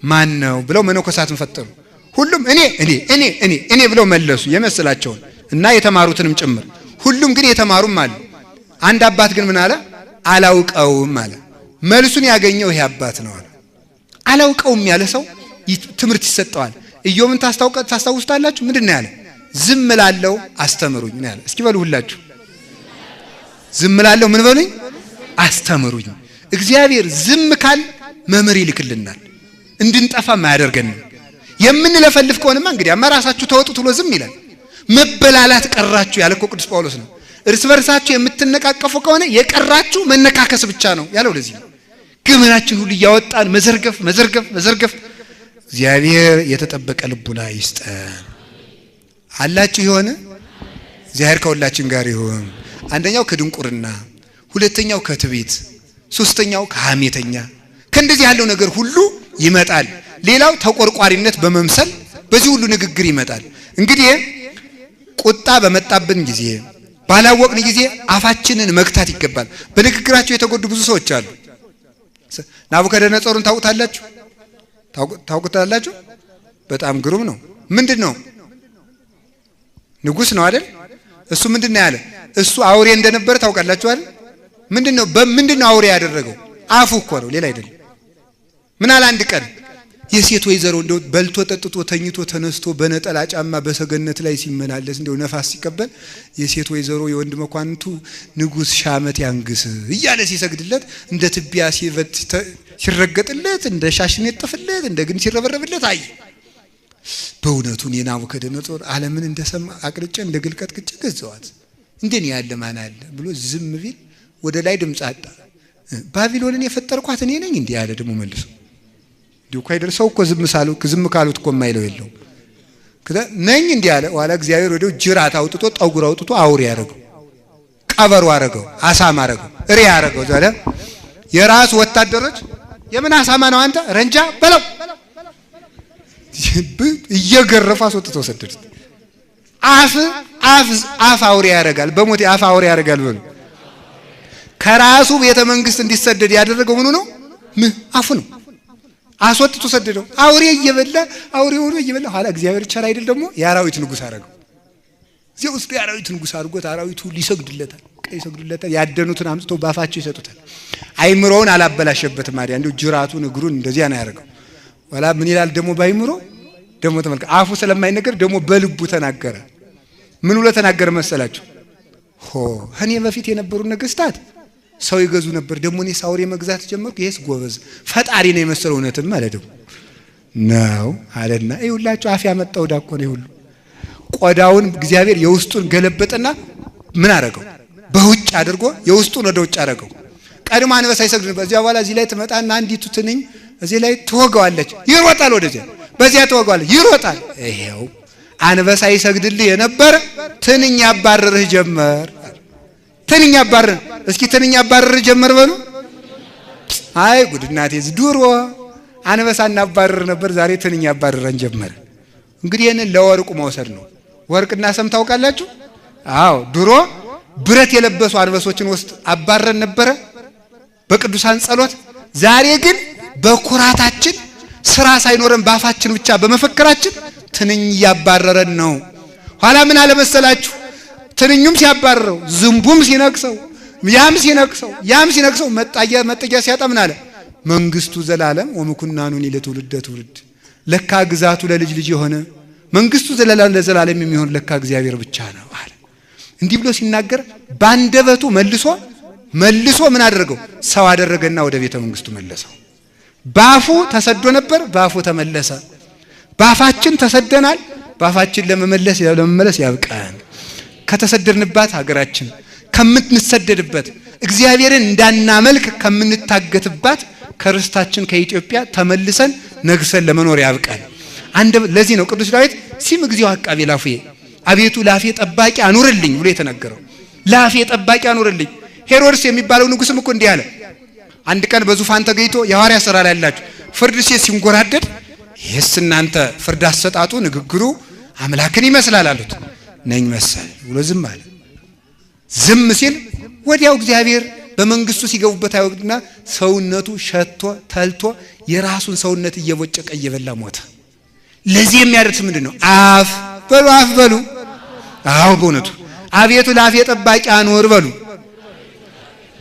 ማን ነው ብለው መነኮሳትን ፈጠሩ። ሁሉም እኔ ብለው መለሱ የመስላቸውን እና የተማሩትንም ጭምር። ሁሉም ግን የተማሩም አሉ። አንድ አባት ግን ምን አለ? አላውቀውም አለ። መልሱን ያገኘው ይሄ አባት ነው አለ። አላውቀውም ያለ ሰው ትምህርት ይሰጠዋል። ኢዮብን ታስታውሱታላችሁ? ምንድነው ያለ? ዝም እላለሁ አስተምሩኝ ነው ያለ። እስኪ በሉ ሁላችሁ ዝም እላለሁ ምን በሉኝ? አስተምሩኝ። እግዚአብሔር ዝም ካል መምህር ይልክልናል፣ እንድንጠፋም አያደርገንም። የምንለፈልፍ ከሆነማ እንግዲህ አማራሳችሁ ተወጡት ብሎ ዝም ይላል። መበላላት ቀራችሁ ያለ እኮ ቅዱስ ጳውሎስ ነው። እርስ በርሳችሁ የምትነቃቀፉ ከሆነ የቀራችሁ መነካከስ ብቻ ነው ያለው። ለዚህ ነው ገመናችን ሁሉ እያወጣን መዘርገፍ። እግዚአብሔር የተጠበቀ ልቡና ይስጠን። አላችሁ የሆነ እግዚአብሔር ከሁላችን ጋር ይሁን። አንደኛው ከድንቁርና፣ ሁለተኛው ከትዕቢት፣ ሶስተኛው ከሐሜተኛ ከእንደዚህ ያለው ነገር ሁሉ ይመጣል። ሌላው ተቆርቋሪነት በመምሰል በዚህ ሁሉ ንግግር ይመጣል። እንግዲህ ቁጣ በመጣብን ጊዜ ባላወቅን ጊዜ አፋችንን መግታት ይገባል። በንግግራቸው የተጎዱ ብዙ ሰዎች አሉ። ናቡከደነጾርን ታውቁታላችሁ? በጣም ግሩም ነው። ምንድነው? ንጉስ ነው አይደል? እሱ ምንድነው ያለ? እሱ አውሬ እንደነበረ ታውቃላችሁ አይደል? ምንድነው አውሬ ያደረገው? አፉ እኮ ነው፣ ሌላ አይደለም። ምን አለ? አንድ ቀን የሴት ወይዘሮ እንደው በልቶ ጠጥቶ ተኝቶ ተነስቶ በነጠላ ጫማ በሰገነት ላይ ሲመላለስ እንደው ነፋስ ሲቀበል የሴት ወይዘሮ የወንድ መኳንንቱ ንጉስ ሻመት ያንግስ እያለ ሲሰግድለት እንደ ትቢያ ሲረገጥለት እንደ ሻሽን ይጥፍለት እንደ ግን ሲረበረብለት አይ በእውነቱ የናቡከደነጾር ዓለምን እንደሰማ አቅርጬ እንደ ግልቀጥቅጬ ገዘዋት እንደኔ ያለ ማን አለ ብሎ ዝም ቢል ወደ ላይ ድምጽ አጣ። ባቢሎንን የፈጠርኳት እኔ ነኝ እንዴ ያለ ደግሞ መልሶ ዲው ካይደር ሰው እኮ ዝም ካሉት እኮ የማይለው የለው። ነኝ እንዲህ አለ። ኋላ እግዚአብሔር ወዲያው ጅራት አውጥቶ ጠጉር አውጥቶ አውሬ ያደረገው፣ ቀበሮ አደረገው፣ አሳማ አደረገው፣ እሬ አደረገው። ዘለ የራሱ ወታደሮች የምን አሳማ ነው አንተ ረንጃ በለው እየገረፋ አስወጥቶ ሰደዱት። አፍ አውሬ ያደርጋል፣ በሞት አፍ አውሬ ያደርጋል ብሎ ከራሱ ቤተ መንግስት እንዲሰደድ ያደረገው ምኑ ነው? አፉ ነው። አስወጥቶ ሰደደው። አውሬ እየበላ አውሬ ሆኖ እየበላ ኋላ እግዚአብሔር ቸር አይደል ደግሞ የአራዊት ንጉስ አደረገው። እዚህ ውስጥ የአራዊት ንጉስ አድርጎት አራዊቱ ሊሰግዱለታል፣ ይሰግዱለታል። ያደኑትን አምጥቶ ባፋቸው ይሰጡታል። አይምሮውን አላበላሸበትም። አይደል እንደው ጅራቱን እግሩን እንደዚያ ነው ያደረገው። ወላ ምን ይላል ደግሞ ባይምሮ ደግሞ ተመልከ አፉ ስለማይነገር ደግሞ በልቡ ተናገረ። ምን ብሎ ተናገረ መሰላችሁ? እኔ በፊት የነበሩ ነገስታት ሰው ይገዙ ነበር፣ ደግሞ እኔ ሳውሬ መግዛት ጀመርኩ። ይሄስ ጎበዝ ፈጣሪ ነው የመሰለው እውነትም ማለት ነው አለና ይሁላችሁ አፍ ያመጣው ዳኮ ነው ሁሉ ቆዳውን እግዚአብሔር የውስጡን ገለበጠና ምን አረገው? በውጭ አድርጎ የውስጡን ወደ ውጭ አረገው። ቀድሞ አንበሳ ይሰግድ ነበር። እዚያ በኋላ እዚህ ላይ ትመጣና አንዲቱ ትንኝ እዚህ ላይ ትወጋዋለች፣ ይሮጣል። ወደዚያ በዚያ ትወጋዋለች፣ ይሮጣል። ይሄው አንበሳ ይሰግድልህ የነበረ ትንኝ ያባረርህ ጀመር። ትንኝ ያባረር እስኪ ትንኝ ያባረርህ ጀመር በሉ። አይ ጉድ እናቴ! ድሮ አንበሳ እናባረር ነበር፣ ዛሬ ትንኝ ያባረረን ጀመር። እንግዲህ ይሄንን ለወርቁ መውሰድ ነው። ወርቅና ሰም ታውቃላችሁ? አዎ ድሮ ብረት የለበሱ አንበሶችን ውስጥ አባረን ነበረ በቅዱሳን ጸሎት። ዛሬ ግን በኩራታችን ስራ ሳይኖረን ባፋችን ብቻ በመፈከራችን ትንኝ ያባረረን ነው። ኋላ ምን አለ መሰላችሁ? ትንኙም ሲያባረረው ዝንቡም ሲነክሰው ያም ሲነክሰው መጠጊያ ሲያጣ ምን አለ? መንግስቱ ዘላለም ወምኩናኑኒ ለትውልደ ትውልድ። ለካ ግዛቱ ለልጅ ልጅ የሆነ መንግስቱ ለዘላለም የሚሆን ለካ እግዚአብሔር ብቻ ነው አለ። እንዲህ ብሎ ሲናገር ባንደበቱ መልሶ ምን አደረገው? ሰው አደረገና ወደ ቤተ መንግስቱ መለሰው። ባፉ ተሰዶ ነበር፣ ባፉ ተመለሰ። ባፋችን ተሰደናል፣ ባፋችን ለመመለስ ያብቃን። ከተሰደድንባት ሀገራችን ከምንሰደድበት እግዚአብሔርን እንዳናመልክ ከምንታገትባት ከርስታችን ከኢትዮጵያ ተመልሰን ነግሰን ለመኖር ያብቃን። ለዚህ ነው ቅዱስ ዳዊት ሲም እግዚኦ አቃቤ ላፉዬ፣ አቤቱ ላፌ ጠባቂ አኑርልኝ ብሎ የተናገረው። ላፌ ጠባቂ አኑርልኝ። ሄሮድስ የሚባለው ንጉስም እኮ እንዲህ አለ። አንድ ቀን በዙፋን ተገኝቶ የሐዋርያ ሥራ ላይ ያላችሁ ፍርድ ሲንጎራደድ ይህስ እናንተ ፍርድ አሰጣጡ ንግግሩ አምላክን ይመስላል አሉት። ነኝ መሰል ብሎ ዝም አለ። ዝም ሲል ወዲያው እግዚአብሔር በመንግስቱ ሲገቡበት አይወቅና ሰውነቱ ሸቶ ተልቶ የራሱን ሰውነት እየቦጨቀ እየበላ ሞተ። ለዚህ የሚያደርስ ምንድነው? አፍ በሉ። አዎ በእውነቱ አቤቱ ላፌ ጠባቂ አኖር በሉ።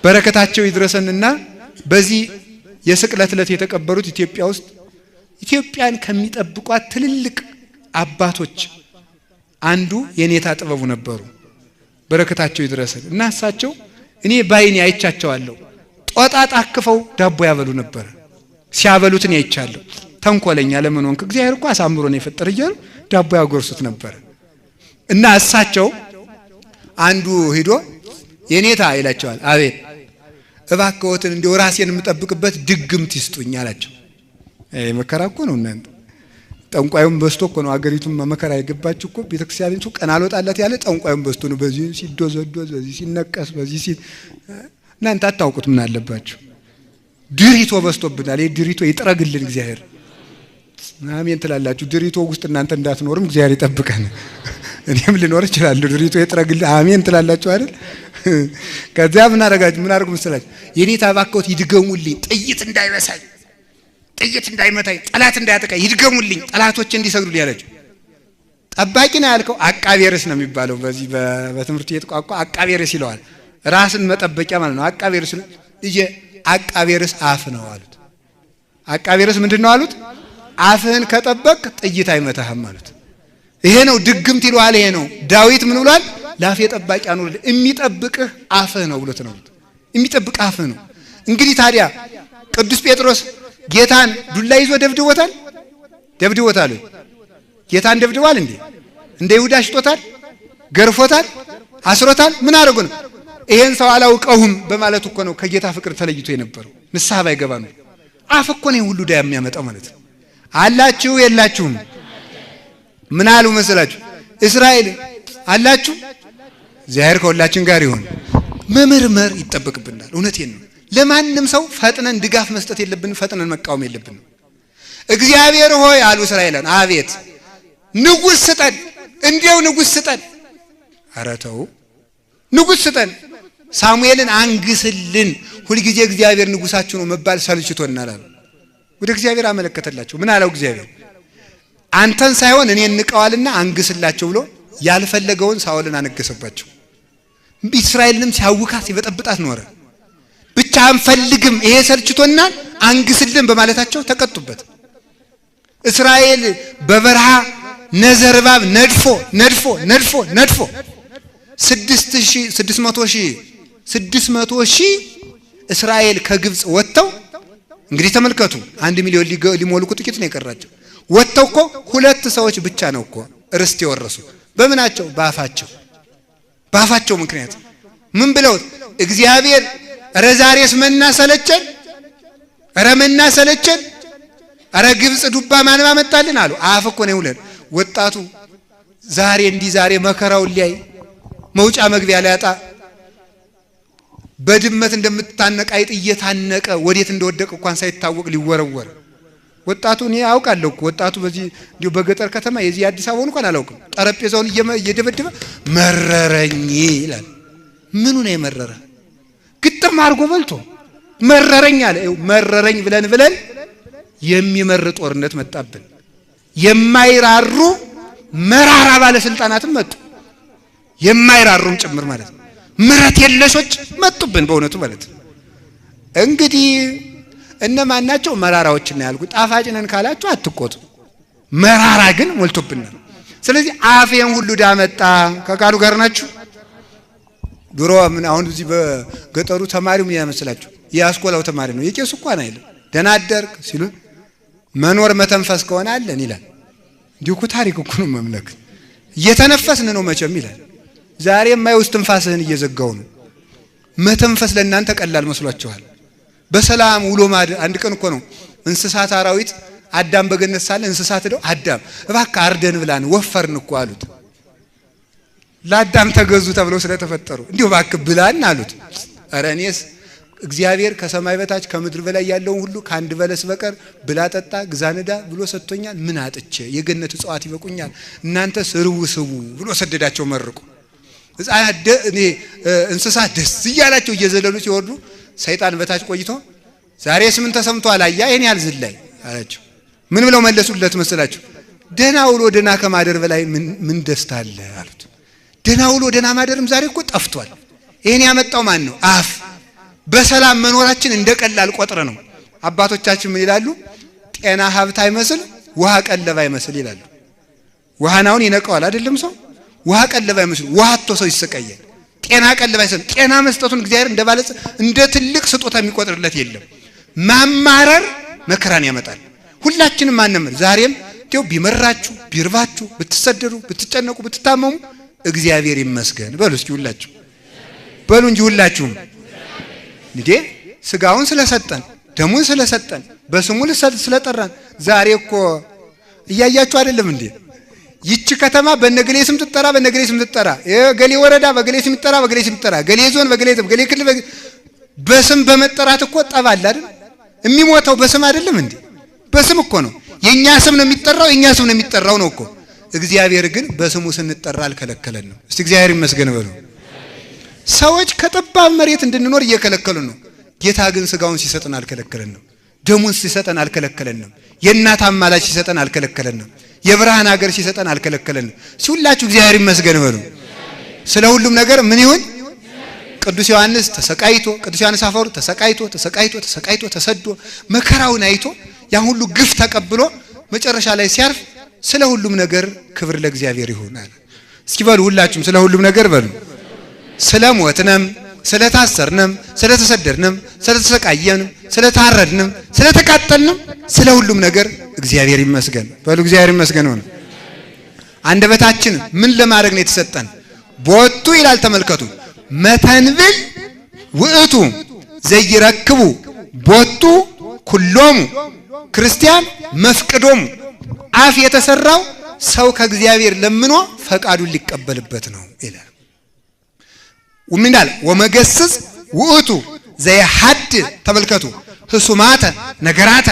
በረከታቸው ይድረሰንና በዚህ የስቅለት ዕለት የተቀበሩት ኢትዮጵያ ውስጥ ኢትዮጵያን ከሚጠብቋት ትልልቅ አባቶች አንዱ የኔታ ጥበቡ ነበሩ። በረከታቸው ይድረሰን እና እሳቸው እኔ ባይኔ አይቻቸዋለሁ። ጦጣ ጣክፈው ዳቦ ያበሉ ነበር። ሲያበሉት እኔ አይቻለሁ። ተንኮለኛ ለምን ሆንክ? እግዚአብሔር እኮ አሳምሮ ነው የፈጠረ እያሉ ዳቦ ያጎርሱት ነበር። እና እሳቸው አንዱ ሄዶ የኔታ ይላቸዋል። አቤት እባክዎትን እንደው ራሴን የምጠብቅበት ድግምት ይስጡኝ አላቸው። መከራ እኮ ነው እናንተ። ጠንቋዩም በስቶ እኮ ነው አገሪቱም መከራ የገባችው እኮ። ቤተክርስቲያኒቱ ቀን አልወጣላት ያለ ጠንቋዩም በስቶ ነው። በዚህ ሲዶዘዶዝ፣ በዚህ ሲነቀስ፣ በዚህ እናንተ አታውቁት ምን አለባችሁ። ድሪቶ በስቶብናል። ይሄ ድሪቶ ይጥረግልን እግዚአብሔር። አሜን ትላላችሁ። ድሪቶ ውስጥ እናንተ እንዳትኖርም እግዚአብሔር ይጠብቀን። እኔም ልኖር እችላለሁ። ድሪቶ ይጥረግልን አሜን ትላላችሁ አይደል? ከዚያ ምን አደረጉ መሰላችሁ? የኔታ እባክዎት ይድገሙልኝ፣ ጥይት እንዳይበሳኝ፣ ጥይት እንዳይመታኝ፣ ጠላት እንዳያጠቃኝ ይድገሙልኝ፣ ጠላቶች እንዲሰግዱልኝ ያለችው። ጠባቂ ነው ያልከው አቃቤ ርዕስ ነው የሚባለው። በዚህ በትምህርት ቤት ቋንቋ አቃቤ ርዕስ ይለዋል። ራስን መጠበቂያ ማለት ነው። አቃቤ ርዕስ ነው። አቃቤ ርዕስ አፍ ነው አሉት። አቃቤ ርዕስ ምንድነው አሉት? አፍህን ከጠበቅ ጥይት አይመታህም ማለት ይሄ ነው። ድግምት ይለዋል። ይሄ ነው። ዳዊት ምን ብሏል? ላፌ ጠባቂ አኑርልኝ፣ የሚጠብቅህ አፍህ ነው ብሎት ነው። የሚጠብቅ አፍህ ነው። እንግዲህ ታዲያ ቅዱስ ጴጥሮስ ጌታን ዱላ ይዞ ደብድቦታል። ጌታን ደብድቧል እንዴ? እንደ ይሁዳ ሽጦታል፣ ገርፎታል፣ አስሮታል። ምን አደረጉ ነው? ይሄን ሰው አላውቀውም በማለት እኮ ነው ከጌታ ፍቅር ተለይቶ የነበረው። ንስሐ ባይገባ ነው። አፍ እኮ ነው ሁሉ ዳ የሚያመጣው ማለት ነው። አላችሁ የላችሁም? ምን አሉ መስላችሁ? እስራኤል አላችሁ እግዚአብሔር ከሁላችን ጋር ይሁን። መመርመር ይጠበቅብናል። እውነቴን ነው። ለማንም ሰው ፈጥነን ድጋፍ መስጠት የለብንም። ፈጥነን መቃወም የለብንም። እግዚአብሔር ሆይ አሉ እስራኤልን፣ አቤት ንጉሥ ስጠን፣ እንዲያው ንጉሥ ስጠን። ኧረ ተው ንጉሥ ስጠን፣ ሳሙኤልን አንግስልን። ሁልጊዜ እግዚአብሔር ንጉሳችሁ ነው መባል ሰልችቶናል አሉ። ወደ እግዚአብሔር አመለከተላቸው። ምን አለው እግዚአብሔር? አንተን ሳይሆን እኔን ንቀዋልና አንግስላቸው ብሎ ያልፈለገውን ሳኦልን አነገሰባቸው። እስራኤልንም ሲያውካት ሲበጠብጣት ኖረ። ብቻ አንፈልግም ይሄ ሰልችቶናል አንግስልን በማለታቸው ተቀጡበት። እስራኤል በበረሃ ነዘርባብ ነድፎ 600 ሺህ እስራኤል ከግብጽ ወጥተው እንግዲህ ተመልከቱ 1 ሚሊዮን ሊሞሉ ጥቂት ነው የቀራቸው። ወጥተው እኮ 2 ሰዎች ብቻ ነው እኮ ርስት የወረሱ። በምናቸው? በአፋቸው ምክንያት ምን ብለው? እግዚአብሔር ኧረ ዛሬስ መና ሰለቸን፣ ኧረ ግብጽ ዱባ ማንባ መጣልን አሉ። አፍ እኮ ነው ይውለን። ወጣቱ ዛሬ መከራውን ሊያይ መውጫ መግቢያ ሊያጣ በድመት እንደምትታነቅ አይጥ እየታነቀ ወዴት እንደወደቀ እንኳን ሳይታወቅ ሊወረወር ወጣቱ እኔ አውቃለሁ እኮ ወጣቱ በዚህ እንዲሁ በገጠር ከተማ የዚህ አዲስ አበባውን እንኳን አላውቅም። ጠረጴዛውን እየደበደበ መረረኝ ይላል። ምኑ ነው የመረረ? ግጥም አድርጎ በልቶ መረረኝ አለ። መረረኝ ብለን የሚመር ጦርነት መጣብን። የማይራሩ መራራ ባለስልጣናትም መጡ። የማይራሩም ጭምር ማለት ነው። ምረት የለሾች መጡብን በእውነቱ ማለት ነው። እንግዲህ እነማን ናቸው? መራራዎች ነው ያልኩት። ጣፋጭ ነን ካላችሁ አትቆጡ። መራራ ግን ሞልቶብናል። ስለዚህ አፌን ሁሉ ዳመጣ ከቃሉ ጋር ናችሁ። ድሮ ምን አሁን እዚህ በገጠሩ ተማሪው ምን ያመስላችሁ? የአስኮላው ተማሪ ነው። የቄሱ እንኳን አይደለም። ደህና አደርክ ሲሉ መኖር መተንፈስ ከሆነ አለን ይላል። እንዲሁ እኮ ታሪክ እኮ ነው መምለክ። እየተነፈስን ነው መቼም ይላል። ዛሬ የማይውስጥ ትንፋስህን እየዘጋው ነው። መተንፈስ ለእናንተ ቀላል መስሏችኋል? በሰላም ውሎ ማደር። አንድ ቀን እኮ ነው እንስሳት አራዊት አዳም በገነት ሳለ እንስሳት ደው አዳም እባክህ አርደን ብላን ወፈርን እኮ አሉት። ለአዳም ተገዙ ተብለው ስለተፈጠሩ እንዲሁ እባክህ ብላን አሉት። ኧረ እኔስ እግዚአብሔር ከሰማይ በታች ከምድር በላይ ያለውን ሁሉ ከአንድ በለስ በቀር ብላ ጠጣ ግዛንዳ ብሎ ሰጥቶኛል። ምን አጥቼ? የገነት እጽዋት ይበቁኛል። እናንተ ስርው ስቡ ብሎ ሰደዳቸው መርቁ። እንስሳት ደስ እያላቸው እየዘለሉ ሲወርዱ ሰይጣን በታች ቆይቶ ዛሬስ ምን ተሰምቷል? አያ ይሄን ያህል ዝላይ አላቸው። ምን ብለው መለሱለት መስላችሁ? ደህና ውሎ ደህና ከማደር በላይ ምን ደስታ አለ አሉት። ደህና ውሎ ደህና ማደርም ዛሬ እኮ ጠፍቷል። ይሄን ያመጣው ማን ነው? አፍ። በሰላም መኖራችን እንደቀላል ቆጥረ ነው። አባቶቻችን ምን ይላሉ? ጤና ሀብት አይመስል ውሃ ቀለብ አይመስል ይላሉ። ውሃናውን ይነቀዋል አይደለም ሰው? ውሃ ቀለብ አይመስል ውሃ አጥቶ ሰው ይሰቃያል። ጤና ቀለብ አይመስል ጤና መስጠቱን እግዚአብሔር እንደባለጽ እንደ ትልቅ ስጦታ የሚቆጥርለት የለም። ማማረር መከራን ያመጣል። ሁላችንም ማንነም ዛሬም ቴው ቢመራችሁ ቢርባችሁ ብትሰደዱ ብትጨነቁ ብትታመሙ እግዚአብሔር ይመስገን በሉ እስኪ ሁላችሁ በሉ እንጂ ሁላችሁም እንዴ ስጋውን ስለሰጠን ደሙን ስለሰጠን በስሙ ስለጠራን ዛሬ እኮ እያያችሁ አይደለም እንዴ? ይቺ ከተማ በነገሌ ስም ትጠራ በነገሌ ስም ትጠራ፣ የገሌ ወረዳ በገሌ ስም ትጠራ በገሌ ስም ትጠራ፣ ገሌ ዞን በገሌ ስም ገሌ ክልል በስም በመጠራት እኮ ጠባል አይደል? የሚሞተው በስም አይደለም እንዴ? በስም እኮ ነው። የኛ ስም ነው የሚጠራው፣ የኛ ስም ነው የሚጠራው ነው እኮ። እግዚአብሔር ግን በስሙ ስንጠራ አልከለከለን ነው። እስቲ እግዚአብሔር ይመስገን በሉ። ሰዎች ከጠባብ መሬት እንድንኖር እየከለከሉን ነው። ጌታ ግን ስጋውን ሲሰጠን አልከለከለን ነው። ደሙን ሲሰጠን አልከለከለን ነው። የእናት አማላጅ ሲሰጠን አልከለከለን ነው። የብርሃን ሀገር ሲሰጠን አልከለከለን ነው። ሁላችሁ እግዚአብሔር ይመስገን በሉ። ስለ ሁሉም ነገር ምን ይሁን? ቅዱስ ዮሐንስ ተሰቃይቶ ቅዱስ ዮሐንስ አፈወርቅ ተሰቃይቶ ተሰዶ መከራውን አይቶ ያን ሁሉ ግፍ ተቀብሎ መጨረሻ ላይ ሲያርፍ ስለ ሁሉም ነገር ክብር ለእግዚአብሔር ይሁናል። እስኪ በሉ ሁላችሁም ስለ ሁሉም ነገር በሉ። ስለ ሞትንም ስለ ታሰርንም ስለ ተሰደድንም ስለ ተሰቃየንም ስለ ታረድንም ስለ ተቃጠልንም ስለ ሁሉም ነገር እግዚአብሔር ይመስገን በሉ። እግዚአብሔር ይመስገን ነው። አንደበታችን ምን ለማድረግ ነው የተሰጠን? ቦቱ ይላል ተመልከቱ። መተንብል ውእቱ ዘይረክቡ ቦቱ ኩሎሙ ክርስቲያን መፍቅዶሙ። አፍ የተሰራው ሰው ከእግዚአብሔር ለምኖ ፈቃዱን ሊቀበልበት ነው ይላል። ወምንዳል ወመገስጽ ውእቱ ዘይሐድ ተመልከቱ ህሱማተ ነገራተ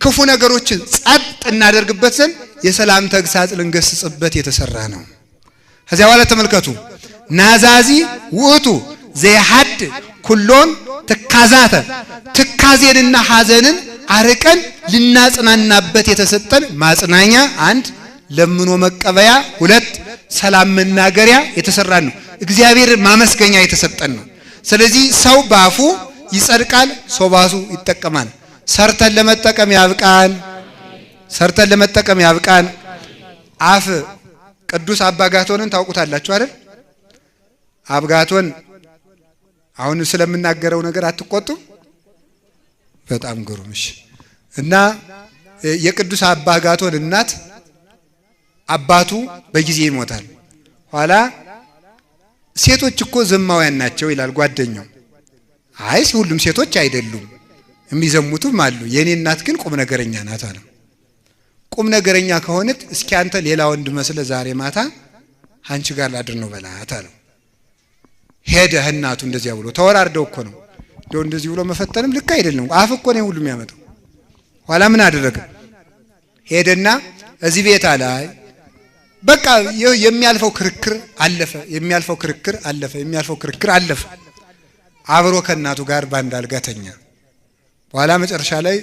ክፉ ነገሮችን ጸጥ እናደርግበት ዘንድ የሰላም ተግሳጽ ልንገስጽበት የተሰራ ነው። ከዚያ በኋላ ተመልከቱ ናዛዚ ውእቱ ዘይሐድ ኩሎን ትካዛተ ትካዜንና ሐዘንን አርቀን ልናጽናናበት የተሰጠን ማጽናኛ አንድ ለምኖ መቀበያ ሁለት ሰላም መናገሪያ የተሰራ ነው። እግዚአብሔር ማመስገኛ የተሰጠን ነው። ስለዚህ ሰው ባፉ ይጸድቃል፣ ሰው ባሱ ይጠቀማል። ሰርተን ለመጠቀም ያብቃን። ሰርተን ለመጠቀም ያብቃን። አፍ ቅዱስ አባጋቶንን ታውቁታላችሁ አይደል? አባጋቶን አሁን ስለምናገረው ነገር አትቆጡ። በጣም ግሩምሽ እና የቅዱስ አባጋቶን እናት አባቱ በጊዜ ይሞታል። ኋላ ሴቶች እኮ ዘማውያን ናቸው ይላል ጓደኛው። አይ ሁሉም ሴቶች አይደሉም የሚዘሙቱም አሉ። የኔ እናት ግን ቁም ነገረኛ ናት አለ። ቁም ነገረኛ ከሆነች እስኪ አንተ ሌላ ወንድ መስለ ዛሬ ማታ አንቺ ጋር ላድር ነው በላት አለ። ሄደ እናቱ እንደዚያ ብሎ ተወራርደው እኮ ነው እንደዚህ ብሎ መፈተንም ልክ አይደለም። አፍ እኮ ነው ሁሉም ያመጣው። ኋላ ምን አደረገ? ሄደና እዚህ ቤት አላይ በቃ የሚያልፈው ክርክር አለፈ፣ የሚያልፈው ክርክር አለፈ፣ የሚያልፈው ክርክር አለፈ። አብሮ ከእናቱ ጋር ባንድ አልጋ ተኛ። በኋላ መጨረሻ ላይ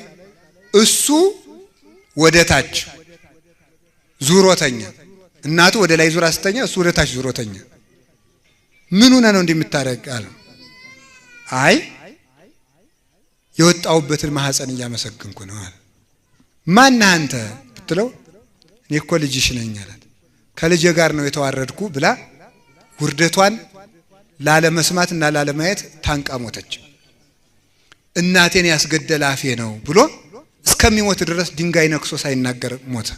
እሱ ወደ ታች ዙሮተኛ፣ እናቱ ወደ ላይ ዙራ ስተኛ እሱ ወደ ታች ዙሮተኛ። ምን ሆነ ነው እንደምታረግ አለ። አይ የወጣውበትን ማህፀን እያመሰግንኩ ነው አለ። ማን አንተ ብትለው እኔ እኮ ልጅሽ ነኝ አላት። ከልጄ ጋር ነው የተዋረድኩ ብላ ውርደቷን ላለመስማትና ላለማየት ታንቃ ሞተች። እናቴን ያስገደለ አፌ ነው ብሎ እስከሚሞት ድረስ ድንጋይ ነክሶ ሳይናገር ሞተ።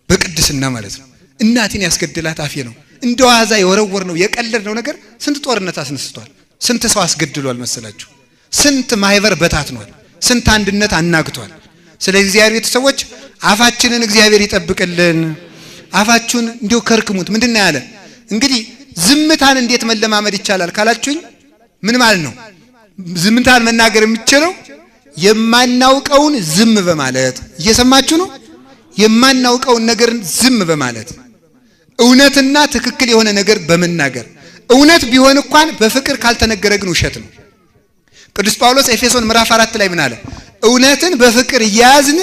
በቅድስና ማለት ነው። እናቴን ያስገደላት አፌ ነው። እንደዋዛ የወረወር ነው የቀለድ ነው ነገር ስንት ጦርነት አስነስቷል። ስንት ሰው አስገድሏል መሰላችሁ። ስንት ማህበር በታትኗል። ስንት አንድነት አናግቷል። ስለዚህ እግዚአብሔር ቤተሰቦች አፋችንን እግዚአብሔር ይጠብቅልን። አፋችሁን እንዲሁ ከርክሙት። ምንድነው ያለ? እንግዲህ ዝምታን እንዴት መለማመድ ይቻላል ካላችሁኝ ምን ማለት ነው? ዝምታን መናገር የሚችለው የማናውቀውን ዝም በማለት እየሰማችሁ ነው። የማናውቀውን ነገር ዝም በማለት እውነትና ትክክል የሆነ ነገር በመናገር እውነት ቢሆን እንኳን በፍቅር ካልተነገረ ግን ውሸት ነው። ቅዱስ ጳውሎስ ኤፌሶን ምዕራፍ 4 ላይ ምን አለ? እውነትን በፍቅር እያያዝን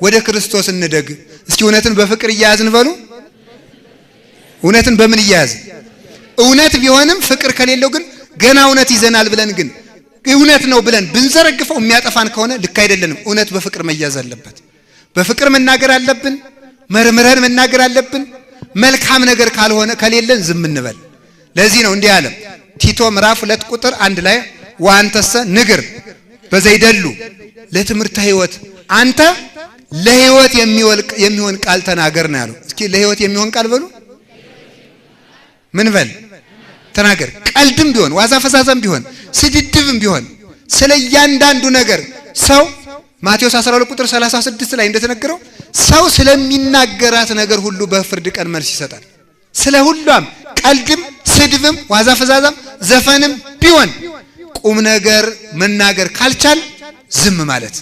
ወደ ክርስቶስ እንደግ። እስኪ እውነትን በፍቅር እያያዝን በሉ። እውነትን በምን እያያዝን? እውነት ቢሆንም ፍቅር ከሌለው ግን ገና እውነት ይዘናል ብለን ግን እውነት ነው ብለን ብንዘረግፈው የሚያጠፋን ከሆነ ልክ አይደለንም። እውነት በፍቅር መያዝ አለበት። በፍቅር መናገር አለብን። መርምረን መናገር አለብን። መልካም ነገር ካልሆነ ከሌለን ዝም እንበል። ለዚህ ነው እንዲህ አለ ቲቶ ምዕራፍ 2 ቁጥር 1 ላይ ወአንተሰ ንግር በዘይደሉ ለትምህርተ ሕይወት፣ አንተ ለሕይወት የሚሆን ቃል ተናገር ነው ያለው። እስኪ ለሕይወት የሚሆን ቃል በሉ። ምን በል ተናገር። ቀልድም ቢሆን ዋዛ ፈዛዛም ቢሆን ስድድብም ቢሆን ስለ እያንዳንዱ ነገር ሰው ማቴዎስ 12 ቁጥር 36 ላይ እንደተነገረው ሰው ስለሚናገራት ነገር ሁሉ በፍርድ ቀን መልስ ይሰጣል። ስለ ሁሉም ቀልድም ስድብም ዋዛ ፈዛዛም ዘፈንም ቢሆን ቁም ነገር መናገር ካልቻል ዝም ማለት።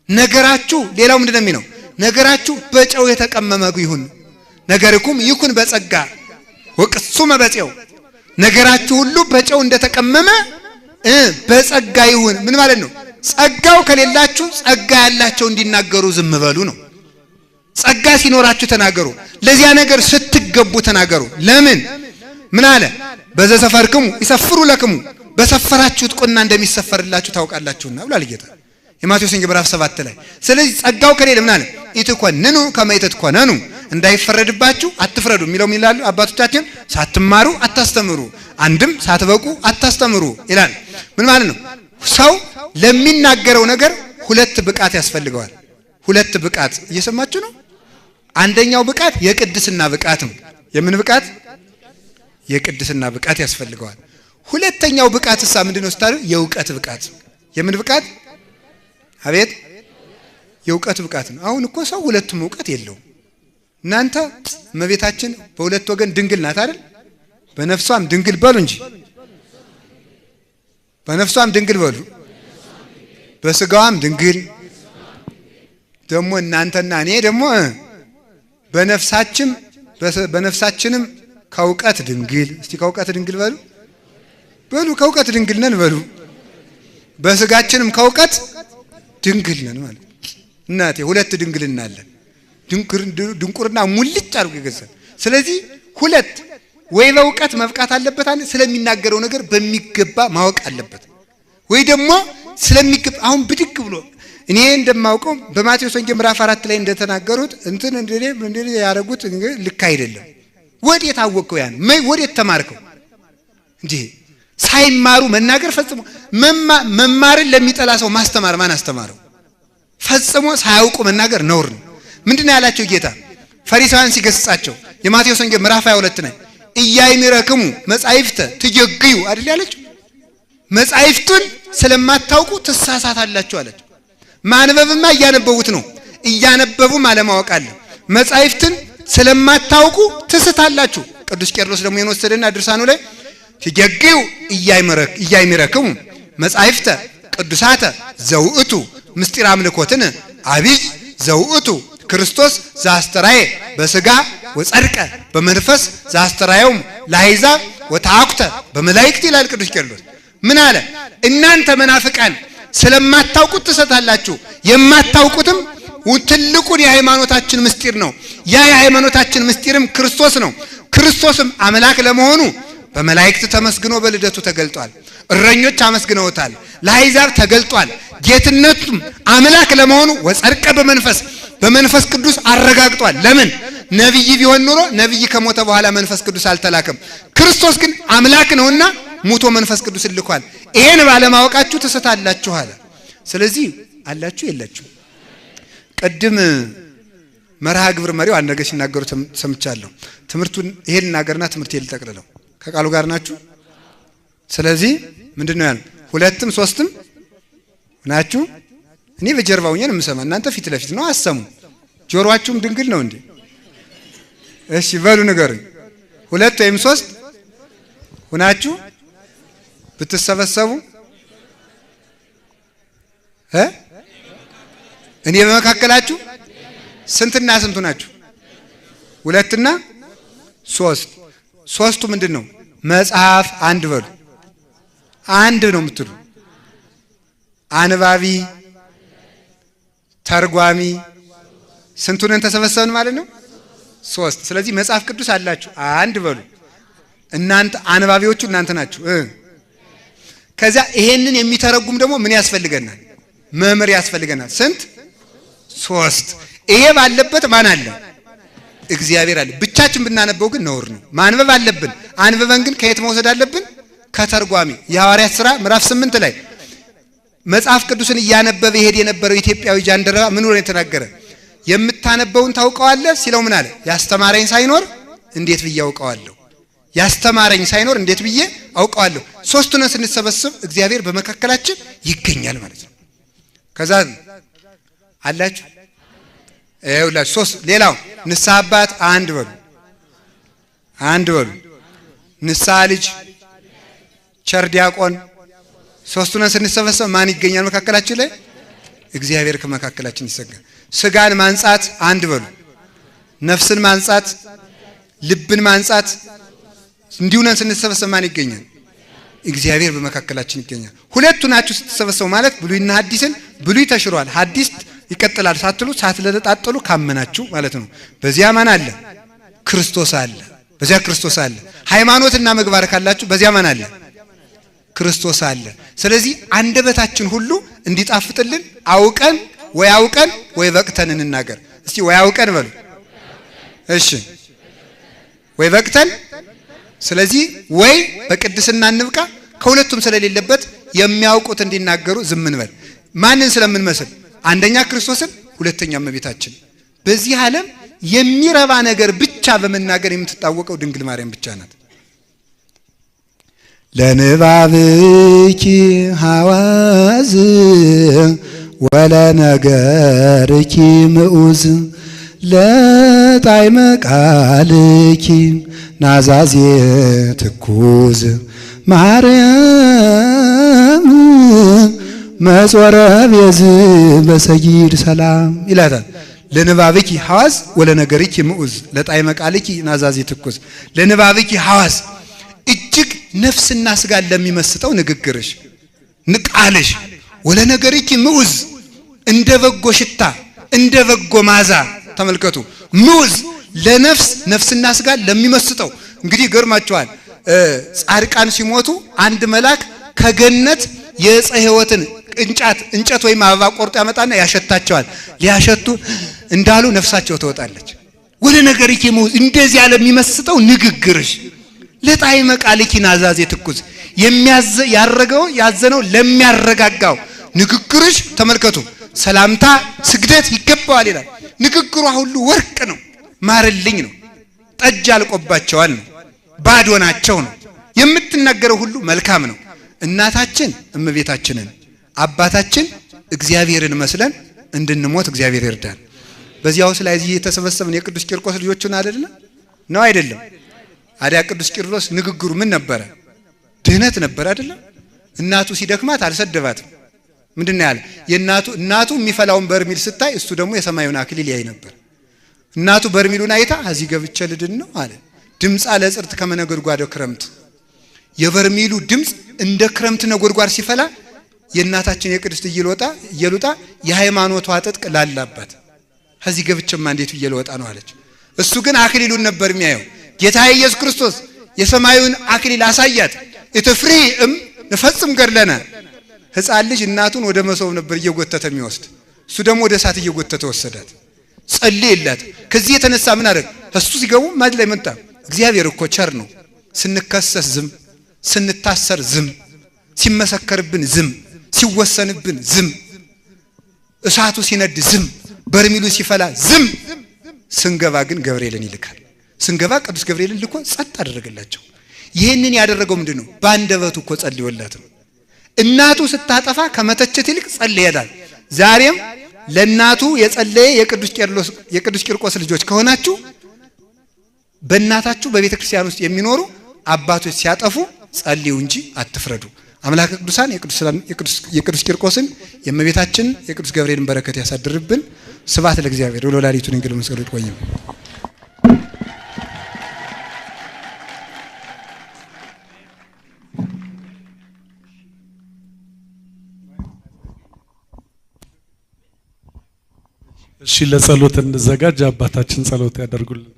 ነገራችሁ ሌላው ምንድነው የሚለው? ነገራችሁ በጨው የተቀመመ ይሁን፣ ነገርኩም ይኩን በጸጋ ወቅሱመ በጨው። ነገራችሁ ሁሉ በጨው እንደተቀመመ በጸጋ ይሁን። ምን ማለት ነው? ጸጋው ከሌላችሁ ጸጋ ያላቸው እንዲናገሩ ዝም በሉ ነው። ጸጋ ሲኖራችሁ ተናገሩ። ለዚያ ነገር ስትገቡ ተናገሩ። ለምን? ምን አለ? በዘሰፈርክሙ ይሰፍሩ ለክሙ፣ በሰፈራችሁት ቁና እንደሚሰፈርላችሁ ታውቃላችሁና ብሏል ጌታ የማቴዎስ ወንጌል ምዕራፍ 7 ላይ። ስለዚህ ጸጋው ከሌለ ምን አለ? ኢትኮንኑ ከመ ኢትኮነኑ፣ እንዳይፈረድባችሁ አትፍረዱ የሚለው ይላሉ አባቶቻችን። ሳትማሩ አታስተምሩ፣ አንድም ሳትበቁ አታስተምሩ ይላል። ምን ማለት ነው? ሰው ለሚናገረው ነገር ሁለት ብቃት ያስፈልገዋል። ሁለት ብቃት እየሰማችሁ ነው። አንደኛው ብቃት የቅድስና ብቃት ነው። የምን ብቃት? የቅድስና ብቃት ያስፈልገዋል። ሁለተኛው ብቃት እሳ ምንድነው ስታሉ? የእውቀት ብቃት። የምን ብቃት? አቤት የእውቀት ብቃት ነው። አሁን እኮ ሰው ሁለቱም እውቀት የለውም። እናንተ እመቤታችን በሁለት ወገን ድንግል ናት አይደል? በነፍሷም ድንግል በሉ እንጂ በነፍሷም ድንግል በሉ፣ በስጋዋም ድንግል ደግሞ እናንተና እኔ ደግሞ በነፍሳችንም ከእውቀት ድንግል። እስቲ ከእውቀት ድንግል በሉ በሉ ከእውቀት ድንግል ነን በሉ። በስጋችንም ከእውቀት ድንግል ነን ማለት እናቴ ሁለት ድንግልና አለን። ድንቁርና ሙልጭ አድርጎ ይገዛል። ስለዚህ ሁለት ወይ በእውቀት መብቃት አለበት አንድ ስለሚናገረው ነገር በሚገባ ማወቅ አለበት፣ ወይ ደግሞ ስለሚገባ አሁን ብድግ ብሎ እኔ እንደማውቀው በማቴዎስ ወንጌል ምዕራፍ 4 ላይ እንደተናገሩት እንደ ያረጉት ልክ አይደለም። ወዴት አወቀው? ያን ወዴት ተማርከው? እንዴ ሳይማሩ መናገር ፈጽሞ መማርን ለሚጠላ ሰው ማስተማር ማን አስተማረው? ፈጽሞ ሳያውቁ መናገር ነውር ነው። ምንድነው ያላቸው ጌታ ፈሪሳውያን ሲገስጻቸው የማቴዎስ ወንጌል ምዕራፍ 22 ላይ ኢያይምረክሙ መጻሕፍተ ትጀግዩ አይደል ያለችው? መጻሕፍቱን ስለማታውቁ ትሳሳታላችሁ አለች። ማንበብማ እያነበቡት ነው፣ እያነበቡም አለማወቅ አለ። መጻሕፍትን ስለማታውቁ ትስታላችሁ። ቅዱስ ቄርሎስ ደግሞ የወሰደና ድርሳኑ ላይ ትጀግዩ ኢያይምረክሙ መጻሕፍተ ቅዱሳተ ዘውእቱ ምስጢር አምልኮትን አብይ ዘውእቱ ክርስቶስ ዘአስተራየ በስጋ ወጸድቀ በመንፈስ ዘአስተራየውም ለአሕዛብ ወተአኩተ በመላእክት ይላል ቅዱስ ቄርሎስ። ምን አለ? እናንተ መናፍቃን ስለማታውቁት ትሰታላችሁ። የማታውቁትም ትልቁን የሃይማኖታችን ምስጢር ነው። ያ የሃይማኖታችን ምስጢርም ክርስቶስ ነው። ክርስቶስም አምላክ ለመሆኑ በመላእክት ተመስግኖ በልደቱ ተገልጧል። እረኞች አመስግነውታል። ለአሕዛብ ተገልጧል። ጌትነቱም አምላክ ለመሆኑ ወጸድቀ በመንፈስ ቅዱስ አረጋግጧል። ለምን? ነብይ ቢሆን ኑሮ ነብይ ከሞተ በኋላ መንፈስ ቅዱስ አልተላከም። ክርስቶስ ግን አምላክ ነውና ሙቶ መንፈስ ቅዱስ ልኳል። ይሄን ባለማወቃችሁ ትስታላችሁ አለ። ስለዚህ አላችሁ የላችሁ። ቀድም መርሃ ግብር መሪው አንድ ነገር ሲናገሩ ሰምቻለሁ። ትምህርቱን ይሄን እናገርና ትምህርት ይልጠቅልለው ከቃሉ ጋር ናችሁ። ስለዚህ ምንድነው ያለው? ሁለትም ሶስትም ናችሁ። እኔ በጀርባው ነኝ የምሰማ፣ እናንተ ፊት ለፊት ነው አሰሙ። ጆሮአችሁም ድንግል ነው እንዴ? እሺ በሉ ንገሩኝ። ሁለት ወይም ሶስት ሆናችሁ ብትሰበሰቡ እኔ በመካከላችሁ ስንትና ስንቱ ናችሁ? ሁለትና ሶስት። ሶስቱ ምንድነው? መጽሐፍ አንድ በሉ። አንድ ነው የምትሉ አንባቢ ተርጓሚ ስንቱን ተሰበሰብን ማለት ነው? ሶስት። ስለዚህ መጽሐፍ ቅዱስ አላችሁ አንድ በሉ። እናንተ አንባቢዎቹ እናንተ ናችሁ። ከዛ ይሄንን የሚተረጉም ደግሞ ምን ያስፈልገናል? መምህር ያስፈልገናል። ስንት? ሶስት። ይሄ ባለበት ማን አለ? እግዚአብሔር አለ። ብቻችን ብናነበው ግን ነውር ነው። ማንበብ አለብን። አንብበን ግን ከየት መውሰድ አለብን? ከተርጓሚ። የሐዋርያት ሥራ ምዕራፍ 8 ላይ መጽሐፍ ቅዱስን እያነበበ ይሄድ የነበረው ኢትዮጵያዊ ጃንደረባ ምን ሆነ የተናገረ? የምታነበውን ታውቀዋለህ ሲለው ምን አለ? ያስተማረኝ ሳይኖር እንዴት ብዬ አውቀዋለሁ? ያስተማረኝ ሳይኖር እንዴት ብዬ አውቀዋለሁ? ሶስቱን ስንሰበስብ እግዚአብሔር በመካከላችን ይገኛል ማለት ነው። ከዛ አላችሁ ይኸውላችሁ ሶስት። ሌላው ንስሐ አባት አንድ በሉ። አንድ በሉ። ንስሐ ልጅ፣ ቸር ዲያቆን። ሶስቱን ስንሰበሰብ ማን ይገኛል መካከላችን ላይ? እግዚአብሔር ከመካከላችን ይሰጋል። ስጋን ማንጻት አንድ በሉ። ነፍስን ማንጻት፣ ልብን ማንጻት እንዲሁ ነን ስንሰበሰብ ማን ይገኛል? እግዚአብሔር በመካከላችን ይገኛል። ሁለቱ ናችሁ ስትሰበሰቡ ማለት ብሉይና ሐዲስን ብሉይ ተሽሯል፣ ሐዲስ ይቀጥላል ሳትሉ ሳትለጣጠሉ ካመናችሁ ማለት ነው። በዚያ ማን አለ? ክርስቶስ አለ። በዚያ ክርስቶስ አለ። ሃይማኖትና ምግባር ካላችሁ በዚያ ማን አለ? ክርስቶስ አለ። ስለዚህ አንደበታችን ሁሉ እንዲጣፍጥልን አውቀን ወይ በቅተን እንናገር። እስቲ ወይ አውቀን በሉ። እሺ ወይ በቅተን። ስለዚህ ወይ በቅድስና እንብቃ። ከሁለቱም ስለሌለበት የሚያውቁት እንዲናገሩ ዝም እንበል። ማንን ስለምንመስል? አንደኛ ክርስቶስን፣ ሁለተኛ እመቤታችን። በዚህ ዓለም የሚረባ ነገር ብቻ በመናገር የምትታወቀው ድንግል ማርያም ብቻ ናት። ለንባብኪ ሐዋዝ ወለነገርኪ ምዑዝ ለተሰሚኪ ለጣዕመ ቃልኪ ናዛዜ ትኩዝ ማርያም መጾረ ቤዝ በሰጊድ ሰላም ይላታል። ለንባብኪ ሐዋዝ ወለነገርኪ ምዑዝ ለጣዕመ ቃልኪ ናዛዜ ትኩዝ ለንባብኪ ሐዋዝ እጅግ ነፍስና ስጋ ለሚመስጠው ንግግርሽ ንቃልሽ ወለነገርኪ ምዑዝ እንደ በጎ ሽታ እንደ በጎ ማዛ ተመልከቱ ምዑዝ ለነፍስ ነፍስና ስጋ ለሚመስጠው እንግዲህ ገርማቸዋል። ጻድቃን ሲሞቱ አንድ መልአክ ከገነት የዕፀ ሕይወትን እንጨት ወይም አበባ ቆርጦ ያመጣና ያሸታቸዋል። ሊያሸቱ እንዳሉ ነፍሳቸው ትወጣለች። ወለነገርኪ ምዑዝ እንደዚህ ያለ የሚመስጠው ንግግርሽ ለጣዕመ ቃልኪ ናዛዜ ትኩዝ ያረገው ያዘነው ለሚያረጋጋው ንግግርሽ ተመልከቱ ሰላምታ ስግደት ይገባዋል ይላል። ንግግሯ ሁሉ ወርቅ ነው፣ ማርልኝ ነው፣ ጠጅ አልቆባቸዋል ነው፣ ባዶ ናቸው ነው። የምትናገረው ሁሉ መልካም ነው። እናታችን እመቤታችንን አባታችን እግዚአብሔርን መስለን እንድንሞት እግዚአብሔር ይርዳን። በዚያው ላይ እዚህ የተሰበሰብን የቅዱስ ቂርቆስ ልጆችን አይደለም ነው አይደለም? አዲያ ቅዱስ ቂርቆስ ንግግሩ ምን ነበረ? ድህነት ነበር አይደለም? እናቱ ሲደክማት አልሰደባትም። ምንድነው ያለ? እናቱ የሚፈላውን በርሚል ስታይ እሱ ደግሞ የሰማዩን አክሊል ያይ ነበር። እናቱ በርሚሉን አይታ እዚህ ገብቼ ልድን ነው አለ። ድምጻ ለጽርት ከመነጎድጓድ ክረምት የበርሚሉ ድምጽ እንደ ክረምት ነጎድጓድ ሲፈላ የእናታችን የቅድስት እየሉጣ የሃይማኖቷ ጥጥቅ ላላባት እዚህ ገብቼማ እንዴት እየለወጣ ነው አለች። እሱ ግን አክሊሉን ነበር የሚያየው። ጌታ ኢየሱስ ክርስቶስ የሰማዩን አክሊል አሳያት። እትፍሪም ንፈጽም ገድለነ ሕፃን ልጅ እናቱን ወደ መሶብ ነበር እየጎተተ የሚወስድ፣ እሱ ደግሞ ወደ እሳት እየጎተተ ወሰዳት። ጸልይላት። ከዚህ የተነሳ ምን አደረግ? እሱ ሲገቡ ማድ ላይ መጣ። እግዚአብሔር እኮ ቸር ነው። ስንከሰስ ዝም፣ ስንታሰር ዝም፣ ሲመሰከርብን ዝም፣ ሲወሰንብን ዝም፣ እሳቱ ሲነድ ዝም፣ በርሚሉ ሲፈላ ዝም። ስንገባ ግን ገብርኤልን ይልካል። ስንገባ ቅዱስ ገብርኤልን ልኮ ጸጥ አደረገላቸው። ይህንን ያደረገው ምንድነው? ባንደበቱ እኮ ጸልዮላት ነው። እናቱ ስታጠፋ ከመተቸት ይልቅ ጸልየላል። ዛሬም ለእናቱ የጸለየ የቅዱስ ቂርቆስ ልጆች ከሆናችሁ በእናታችሁ በቤተ ክርስቲያን ውስጥ የሚኖሩ አባቶች ሲያጠፉ ጸልዩ እንጂ አትፍረዱ። አምላከ ቅዱሳን የቅዱስ ቂርቆስን የእመቤታችን የቅዱስ ገብርኤልን በረከት ያሳድርብን። ስብሐት ለእግዚአብሔር ወለወላዲቱ ድንግል ወለመስቀሉ ይቆየን። እሺ ለጸሎት እንዘጋጅ። አባታችን ጸሎት ያደርጉልን።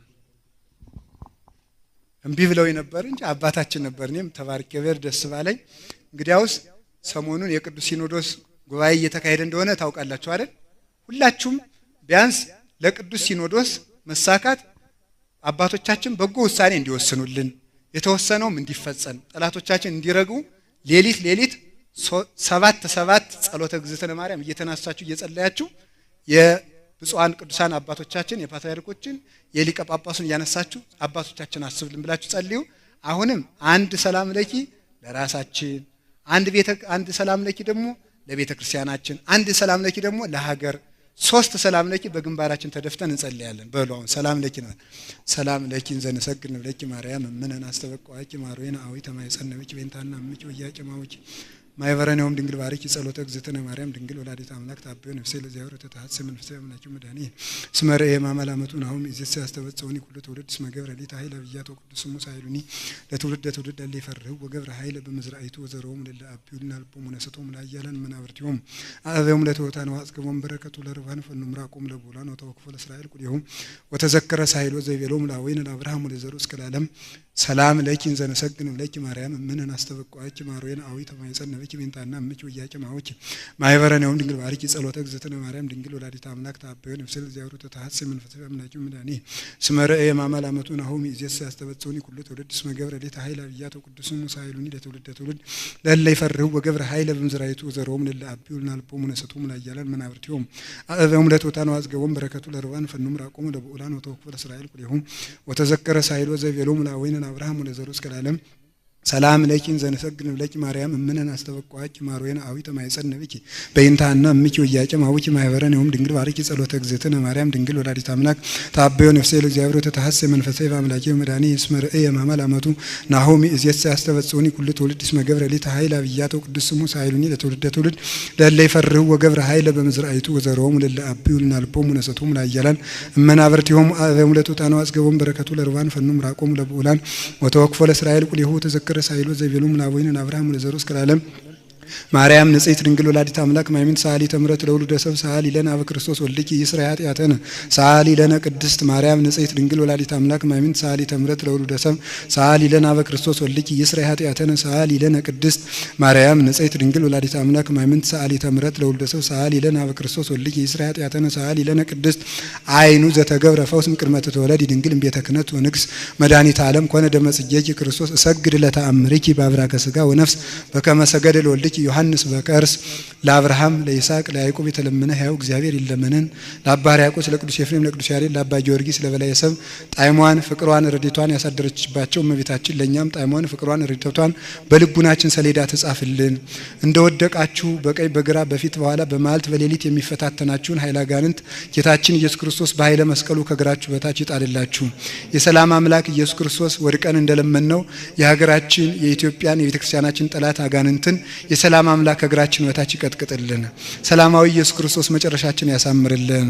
እምቢ ብለው ነበር እንጂ አባታችን ነበር። እኔም ተባርኬ በር ደስ ባለኝ። እንግዲያውስ ሰሞኑን የቅዱስ ሲኖዶስ ጉባኤ እየተካሄደ እንደሆነ ታውቃላችሁ አይደል? ሁላችሁም ቢያንስ ለቅዱስ ሲኖዶስ መሳካት አባቶቻችን በጎ ውሳኔ እንዲወስኑልን፣ የተወሰነውም እንዲፈጸም፣ ጠላቶቻችን እንዲረጉ ሌሊት 7 ጸሎተ እግዝእትነ ማርያም እየተናሳችሁ እየጸለያችሁ የብፁዓን ቅዱሳን አባቶቻችን የፓትርያርኮችን የሊቀ ጳጳሱን እያነሳችሁ አባቶቻችን አስብልን ብላችሁ ጸልዩ። አሁንም አንድ ሰላም ለኪ ለራሳችን፣ አንድ ሰላም ለኪ ደግሞ ለቤተ ክርስቲያናችን፣ አንድ ሰላም ለኪ ደግሞ ለሀገር፣ 3 ሰላም ለኪ በግንባራችን ተደፍተን እንጸልያለን። በሉ አሁን ሰላም ለኪ ነው። ሰላም ለኪ እንዘነሰግን ለኪ ማርያም ምነን አስተበቀዋቂ ማርዌና አዊ ተማይጸነብኪ ቤንታና ምጪ ወያጭማውኪ ማይበረኔውም ድንግል ባርኪ ጸሎተ እግዝእትነ ማርያም ድንግል ወላዲተ አምላክ ታበዩ ነፍሴ ለዚያወር ተታሐጽ መንፈሳዊ አምላክ መድኃኒ ስመረ የማመላመቱ ናሁም ኢዜስ ያስተበጸውኒ ኩሉ ትውልድ ስመ ገብረ ሊታ ኃይለ ብያቶ ቅዱስ ሙሳ ኃይሉኒ ለትውልድ አለ ይፈርሁ ወገብረ ኃይለ በመዝራኢቱ ወዘሮም ለአብዩና ልቦም ነሰቶም ላያለን መናብርቲዮም አበዮም ለተወታን ዋጽገቦም በረከቱ ለርባን ፈኑምራቆም ለቦላን ወተወክፈ ለእስራኤል ቁዲሁም ወተዘከረ ሳይሎ ዘይቤሎም ላወይን ለአብርሃም ወለዘሩ እስከ ለዓለም ሰላም ለኪ እንዘነሰግን ለኪ ማርያም ምነን አስተበቀዋቂ ማርዌና አዊ ተማይጸነብኪ ቤንታና ምጪ ወያጭማውኪ ማይበረኔውም ድንግል ባርኪ ጸሎተ እግዝእትነ ማርያም ድንግል ወላዲተ አምላክ ታበዩ ነፍሴ ለዚያወር ተታሐጽ መንፈሳዊ አምላክ መድኃኒ ስመረ የማመላመቱ ናሁም ኢዜስ ያስተበጸውኒ ኩሉ ትውልድ ስመ ገብረ ሊታ ኃይለ ብያቶ ቅዱስ ሙሳ ኃይሉኒ ለትውልድ ለለ ይፈርሁ ወገብረ ኃይለ በመዝራኢቱ ወዘሮም ለአብዩና ልቦም ነሰቶም ላያለን መናብርቲዮም አበዮም ለተወታን ዋጽገቦም በረከቱ ለርባን ፈኑምራቆም ለቦላን ወተወክፈ ለእስራኤል ቁዲሁም ወተዘከረ ሳይሎ ዘይቤሎም ላወይን አብርሃም ወለዘሩ እስከ ለዓለም ሰላም ለኪን ዘነሰግን ለኪ ማርያም እምነን አስተበቋቂ ማሮየን አዊተ ማይጸን ነብኪ በእንታና እምኪ ወያጨም አውኪ ማይበረን ይሁን ድንግል ባርኪ ጸሎተ እግዝእትነ ማርያም ድንግል ወላዲተ አምላክ ታበዮ ነፍሴ ለእግዚአብሔር ተተሐሰ መንፈሳዊ በአምላኬ መድኃኒ እስመ ርእየ ማማል አመቱ ናሆሚ እዚያስ ያስተበጽኡኒ ኩሉ ትውልድ እስመ ገብረ ሊተ ኃይል አብያቶ ቅዱስ ስሙ ሳይሉኒ ለትውልደ ትውልድ ለለ ይፈርሁ ወገብረ ኃይለ በመዝራይቱ ወዘሮሙ ለለ አብዩልና ልቦሙ ነሰቶሙ ላያላን እመናብርቲሆሙ አበሙለቱ ታናው አስገቦም በረከቱ ለርባን ፈኑም ራቆሙ ለብኡላን ወተወክፎ ለእስራኤል ቁሊሁ ተዘከረ ሳይሉ ዘይቤሉም ናቦይን አብርሃም ለዘሩ እስከ ዓለም ማርያም ንጽሕት ድንግል ወላዲተ አምላክ ማይምን ሳሊ ተምረት ለውሉደ ሰብ ሳሊ ለና በክርስቶስ ወልድኪ ይስራ ኃጢአተነ ሳሊ ለና ቅድስት ማርያም ንጽሕት ድንግል ወላዲተ አምላክ ማይምን ሳሊ ተምረት ለውሉደ ሰብ ሳሊ ለና በክርስቶስ ወልድኪ ይስራ ኃጢአተነ ሳሊ ለና ቅድስት ማርያም ንጽሕት ድንግል ወላዲተ አምላክ ማይምን ሳሊ ተምረት ለውሉደ ሰብ ሳሊ ለና በክርስቶስ ወልድኪ ይስራ ኃጢአተነ ሳሊ ለና ቅድስት አይኑ ዘተገብረ ፈውስም ቅድመ ተወለዲ ድንግል ቤተ ክህነት ወንግስ መድኃኒተ ዓለም ኮነ ደመጽጌኪ ክርስቶስ እሰግድ ለተአምሪኪ በአብራከ ሥጋ ወነፍስ በከመ ሰገደ ለወልድኪ ዮሐንስ በቀርስ ለአብርሃም ለይስሐቅ ለያዕቆብ የተለመነ ሕያው እግዚአብሔር ይለመነን። ለአባ ሕርያቆስ ለቅዱስ ኤፍሬም ለቅዱስ ያሬድ ለአባ ጊዮርጊስ ለበላይ ሰብ ጣዕሟን ፍቅሯን ረድኤቷን ያሳደረችባቸው እመቤታችን ለኛም ጣዕሟን ፍቅሯን ረድኤቷን በልቡናችን ሰሌዳ ተጻፍልን። እንደወደቃችሁ በቀኝ በግራ በፊት በኋላ በመዓልት በሌሊት የሚፈታተናችሁን ኃይለ አጋንንት ጌታችን ኢየሱስ ክርስቶስ በኃይለ መስቀሉ ከግራችሁ በታች ይጣልላችሁ። የሰላም አምላክ ኢየሱስ ክርስቶስ ወድቀን እንደለመነው የሀገራችን የኢትዮጵያን የቤተክርስቲያናችን ጠላት አጋንንትን የሰላም አምላክ ከግራችን በታች ይቀጥቅጥልን። ሰላማዊ ኢየሱስ ክርስቶስ መጨረሻችን ያሳምርልን።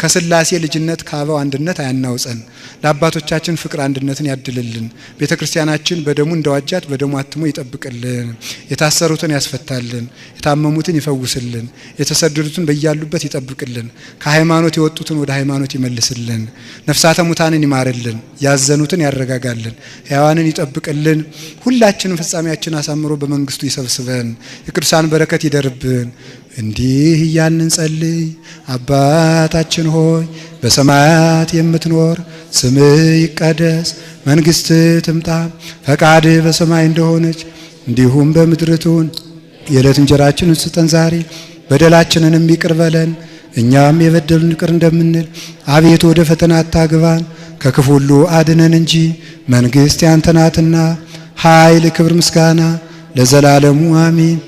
ከስላሴ ልጅነት ከአበው አንድነት አያናውጸን። ለአባቶቻችን ፍቅር አንድነትን ያድልልን። ቤተክርስቲያናችን በደሙ እንደዋጃት በደሙ አትሞ ይጠብቅልን። የታሰሩትን ያስፈታልን። የታመሙትን ይፈውስልን። የተሰደዱትን በያሉበት ይጠብቅልን። ከሃይማኖት የወጡትን ወደ ሃይማኖት ይመልስልን። ነፍሳተ ሙታንን ይማርልን። ያዘኑትን ያረጋጋልን። ሕያዋንን ይጠብቅልን። ሁላችንም ፍጻሜያችን አሳምሮ በመንግስቱ ይሰብስበን። የቅዱሳን በረከት ይደርብን። እንዲህ እያልን ጸልይ። አባታችን ሆይ በሰማያት የምትኖር ስምህ ይቀደስ፣ መንግስትህ ትምጣ፣ ፈቃድህ በሰማይ እንደሆነች እንዲሁም በምድር ትሁን። የዕለት እንጀራችንን ስጠን ዛሬ፣ በደላችንንም ይቅር በለን እኛም የበደሉን ይቅር እንደምንል። አቤቱ ወደ ፈተና አታግባን፣ ከክፉ ሁሉ አድነን እንጂ መንግስት ያንተ ናትና ኃይል፣ ክብር፣ ምስጋና ለዘላለሙ አሜን።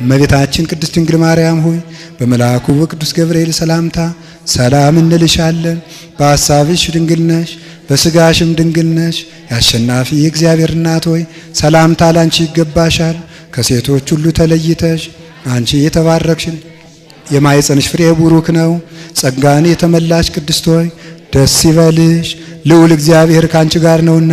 እመቤታችን ቅድስት ድንግል ማርያም ሆይ በመልአኩ በቅዱስ ገብርኤል ሰላምታ ሰላም እንልሻለን። በሐሳብሽ ድንግል ነሽ፣ በስጋሽም ድንግል ነሽ። ያሸናፊ የእግዚአብሔር እናት ሆይ ሰላምታ ላንቺ ይገባሻል። ከሴቶች ሁሉ ተለይተሽ አንቺ የተባረክሽ የማኅፀንሽ ፍሬ ቡሩክ ነው። ጸጋን የተመላሽ ቅድስት ሆይ ደስ ይበልሽ፣ ልዑል እግዚአብሔር ካንቺ ጋር ነውና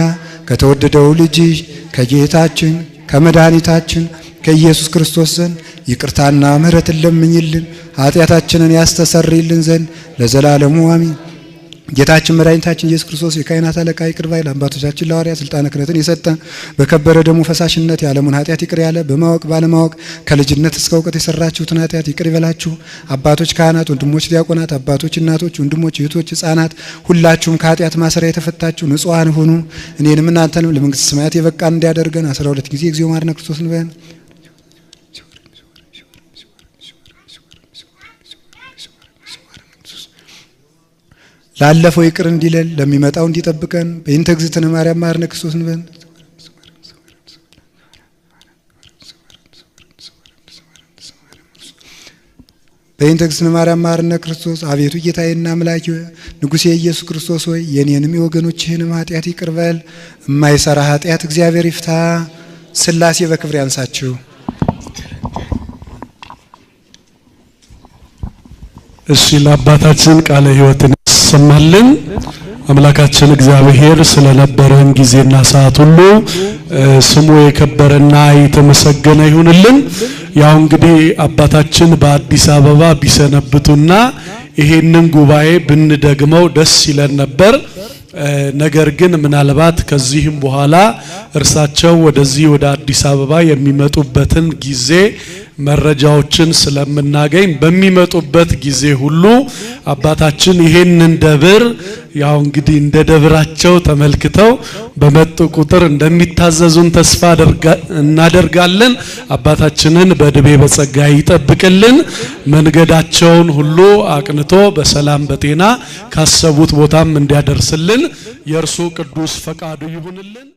ከተወደደው ልጅሽ ከጌታችን ከመድኃኒታችን ከኢየሱስ ክርስቶስ ዘንድ ይቅርታና ምሕረትን ለምኝልን ኃጢአታችንን ያስተሰርይልን ዘንድ ለዘላለሙ አሜን። ጌታችን መድኃኒታችን ኢየሱስ ክርስቶስ የካህናት አለቃ ይቅር ባይ ለአባቶቻችን ለሐዋርያት ስልጣነ ክህነትን የሰጠ በከበረ ደሙ ፈሳሽነት የዓለሙን ኃጢአት ይቅር ያለ በማወቅ ባለማወቅ ከልጅነት እስከ እውቀት የሰራችሁትን ኃጢአት ይቅር ይበላችሁ። አባቶች ካህናት፣ ወንድሞች ዲያቆናት፣ አባቶች እናቶች፣ ወንድሞች እህቶች፣ ሕፃናት ሁላችሁም ከኃጢአት ማሰሪያ የተፈታችሁ ንጹሐን ሁኑ። እኔንም እናንተንም ለመንግሥተ ሰማያት የበቃን እንዲያደርገን 12 ጊዜ እግዚኦ መሐረነ ክርስቶስ እንበል። ላለፈው ይቅር እንዲለን ለሚመጣው እንዲጠብቀን በእንተ እግዝእትነ ማርያም መሐረነ ክርስቶስ እንበል። በእንተ እግዝእትነ ማርያም መሐረነ ክርስቶስ። አቤቱ ጌታዬና አምላኬ ንጉሴ ኢየሱስ ክርስቶስ ሆይ የኔንም የወገኖችህንም ኃጢአት ይቅር በል። የማይሰራ ኃጢአት እግዚአብሔር ይፍታ። ሥላሴ በክብር ያንሳችሁ። እሺ ለአባታችን ቃለ ሕይወትን ሰማልን። አምላካችን እግዚአብሔር ስለነበረን ጊዜና ሰዓት ሁሉ ስሙ የከበረና የተመሰገነ ይሁንልን። ያው እንግዲህ አባታችን በአዲስ አበባ ቢሰነብቱና ይሄንን ጉባኤ ብንደግመው ደስ ይለን ነበር። ነገር ግን ምናልባት ከዚህም በኋላ እርሳቸው ወደዚህ ወደ አዲስ አበባ የሚመጡበትን ጊዜ መረጃዎችን ስለምናገኝ በሚመጡበት ጊዜ ሁሉ አባታችን ይሄንን ደብር ያው እንግዲህ እንደ ደብራቸው ተመልክተው በመጡ ቁጥር እንደሚታዘዙን ተስፋ እናደርጋለን። አባታችንን በዕድሜ በጸጋ ይጠብቅልን። መንገዳቸውን ሁሉ አቅንቶ በሰላም በጤና ካሰቡት ቦታም እንዲያደርስልን የእርሱ ቅዱስ ፈቃዱ ይሁንልን።